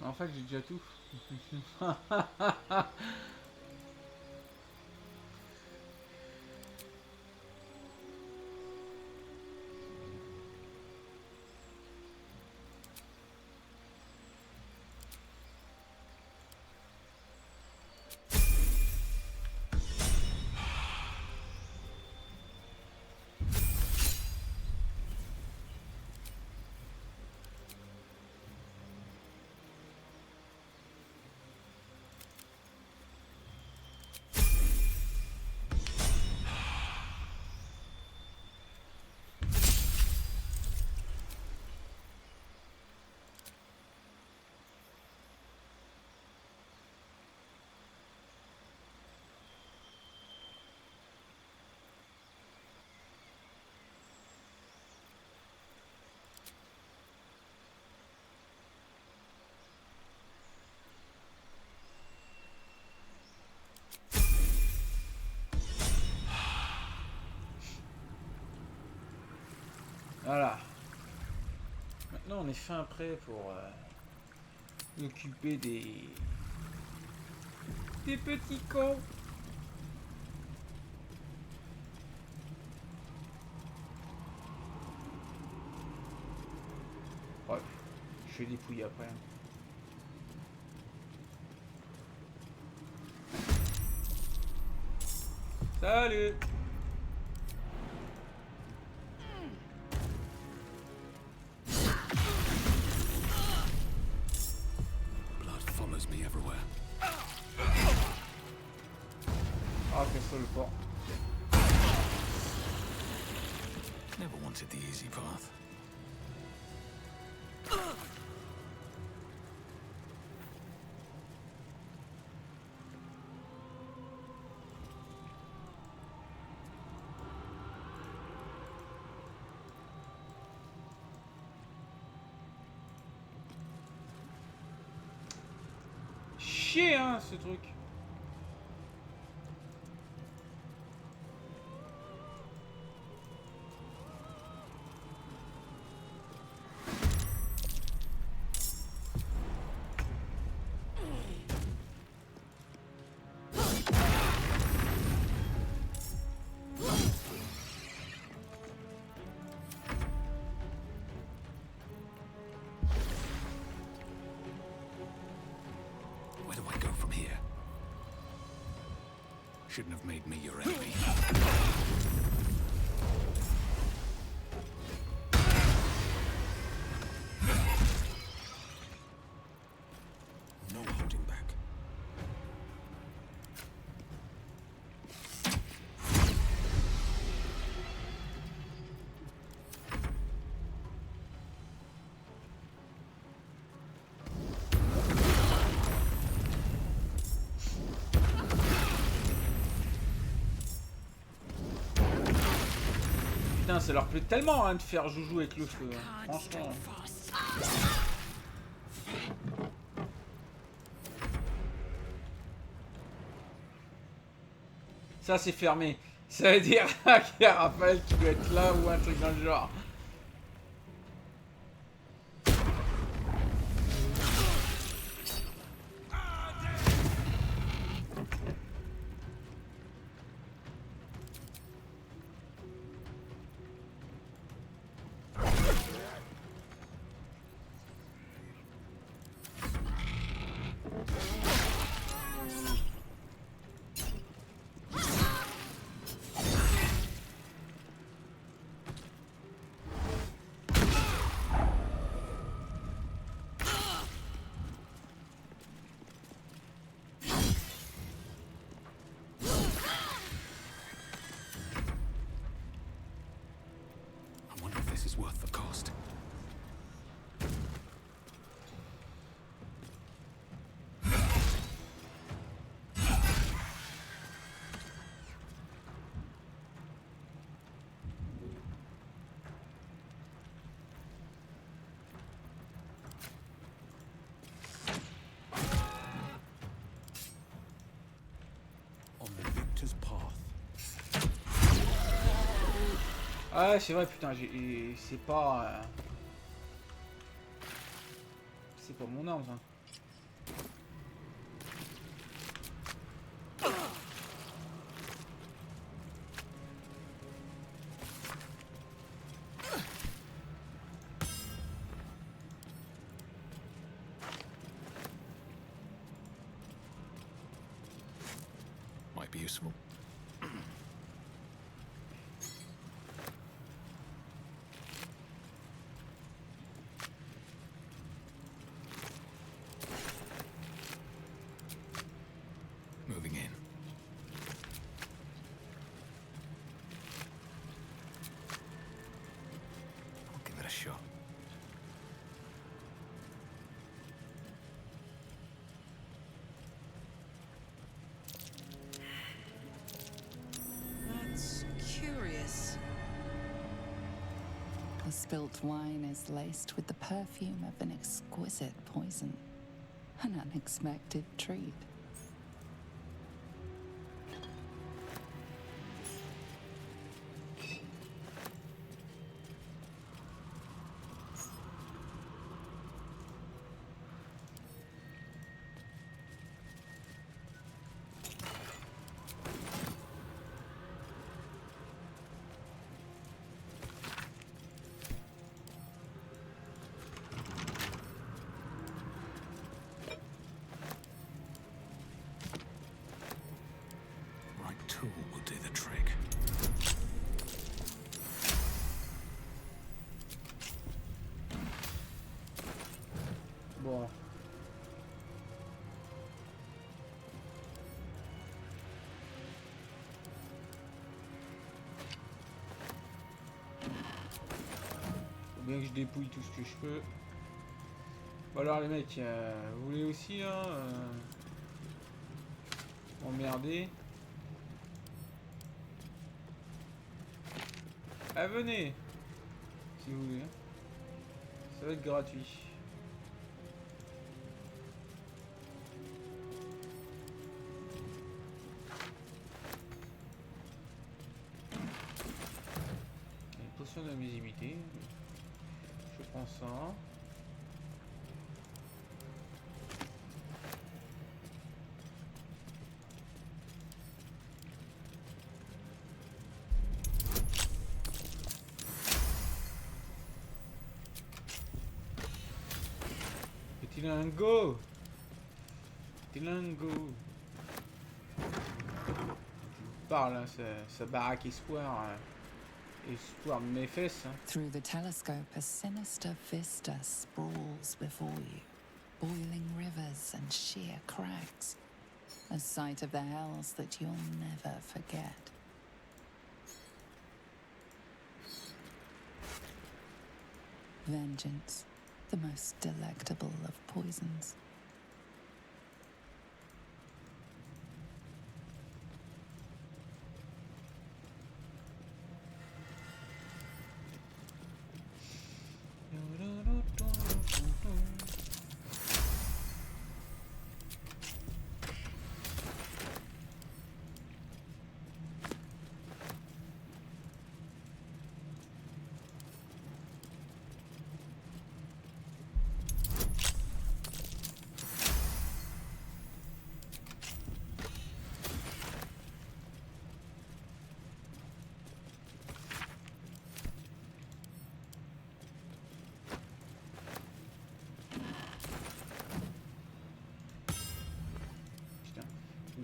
En fait, j'ai déjà tout. Voilà. Maintenant, on est fin prêt pour occuper des petits cons. Ouais, je fais des pouilles après. Salut. Me everywhere. Ah, che solo un po'. Never wanted the easy path. Chier, hein, ce truc. Where do I go from here? Shouldn't have made me your enemy. No holding back. Putain, ça leur plaît tellement hein, de faire joujou avec le feu. Hein. Franchement. Ça c'est fermé. Ça veut dire qu'il y a Raphaël qui doit être là ou un truc dans le genre. Worth the cost. On the victor's path. Ah c'est vrai putain, c'est pas... C'est pas mon arme ça. Might be useful. Moving in. I'll give it a shot. That's curious. The spilt wine is laced with the perfume of an exquisite poison. An unexpected treat. Tool will do the trick. Bon. Faut bien que je dépouille tout ce que je peux. Bon alors les mecs, vous voulez aussi hein, emmerder. Ah, venez si vous voulez. Ça va être gratuit. Une potion d'invisibilité. Je prends ça. Petit lingot. Petit lingot. Je parle, hein, ça baraque espoir. Espoir de mes fesses. Hein. Through the telescope, a sinister vista sprawls before you. Boiling rivers and sheer crags. A sight of the hells that you'll never forget. Vengeance, the most delectable of poisons.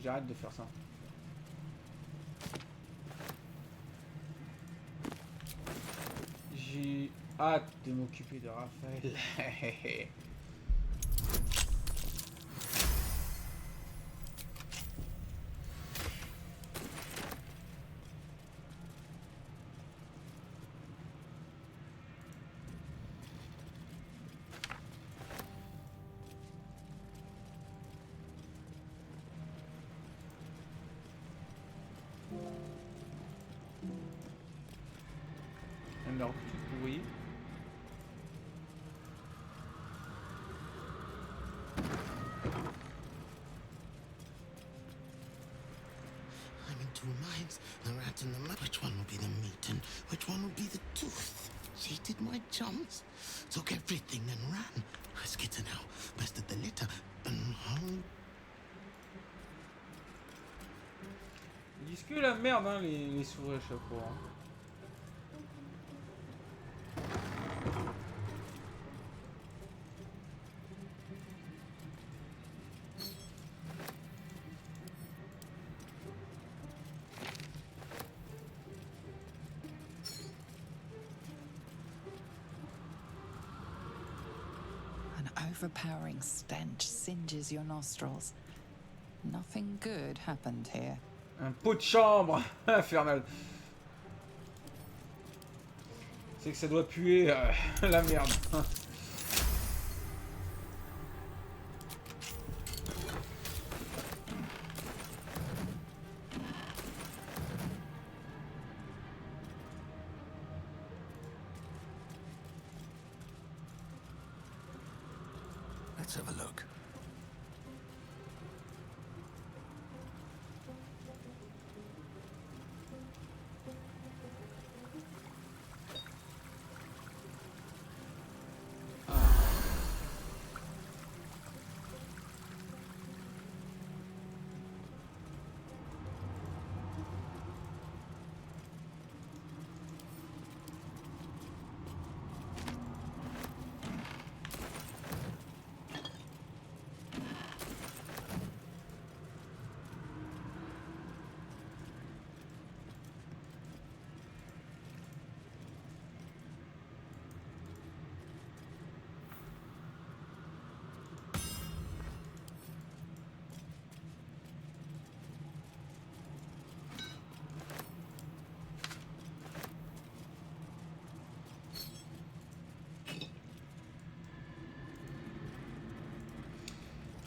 j'arrête de faire ça. J'ai hâte de m'occuper de Raphaël. Un arbre tout pourri. I'm in two minds. The rat and the mud. Which one will be the meat and which one will be the tooth? She did my chums. Took everything and ran. I skitter now. Bested the litter and hung. Ils disent que la merde, hein, les souris à chaque fois. Hein. Overpowering stench singes your nostrils. Nothing good happened here. Un pot de chambre infernal. C'est que ça doit puer la merde. Let's have a look.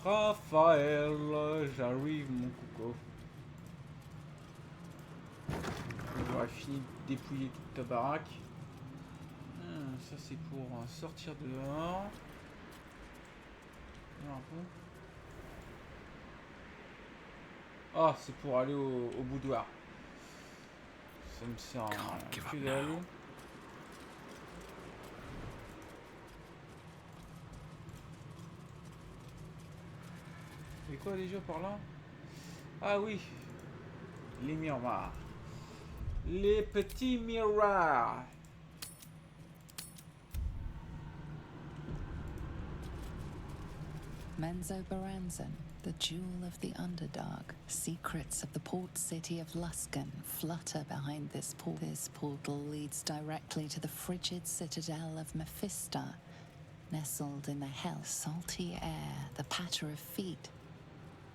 Raphaël, j'arrive mon coco. J'aurais fini de dépouiller toute ta baraque. Ça c'est pour sortir dehors. Ah, c'est pour aller au boudoir. Ça me sert à que dalle. Et quoi déjà par là? Ah oui, les miroirs. Les petits miroirs. Menzoberranzan, the jewel of the Underdark. Secrets of the port city of Luskan flutter behind this portal. This portal leads directly to the frigid citadel of Mephistar, nestled in the hell. Salty air, the patter of feet.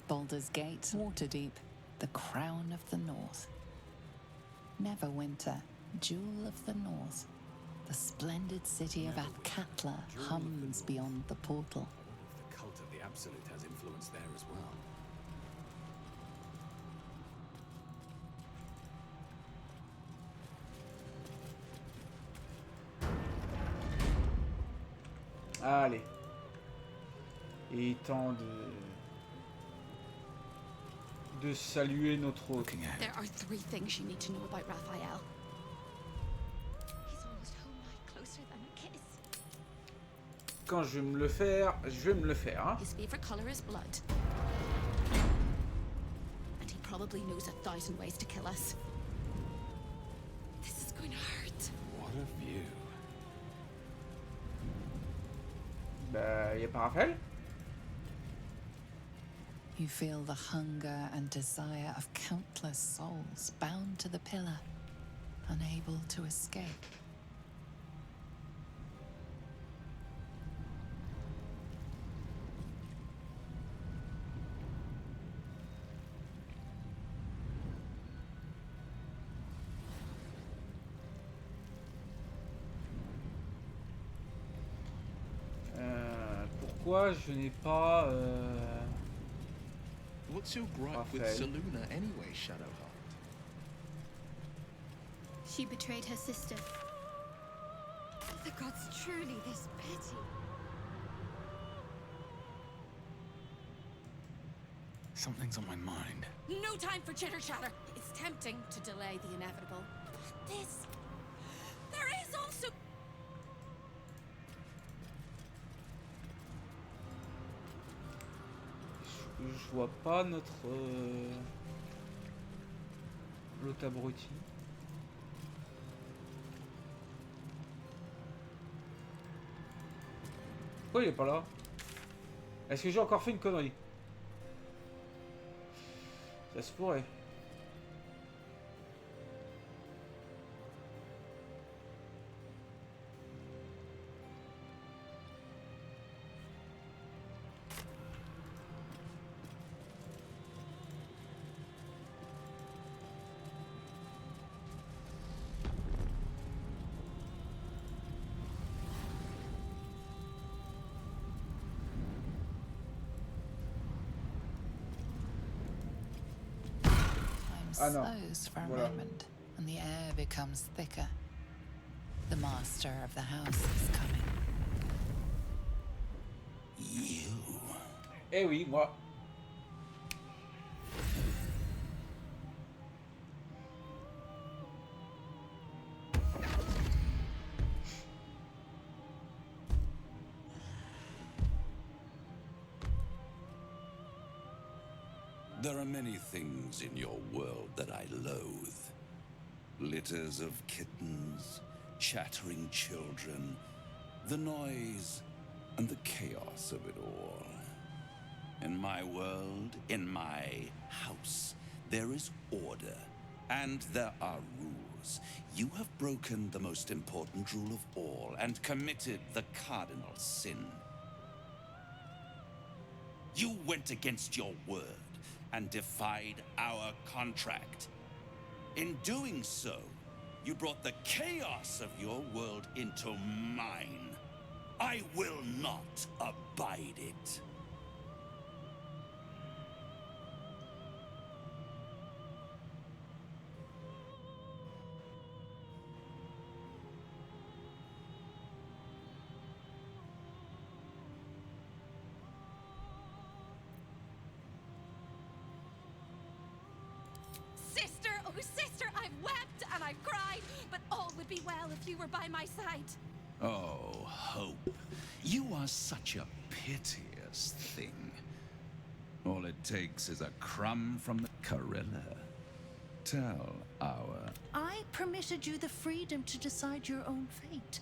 Baldur's Gate, Waterdeep, the crown of the north. Neverwinter, jewel of the north. The splendid city of Athkatla hums beyond the portal. The cult of the Absolute has influence there as well. Allez. Et temps de saluer notre hôte. There are 3 things you need to know about Raphael. He's almost home now, closer than a kiss. Quand je vais me le faire, je vais me le faire. Hein. His favorite color is blood. And he probably knows 1,000 ways to kill us. This is going to hurt. What a view. Bah, y a pas Raphaël? You feel the hunger and desire of countless souls bound to the pillar, unable to escape. Pourquoi je n'ai pas What's your gripe with Raphaël? Saluna anyway, Shadowheart? She betrayed her sister. Are the gods truly this petty? Something's on my mind. No time for chitter chatter. It's tempting to delay the inevitable. There is also. Je vois pas notre l'autre abruti. Pourquoi il est pas là? Est-ce que j'ai encore fait une connerie? Ça se pourrait. Slows for a moment, and the air becomes thicker. The master of the house is coming. You? Eh oui, moi. There are many things in your world that I loathe. Litters of kittens, chattering children, the noise and the chaos of it all. In my world, in my house, there is order, and there are rules. You have broken the most important rule of all, and committed the cardinal sin. You went against your word, and defied our contract. In doing so, you brought the chaos of your world into mine. I will not abide it. Sister, I've wept and I've cried, but all would be well if you were by my side. Oh, Hope, you are such a piteous thing. All it takes is a crumb from the Carilla. Tell our... I permitted you the freedom to decide your own fate.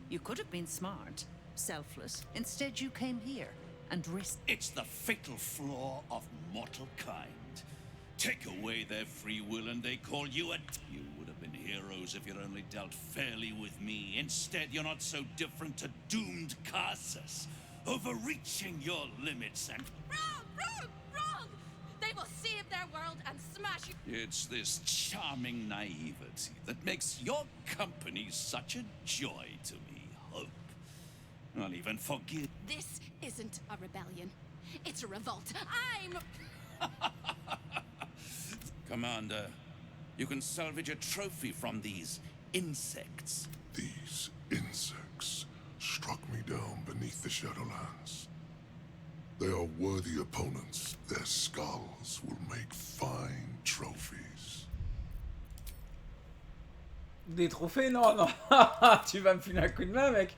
You could have been smart, selfless. Instead, you came here and risked... It's the fatal flaw of mortal kind. Take away their free will and they call you a... You would have been heroes if you'd only dealt fairly with me. Instead, you're not so different to doomed Carsus, overreaching your limits and... Wrong! They will save their world and smash you... It's this charming naivety that makes your company such a joy to me, Hope. I'll even forgive... This isn't a rebellion. It's a revolt. I'm... Commander, you can salvage a trophy from these insects. These insects struck me down beneath the Shadowlands. They are worthy opponents. Their skulls will make fine trophies. Des trophées? Non, non. Tu vas me filer un coup de main, mec.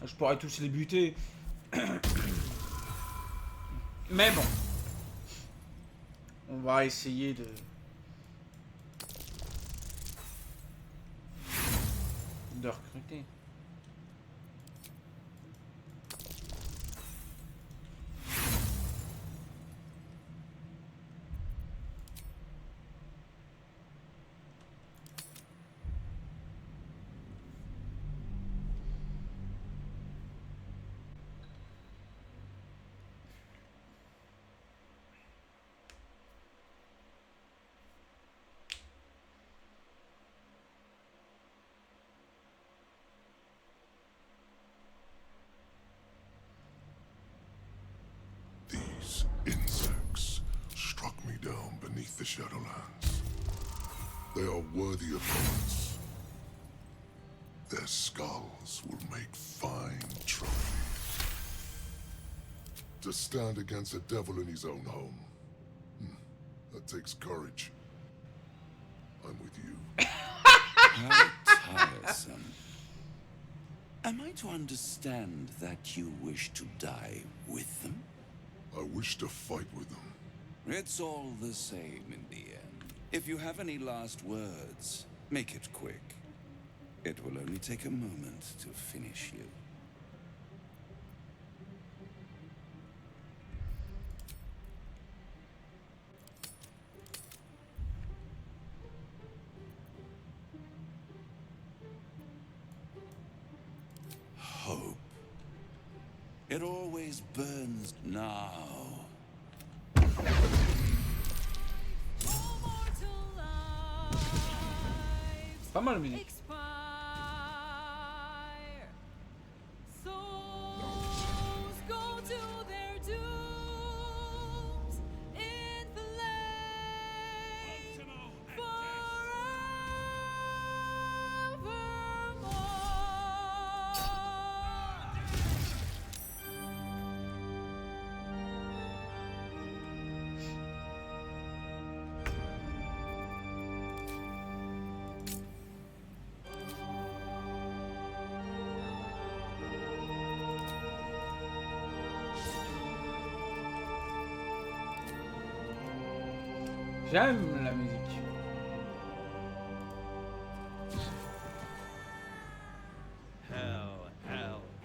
Je pourrais tous les buter. Mais bon. On va essayer de recruter. These insects struck me down beneath the Shadowlands. They are worthy opponents. Their skulls will make fine trophies. To stand against a devil in his own home, that takes courage. I'm with you. How tiresome. Am I to understand that you wish to die with them? I wish to fight with them. It's all the same in the end. If you have any last words, make it quick. It will only take a moment to finish you. Hope. It always burns now. Pas mal musique. J'aime la musique.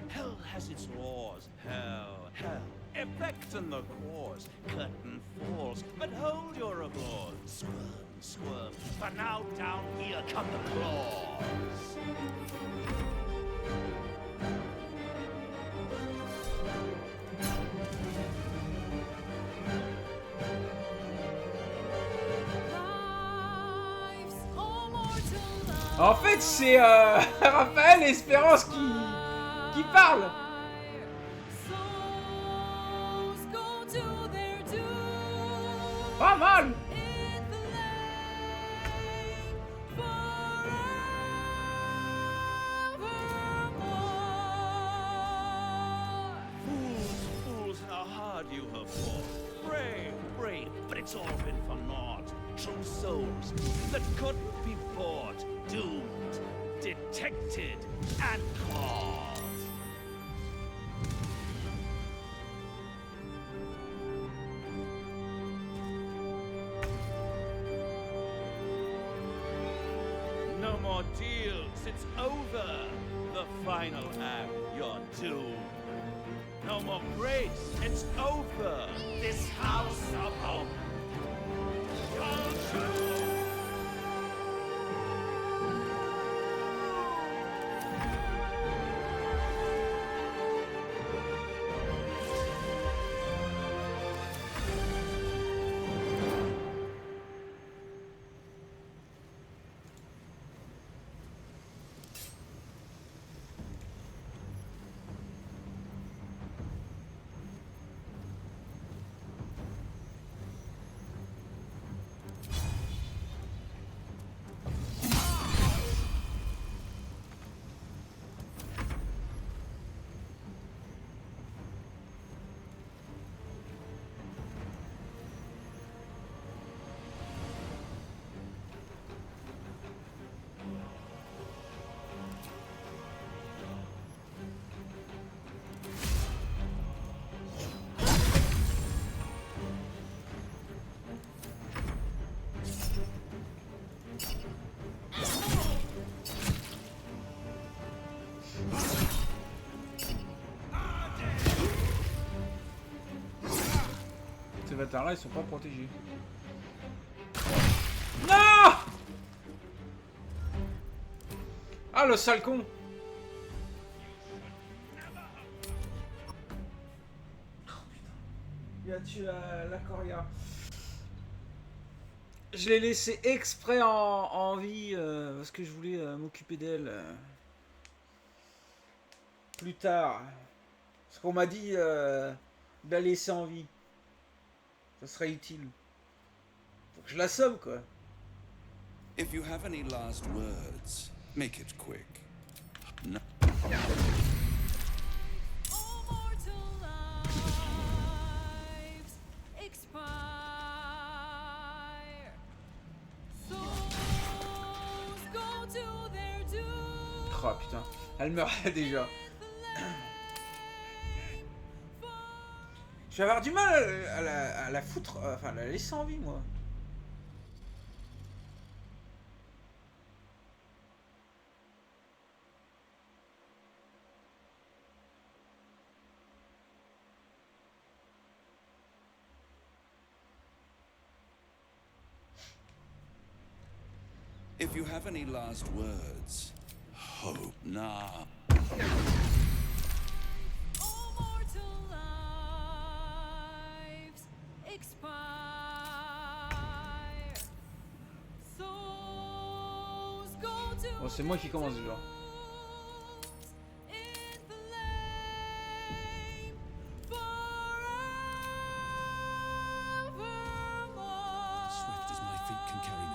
Hell has its laws. Hell. Effect in the cause. Curtain falls, but hold your applause. Squirm. For now down here come the claws. En fait, c'est Raphaël et Espérance qui parlent. Pas mal. Fools, how hard you have fought. Brave, but it's all been for naught. True souls that couldn't be bought. Doomed, detected, and caught. No more deals, it's over. The final act, you're doomed. No more grace, it's over. This house of hope. bâtards-là, ils sont pas protégés. Non! Ah, le sale con! Il a tué la Coria. Je l'ai laissé exprès en vie parce que je voulais m'occuper d'elle plus tard. Parce qu'on m'a dit de la laisser en vie. Ça serait utile. Faut que je la somme, quoi. If you have any last words, make it quick. No. Oh putain, elle meurt déjà. Je vais avoir du mal à la foutre, enfin à la laisser en vie, moi. If you have any last words, hope nah. Bon, c'est moi qui commence déjà. Swift as my feet can carry me.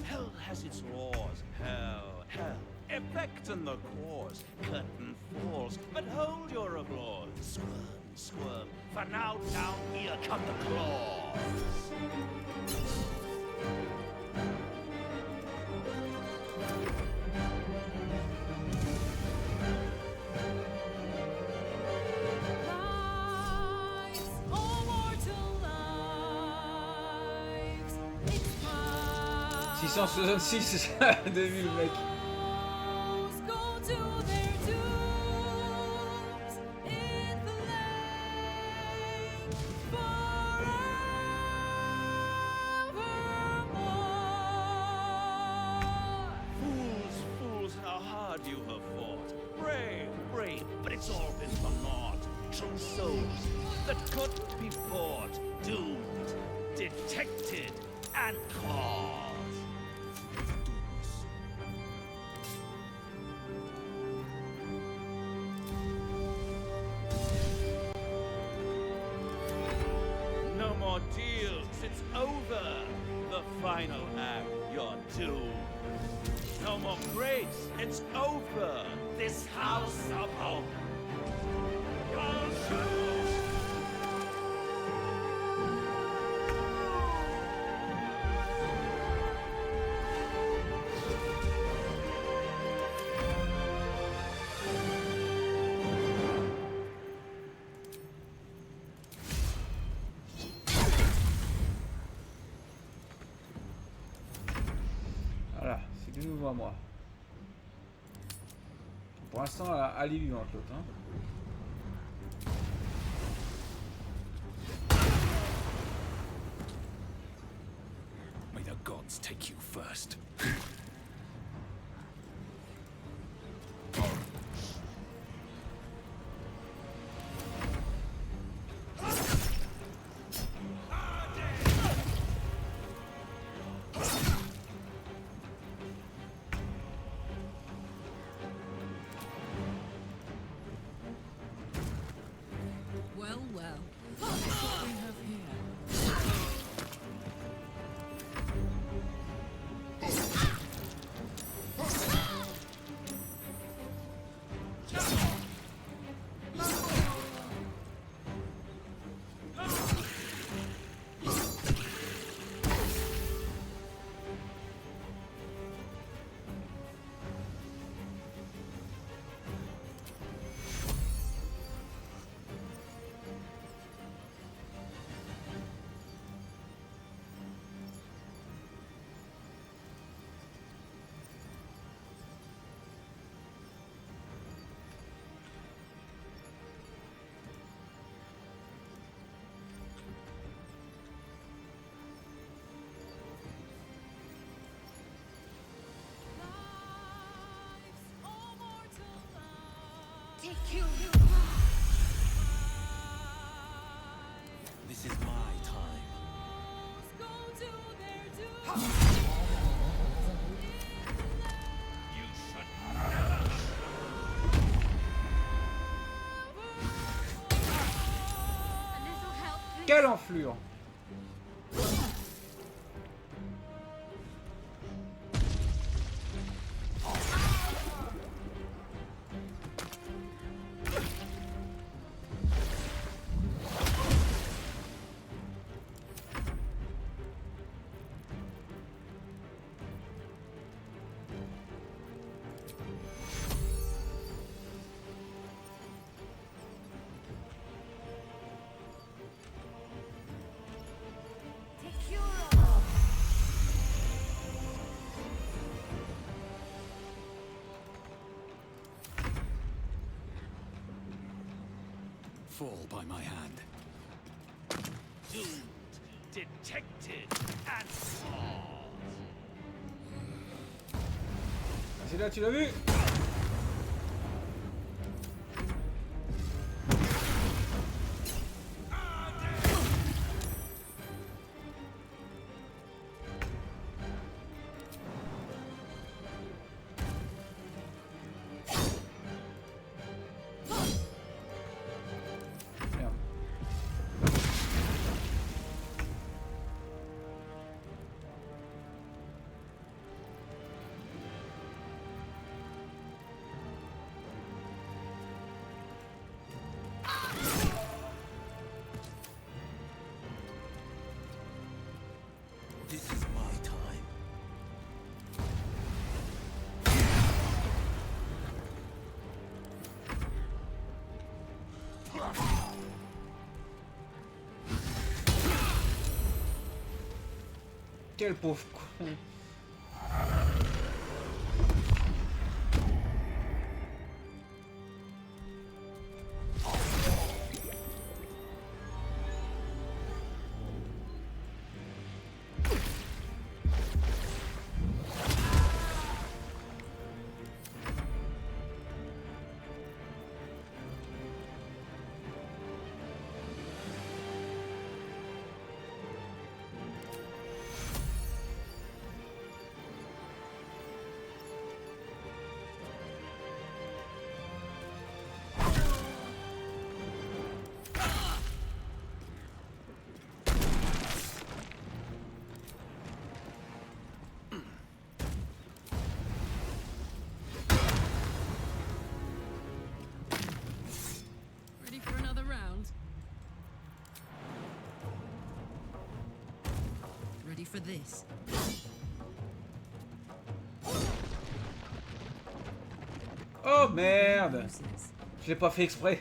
Hell has its laws. Hell. Effect and the cause. Curtain falls, but hold your applause. Squirm. For now down here come the claws. De vue, le mec. Fools, how hard you have fought. Brave, but it's all been for naught. True souls that couldn't be bought. Doomed, detected, and caught. No more deals, it's over. The final act, you're doomed. No more grace, it's over. This house of hope. Voilà, c'est de nouveau à moi. Pour l'instant, elle est vivante, l'autre. Hein. May the gods take you first. Well. What we have here? This is my time. You should never. Quelle enflure! Fall by my hand. Doomed, detected, and flawed. C'est là, tu l'as vu? This is my time. Quel pauvre con. Ready for another round? Ready for this? Oh merde! Je l'ai pas fait exprès.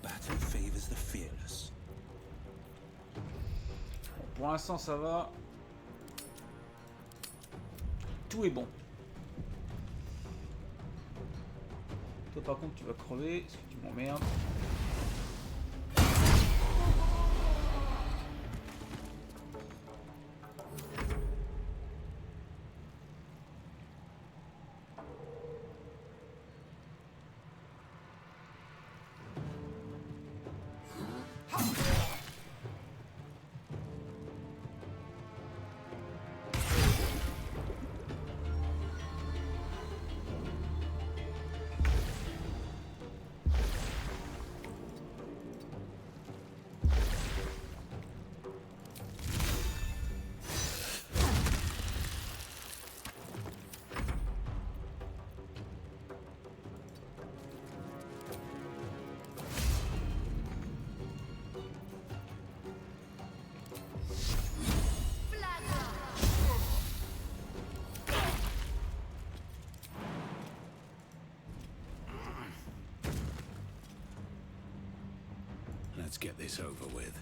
Battle favors the fearless. Pour l'instant, ça va. Tout est bon. Toi, par contre, tu vas crever parce que tu m'emmerdes. Let's get this over with.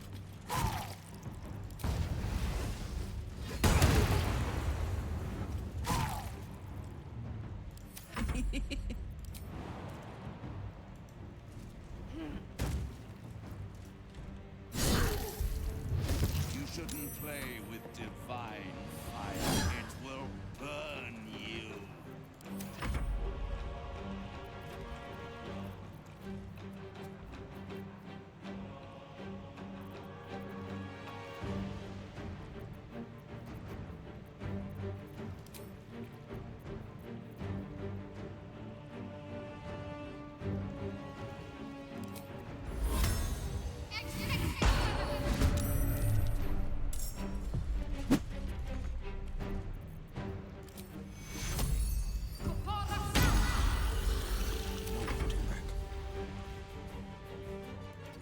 shouldn't play with divine fire. It will burn you.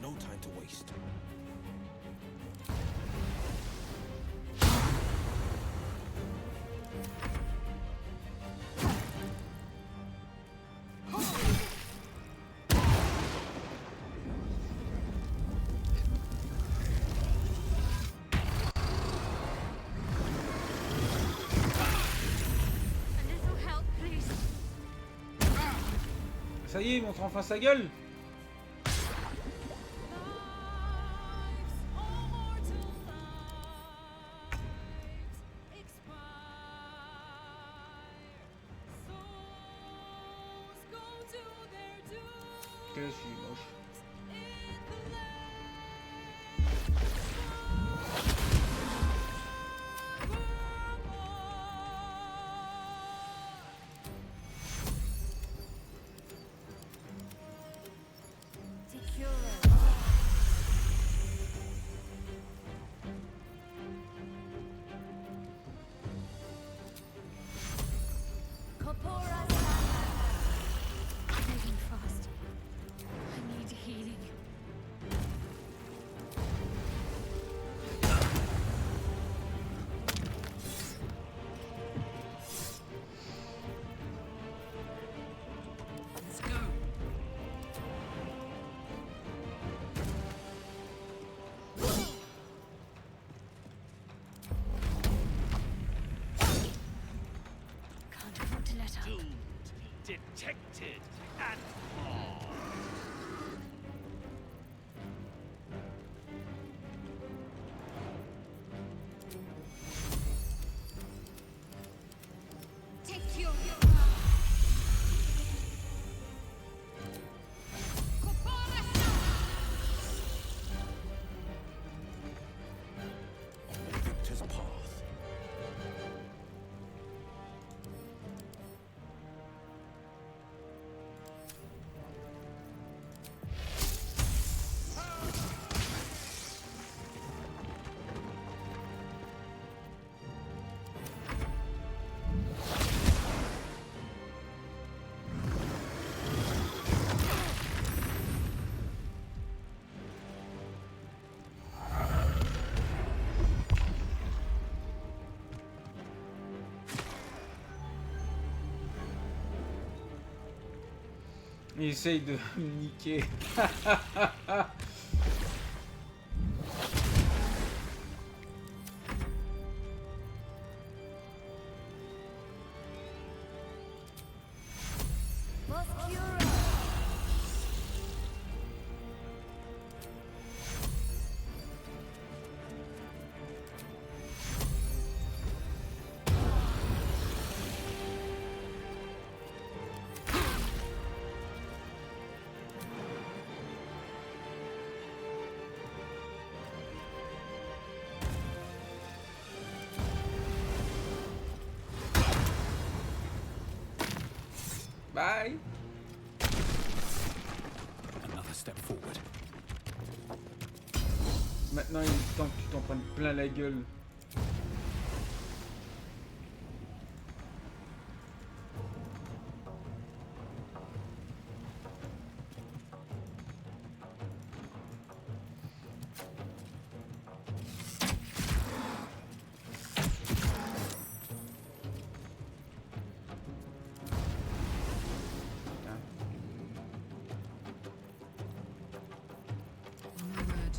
No time to waste. A little help, please. Ça y est, il montre enfin sa gueule. Que je suis moche. Moving fast. I need healing. Let's go. Can't afford to let up. Doomed, detected, and more. Take your On Victor's path. Il essaye de me niquer. Bye. Another step forward. Maintenant, il est temps que tu t'en prennes plein la gueule. On my word.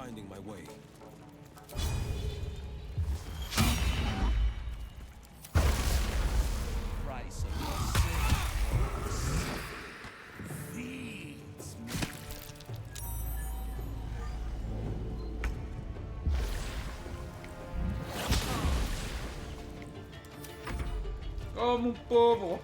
finding my way. Price of your sin feeds me. Oh mon pauvre.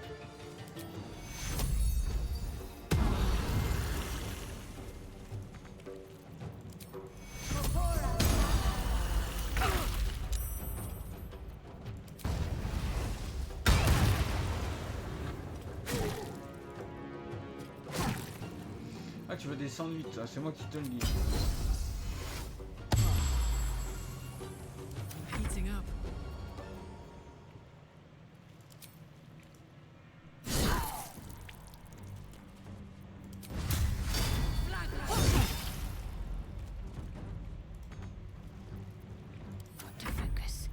Ah, tu veux descendre vite, c'est moi qui te le dis. Heating up. Got to focus.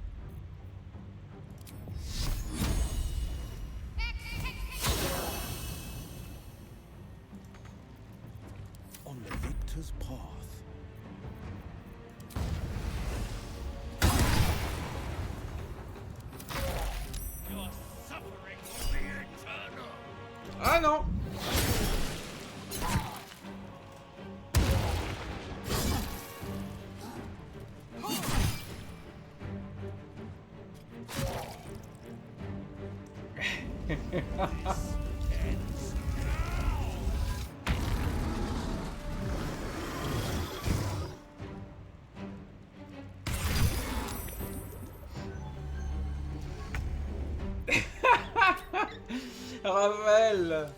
On the victor's path. Your suffering will be eternal. Ah non. Ends now. Raphaël.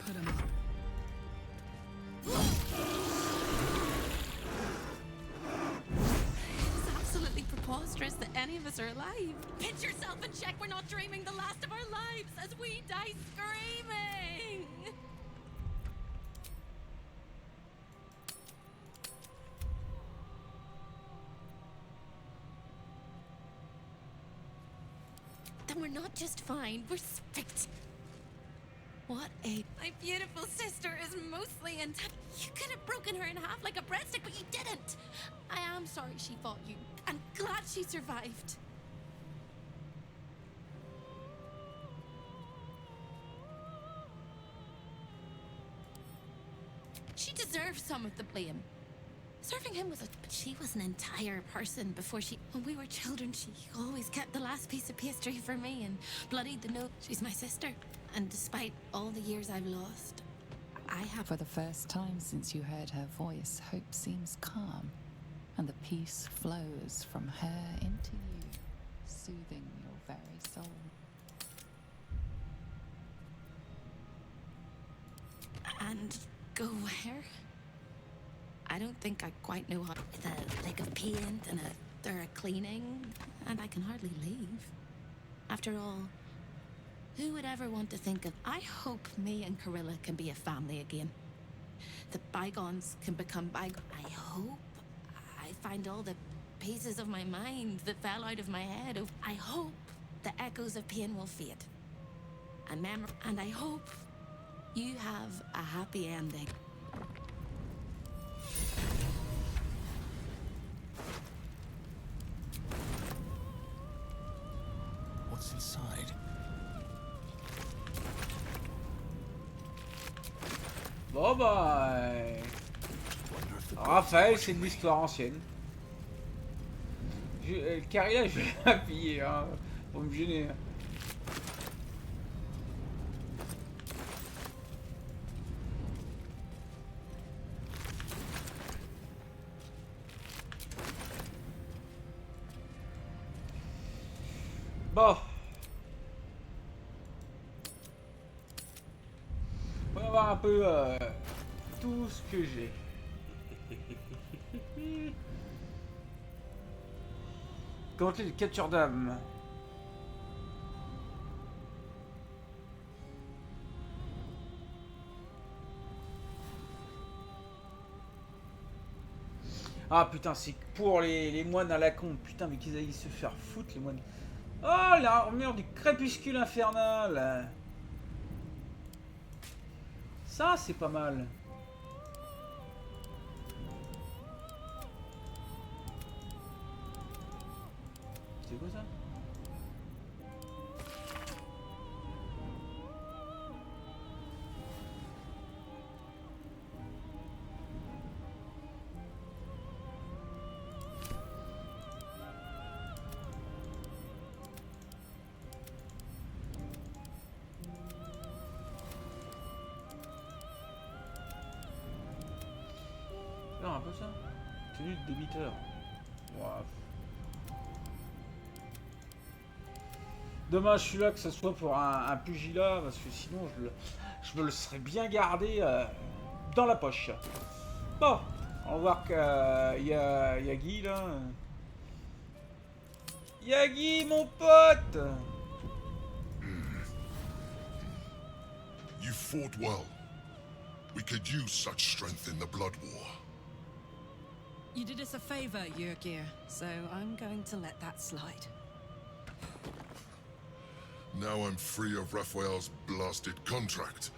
Put him up. It's absolutely preposterous that any of us are alive. Pinch yourself and check we're not dreaming the last of our lives as we die screaming. Then we're not just fine, we're spectacular. What a... My beautiful sister is mostly intact. You could have broken her in half like a breadstick, but you didn't. I am sorry she fought you. I'm glad she survived. She deserves some of the blame. Serving him was a... But she was an entire person before she... When we were children, she always kept the last piece of pastry for me and bloodied the note. She's my sister. And despite all the years I've lost, I have... For the first time since you heard her voice, hope seems calm, and the peace flows from her into you, soothing your very soul. And go where? I don't think I quite know how. With a lick of paint and a thorough cleaning, and I can hardly leave. After all, who would ever want to think of... I hope me and Carilla can be a family again. The bygones can become bygones. I hope I find all the pieces of my mind that fell out of my head. I hope the echoes of pain will fade. And I hope you have a happy ending. What's inside? Bon bah... Raphaël, c'est de l'histoire ancienne. Carilla, je vais l'appuyer, hein, pour me gêner. Bon. On va voir un peu tout ce que j'ai. Commenter les captures d'âme. Ah putain, c'est pour les moines à la con. Putain, mais qu'ils aillent se faire foutre, les moines. Oh, l'armure du crépuscule infernal. Ça, c'est pas mal. C'est quoi ça? Non, un peu ça. Tenue de débiteur. Wow. Dommage, je suis là que ce soit pour un pugilat, parce que sinon je me le serais bien gardé dans la poche. Bon, on va voir qu'il y a Guy là. Il y a Guy, mon pote. You fought well. We could use such strength in the Blood War. You did us a favor, Yurgir, so I'm going to let that slide. Now I'm free of Raphael's blasted contract.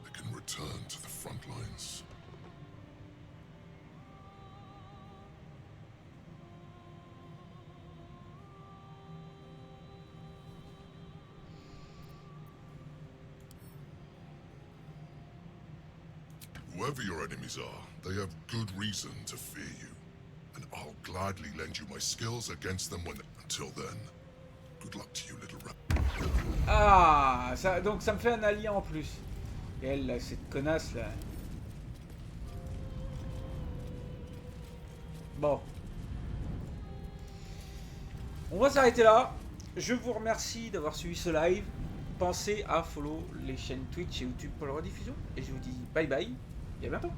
I can return to the front lines. Whoever your enemies are, they have good reason to fear you. And I'll gladly lend you my skills against them when... Until then, good luck to you, little rat. Ah, ça, donc ça me fait un allié en plus. Et elle, là, cette connasse là. Bon. On va s'arrêter là. Je vous remercie d'avoir suivi ce live. Pensez à follow les chaînes Twitch et YouTube pour la rediffusion. Et je vous dis bye bye et à bientôt.